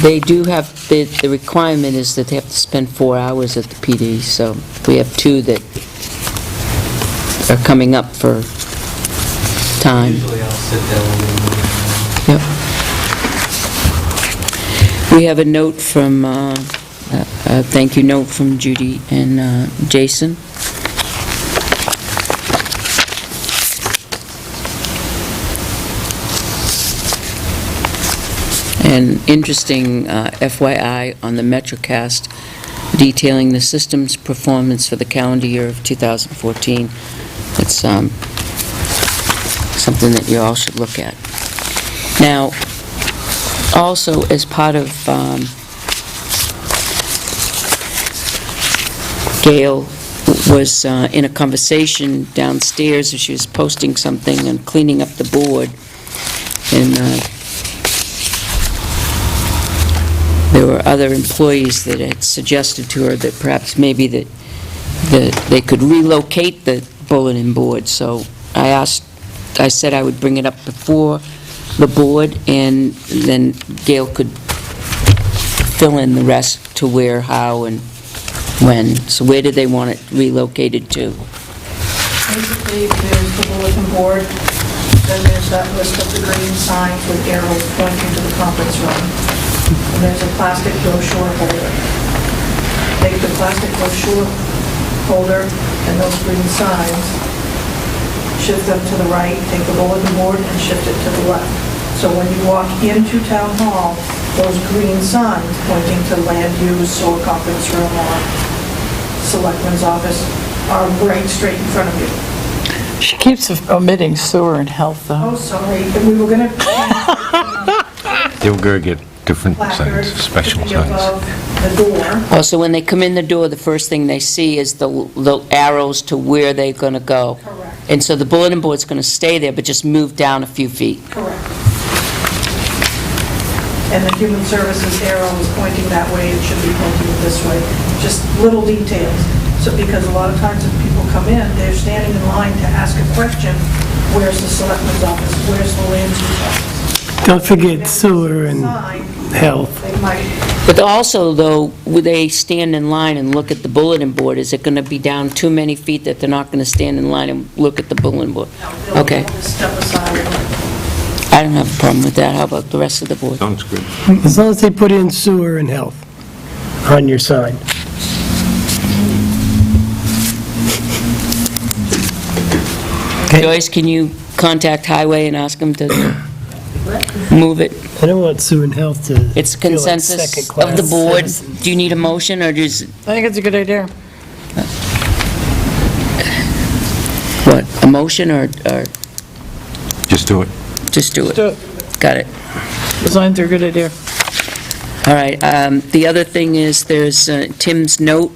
They do have, the requirement is that they have to spend 4 hours at the PD, so we have two that are coming up for time. Usually I'll sit down Yep. We have a note from, a thank you note from Judy and Jason. And interesting FYI on the MetroCast detailing the system's performance for the calendar year of 2014. It's something that you all should look at. Now, also as part of Gail was in a conversation downstairs as she was posting something and cleaning up the board, and there were other employees that had suggested to her that perhaps maybe that they could relocate the bulletin board. So I said I would bring it up before the board, and then Gail could fill in the rest to where, how, and when. So where did they want it relocated to? Basically, there's the bulletin board, then there's that list of the green signs with arrows pointing to the conference room. And there's a plastic brochure holder. Take the plastic brochure holder and those green signs, shift them to the right, take the bulletin board and shift it to the left. So when you walk into Town Hall, those green signs pointing to land use or conference room or selectman's office are right straight in front of you. She keeps omitting sewer and health, Oh, though. sorry, we were gonna They were going to get different placard signs, special to be signs. above the door. Oh, so when they come in the door, the first thing they see is the arrows to where they're going to go. Correct. And so the bulletin board's going to stay there, but just move down a few feet. Correct. And the human services arrow is pointing that way, it should be pointing this way, just little details. So, because a lot of times if people come in, they're standing in line to ask a question, where's the selectman's office, where's the land use office? Don't forget sewer and Sign, health. they might, But also, though, would they stand in line and look at the bulletin board? Is it going to be down too many feet that they're not going to stand in line and look at the bulletin board? they'll Okay. just step aside. I don't have a problem with that. How about the rest of the board? Sounds good. As long as they put in sewer and health on your sign. Joyce, can you contact Highway and ask them to move it? I don't want sewer and health to It's feel like consensus of the second-class board. citizens. Do you need a motion, or does, I think it's a good idea. what, a motion, or Just do it. just do Let's do it? it. Got it. The signs are a good idea. All right, the other thing is, there's Tim's note.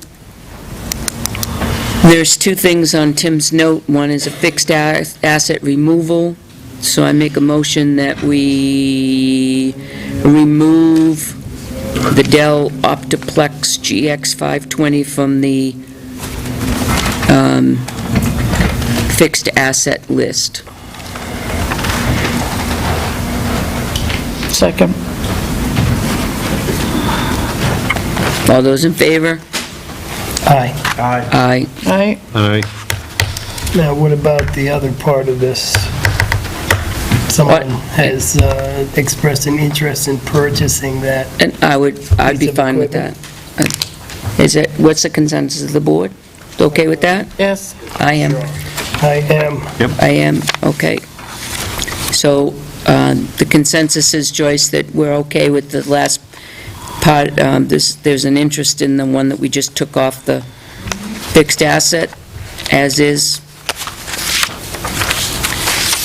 There's two things on Tim's note. One is a fixed asset removal, so I make a motion that we remove the Dell Optiplex GX 520 from the fixed asset list. Second. All those in favor? Aye. Aye. Aye. All right. Now, what about the other part of this? Someone has expressed an interest in purchasing that. And I'd be Piece of fine with that. Is it, what's the consensus of the board? Okay with that? Yes. I am. I am. I am, okay. So, the consensus is, Joyce, that we're okay with the last part, there's an interest in the one that we just took off the fixed asset, as is.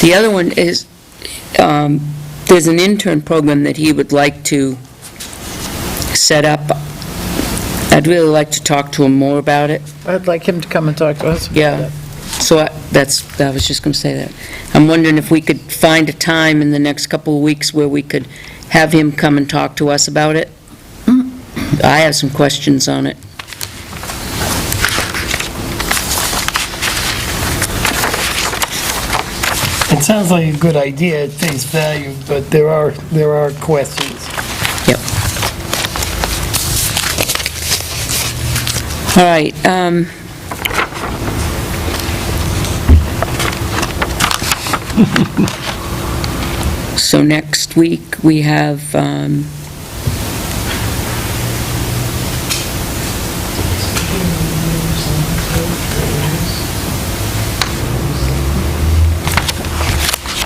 The other one is, there's an intern program that he would like to set up. I'd really like to talk to him more about it. I'd like him to come and talk to us. Yeah, so I was just going to say that. I'm wondering if we could find a time in the next couple of weeks where we could have him come and talk to us about it. I have some questions on it. It sounds like a good idea at face value, but there are questions. Yep. All right, so next week, we have,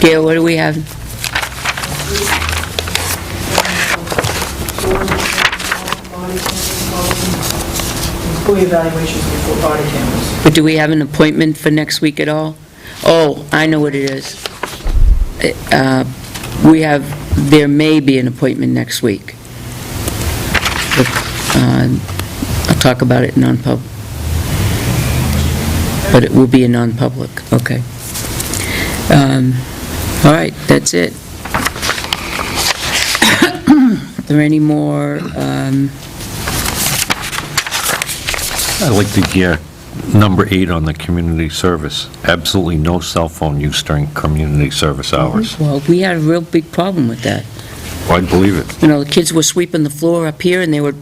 Gail, what do we have? School evaluations before body cameras. But do we have an appointment for next week at all? Oh, I know what it is. There may be an appointment next week. But, I'll talk about it non-public. But it will be a non-public, okay. All right, that's it. Are there any more, I like the gear, number 8 on the community service. Absolutely no cell phone use during community service hours. well, we had a real big problem with that. Well, I believe it. You know, the kids were sweeping the floor up here, and they were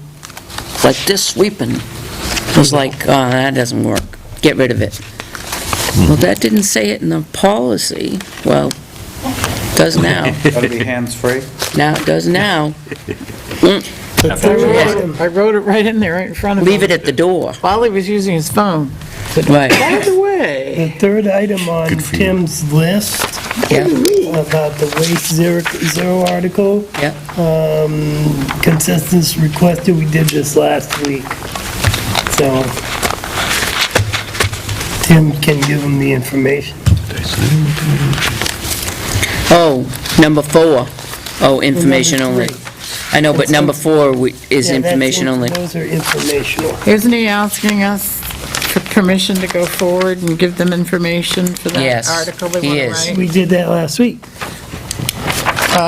like this sweeping. It was like, oh, that doesn't work. Get rid of it. Well, that didn't say it in the policy. Well, it does now. Gotta be hands-free. Now, it does now. I wrote it right in there, right in front of him. Leave it at the door. While he was using his phone. Right. By the way. The third item on Good for you. Tim's list Yeah, about the waste zero article. yeah. Consensus requested, we did this last week. So Tim can give them the information. Oh, number 4. Oh, information only. Number 3. I know, but number 4 is Yeah, that's information only. Those are informational. Isn't he asking us for permission to go forward and give them information for that Yes, article they he want is. to write? We did that last week.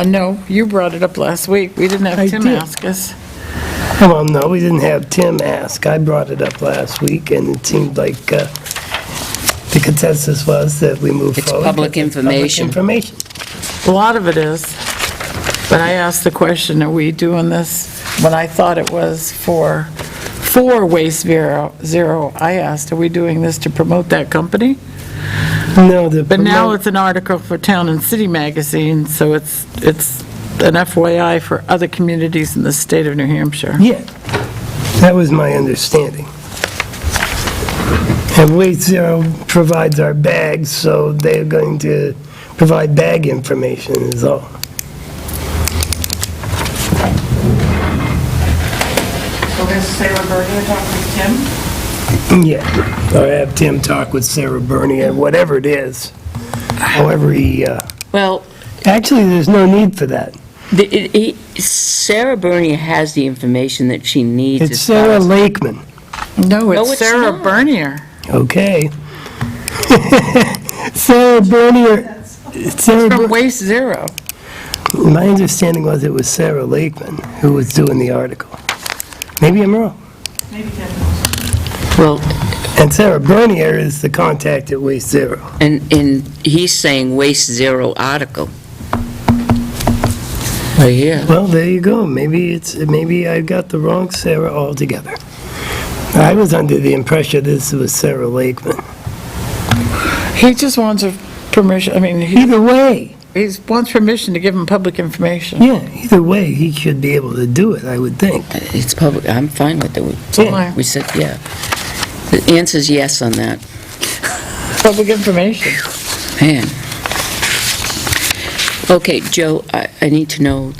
No, you brought it up last week. We didn't I have Tim did. ask us. Well, no, we didn't have Tim ask. I brought it up last week, and it seemed like the consensus was that we move It's forward. public information. Public information. A lot of it is, but I asked the question, are we doing this, when I thought it was for Waste Zero, I asked, are we doing this to promote that company? No, But now it's an article for Town and City Magazine, so it's an FYI for other communities in the state of New Hampshire. Yeah, that was my understanding. And Waste Zero provides our bags, so they're going to provide bag information is all. So has Sarah Berger talked with Tim? Yeah, or have Tim talk with Sarah Bernier, whatever it is, however he, Well, actually, there's no need for that. Sarah Bernier has the information that she needs. It's as far Sarah as- Lakeman, No, No, it's it's Sarah not. Bernier. okay? Sarah Bernier, From Waste Zero. my understanding was it was Sarah Lakeman who was doing the article. Maybe I'm wrong. Maybe Tim knows. Well, And Sarah Bernier is the contact at Waste Zero. and he's saying Waste Zero article. Right here. Well, there you go. Maybe I got the wrong Sarah altogether. I was under the impression this was Sarah Lakeman. He just wants a permission, I mean, Either way, he wants permission to give him public information. yeah, either way, he should be able to do it, I would think. It's public, I'm fine with it. Yeah. We said, yeah. The answer's yes on that. Public information. Man. Okay, Joe, I need to know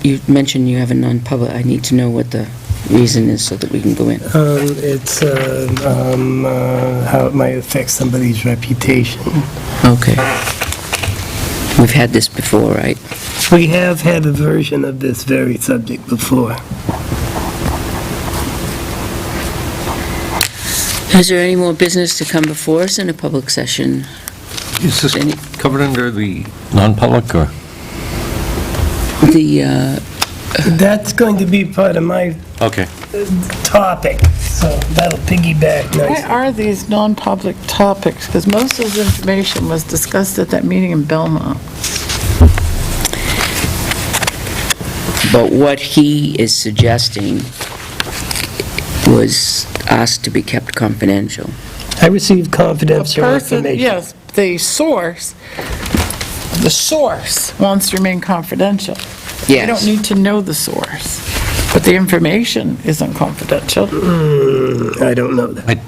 you mentioned you have a non-public, I need to know what the reason is so that we can go in. It's how it might affect somebody's reputation. Okay. We've had this before, right? We have had a version of this very subject before. Is there any more business to come before us in a public session? Is this Any- covered under the non-public, or? That's going to be part of my Okay. topic, so that'll piggyback Why nicely. are these non-public topics? Because most of the information was discussed at that meeting in Belmont. But what he is suggesting was asked to be kept confidential. I received confidential Person, information. yes, the source wants to remain confidential. We don't Yes. need to know the source, but the information isn't confidential. I don't know that.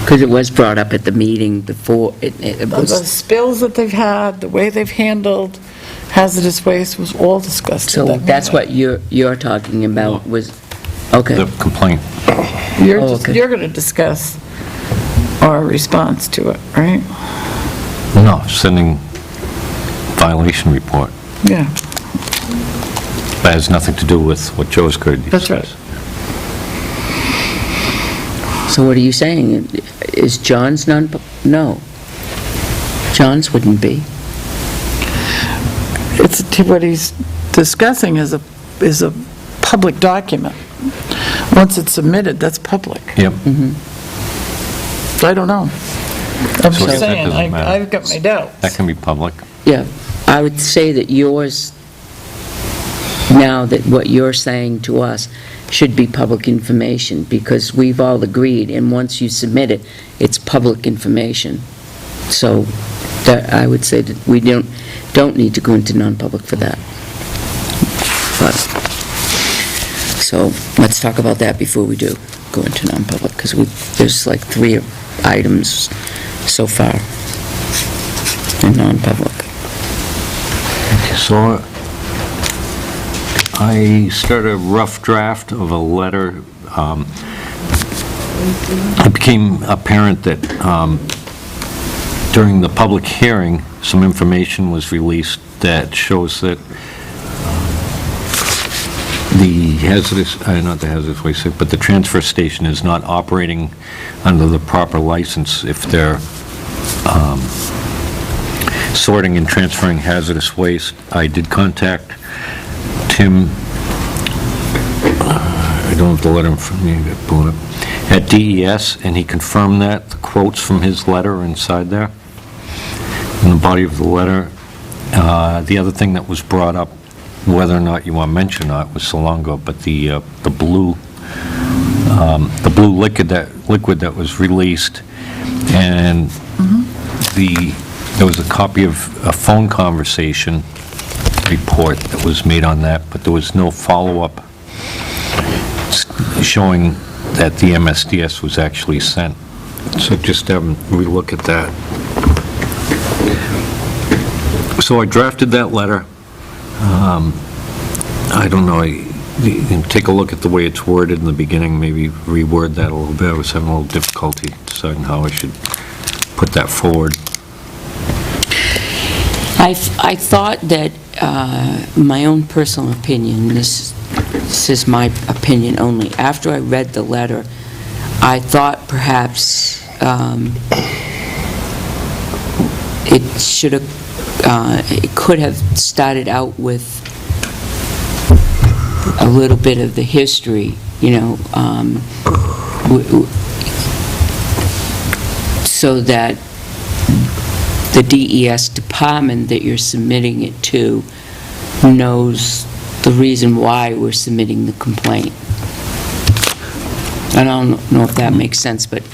Because it was brought up at the meeting before, it The was, spills that they've had, the way they've handled hazardous waste was all discussed at so that that's meeting. what you're talking about was, okay. The complaint. Oh, okay. You're going to discuss our response to it, right? No, sending violation report. Yeah. That has nothing to do with what Joe's heard. That's right. So what are you saying? Is John's no. John's wouldn't be. What he's discussing is a public document. Once it's submitted, that's public. Yep. I don't know. I'm So just that saying, doesn't matter. I've got my doubts. That can be public. Yeah, I would say that yours, now that what you're saying to us, should be public information, because we've all agreed, and once you submit it, it's public information. So that, I would say that we don't need to go into non-public for that. But, so, let's talk about that before we do go into non-public, because there's like 3 items so far. and non-public. So I started a rough draft of a letter. It became apparent that during the public hearing, some information was released that shows that the hazardous, not the hazardous waste, but the transfer station is not operating under the proper license if they're sorting and transferring hazardous waste. I did contact Tim, I don't have the letter in front of me, I pulled it up, at DES, and he confirmed that. The quotes from his letter are inside there, in the body of the letter. The other thing that was brought up, whether or not you want to mention or not, was Salongo, but the blue liquid that was released, and there was a copy of a phone conversation report that was made on that, but there was no follow-up showing that the MSDS was actually sent. So just have them relook at that. So I drafted that letter. I don't know, you can take a look at the way it's worded in the beginning, maybe reword that a little bit. I was having a little difficulty deciding how I should put that forward. I thought that, my own personal opinion, this is my opinion only, after I read the letter, I thought perhaps it could have started out with a little bit of the history, so that the DES department that you're submitting it to knows the reason why we're submitting the complaint. I don't know if that makes sense, but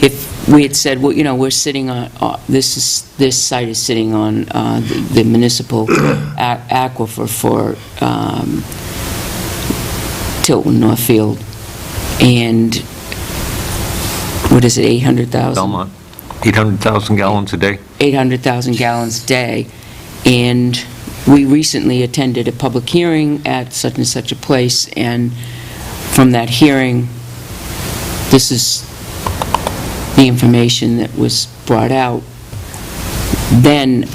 if we had said, well, we're sitting on, this site is sitting on the municipal aquifer for Tilton Northfield, and what is it, 800,000? Belmont, 800,000 gallons a day. 800,000 gallons a day, and we recently attended a public hearing at such and such a place, and from that hearing, this is the information that was brought out. Then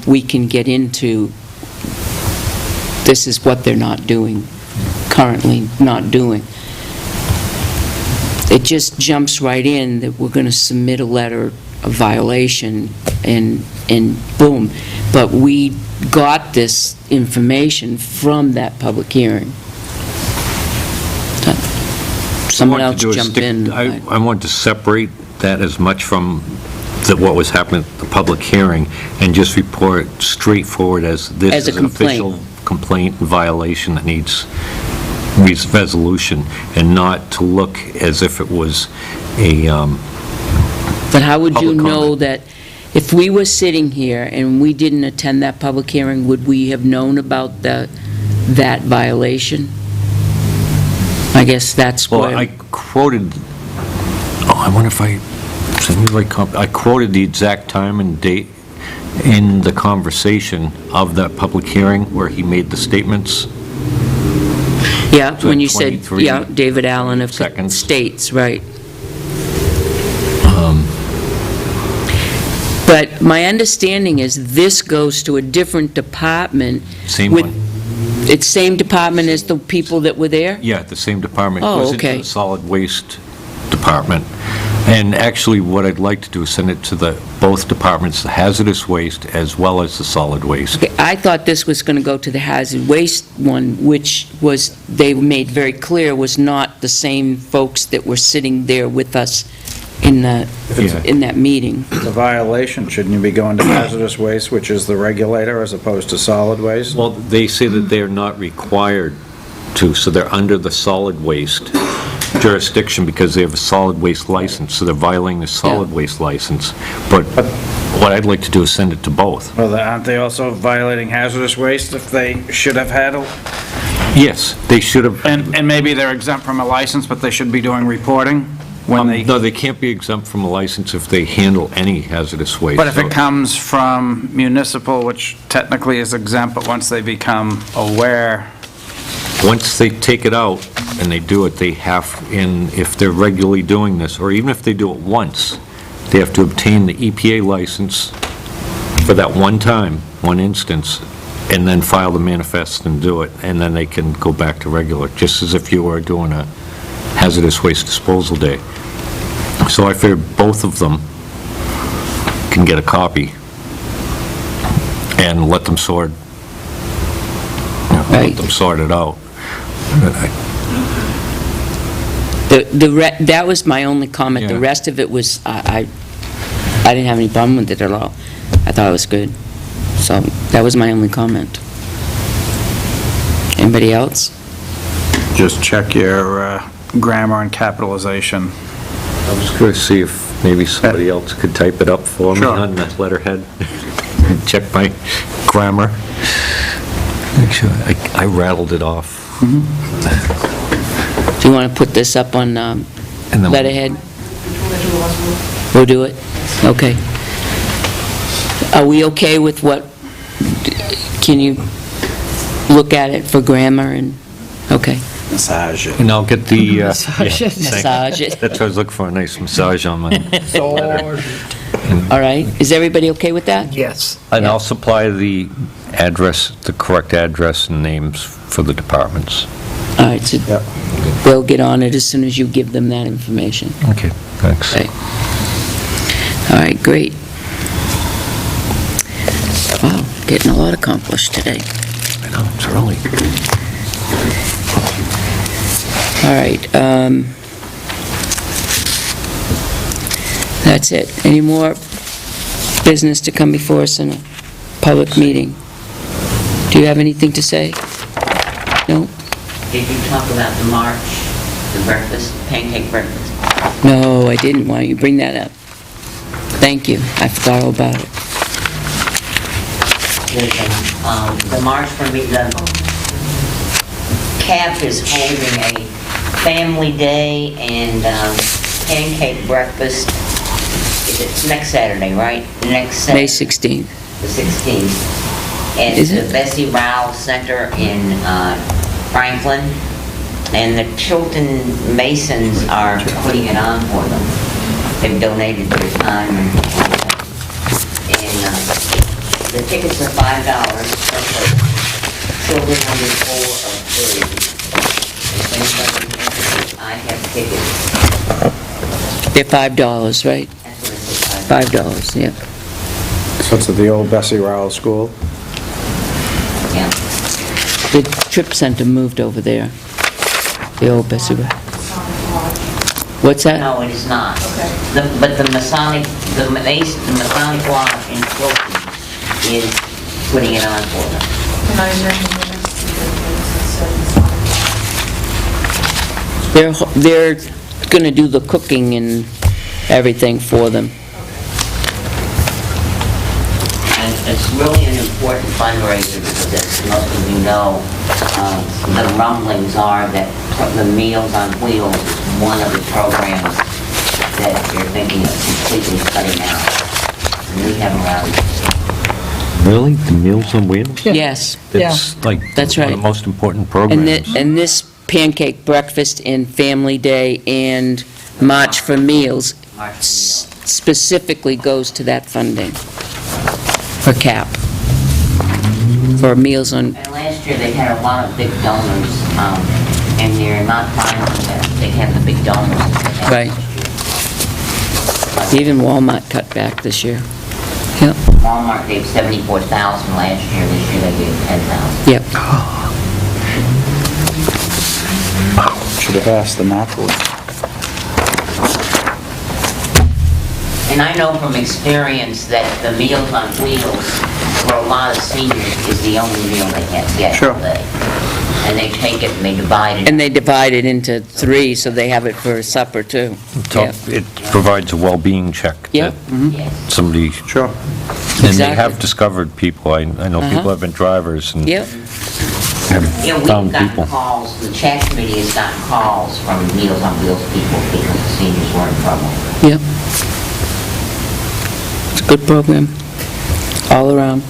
we can get into, this is what they're not doing, currently not doing. It just jumps right in that we're going to submit a letter of violation, and boom. But we got this information from that public hearing. Someone else jump in. I want to separate that as much from what was happening at the public hearing and just report straightforward as this As a is an official complaint violation that needs resolution, and not to look as if it was a But how would you public know comment. that, if we were sitting here and we didn't attend that public hearing, would we have known about that violation? I guess that's Well, where... I quoted, I wonder if I quoted the exact time and date in the conversation of that public hearing where he made the statements. Yeah, So when you said, 23 yeah, David Allen of seconds. States, right. But my understanding is this goes to a different department. Same with- one. It's same department as the people that were there? Yeah, the same department. Oh, Goes okay. into the solid waste department. And actually, what I'd like to do is send it to both departments, the hazardous waste as well as the solid waste. Okay, I thought this was going to go to the hazard waste one, which was, they made very clear, was not the same folks that were sitting there with us in that meeting. The violation, shouldn't you be going to hazardous waste, which is the regulator, as opposed to solid waste? Well, they say that they're not required to, so they're under the solid waste jurisdiction because they have a solid waste license, so they're violating the solid waste license. But what I'd like to do is send it to both. Well, aren't they also violating hazardous waste if they should have had a... Yes, they should have. And maybe they're exempt from a license, but they should be doing reporting? when they, No, they can't be exempt from a license if they handle any hazardous waste. but if So- it comes from municipal, which technically is exempt, but once they become aware, Once they take it out and they do it, they have, if they're regularly doing this, or even if they do it once, they have to obtain the EPA license for that one time, one instance, and then file the manifest and do it, and then they can go back to regular, just as if you were doing a hazardous waste disposal day. So I figured both of them can get a copy and let them sort, let Right. them sort it out. That was my only comment. The Yeah. rest of it was, I didn't have any problem with it at all. I thought it was good. So that was my only comment. Anybody else? just check your grammar and capitalization. I was going to see if maybe somebody else could type it up for me Sure. on the letterhead, and check my grammar. Make sure, I rattled it off. Do you want to put this up on And then- letterhead? We'll do it? Okay. Are we okay with what, can you look at it for grammar and, okay. Massage it. And I'll get the... Massage it. Massage it. That's why I was looking for, a nice massage on my... All right. Is everybody okay with that? Yes. And I'll supply the address, the correct address and names for the departments. All right, so they'll get on it as soon as you give them that information. Okay, thanks. Okay. All right, great. Wow, getting a lot accomplished today. I know, it's early. All right, that's it. Any more business to come before us in a public meeting? Do you have anything to say? No? Did you talk about the March, the breakfast, pancake breakfast? No, I didn't. Why don't you bring that up? Thank you. I forgot all about it. The March for me, the CAP is holding a family day and pancake breakfast. It's next Saturday, right? Next May Saturday. 16th. The 16th. And Is it's it? the Bessie Rowell Center in Franklin. And the Tilton Masons are putting it on for them. They've donated their time and the tickets are $5. Children under 4 are free. If anybody's interested, I have tickets. They're $5, right? That's what it says, $5, yeah. So it's at the old Bessie Rowell School? yeah. The Trip Center moved over there. The old Bessie. What's that? No, it is not. But the Masonic Lodge in Tilton is putting it on for them. And I remember They're going to do the cooking and everything for them. And it's really an important fundraiser because as most of you know, the rumblings are that the Meals on Wheels is one of the programs that you're thinking of completely cutting out. And we have around, Really? The Meals on Wheels? Yes. It's like That's one of right. the most important And programs. this pancake breakfast and Family Day and March for Meals March for Meals. specifically goes to that funding for CAP, for Meals on, And last year, they had a lot of big donors, and they're not finding that they have the big donors that they had Right. last year. even Walmart cut back this year. Yep, Walmart gave 74,000 last year, this year they gave 10,000. yep. Should have asked the Napoli. And I know from experience that the Meals on Wheels, for a lot of seniors, is the only meal they can get Sure. all day. And they take it and they divide it. And they divide it into 3, so they have it for supper, too. Yep. It provides a well-being check. Yep. that Yes. Somebody, Sure. and they Exactly. have discovered people, I know people have been drivers, and Yep, Yeah, we've Found gotten people. calls, the chat committee has gotten calls from Meals on Wheels people because the seniors were in trouble. Yep. It's a good program, all around.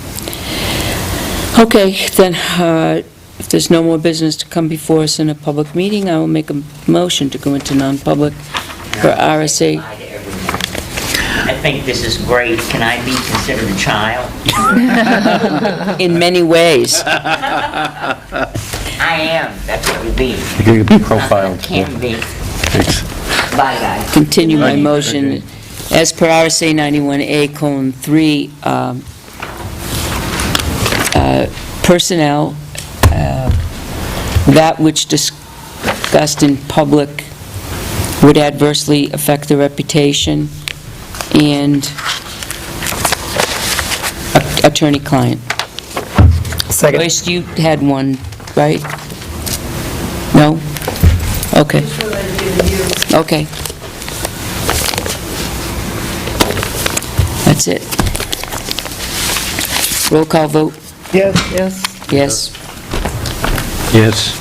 Okay, then, if there's no more business to come before us in a public meeting, I will make a motion to go into non-public for RSA. Bye to everyone. I think this is great. Can I be considered a child? In many ways. I am, that's what we be. You're gonna be profiled. Can be. Bye, guys. Continue my motion. As per RSA 91A:3, personnel, that which discussed in public would adversely affect the reputation, and attorney-client. Second. Joyce, you had one, right? No? Okay. Just related to you. Okay. That's it. Roll call vote, Yes, Yes? yes. Yes.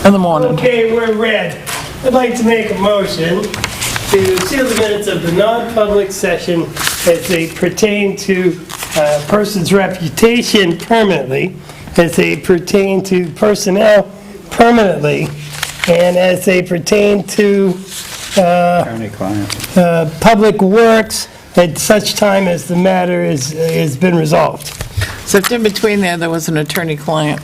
In the morning. okay, we're red. I'd like to make a motion to seal the minutes of the non-public session as they pertain to a person's reputation permanently, as they pertain to personnel permanently, and as they pertain to Attorney-client. public works at such time as the matter has been resolved. So if in between there was an attorney-client.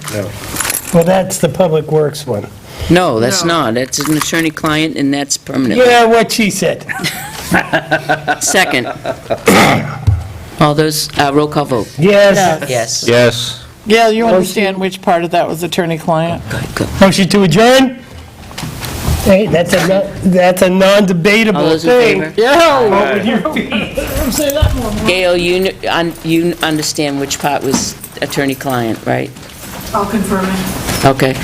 Well, that's the public works one. No, that's No. not. It's an attorney-client, and that's permanent. Yeah, what she said. Second. All those, roll call vote. Yes. Yes. Yes. Yeah, you understand which part of that was attorney-client? Motion to adjourn? Hey, that's a All non-debatable those in thing. favor? Yeah. What would your be? Gail, you understand which part was attorney-client, right? I'll confirm it. Okay.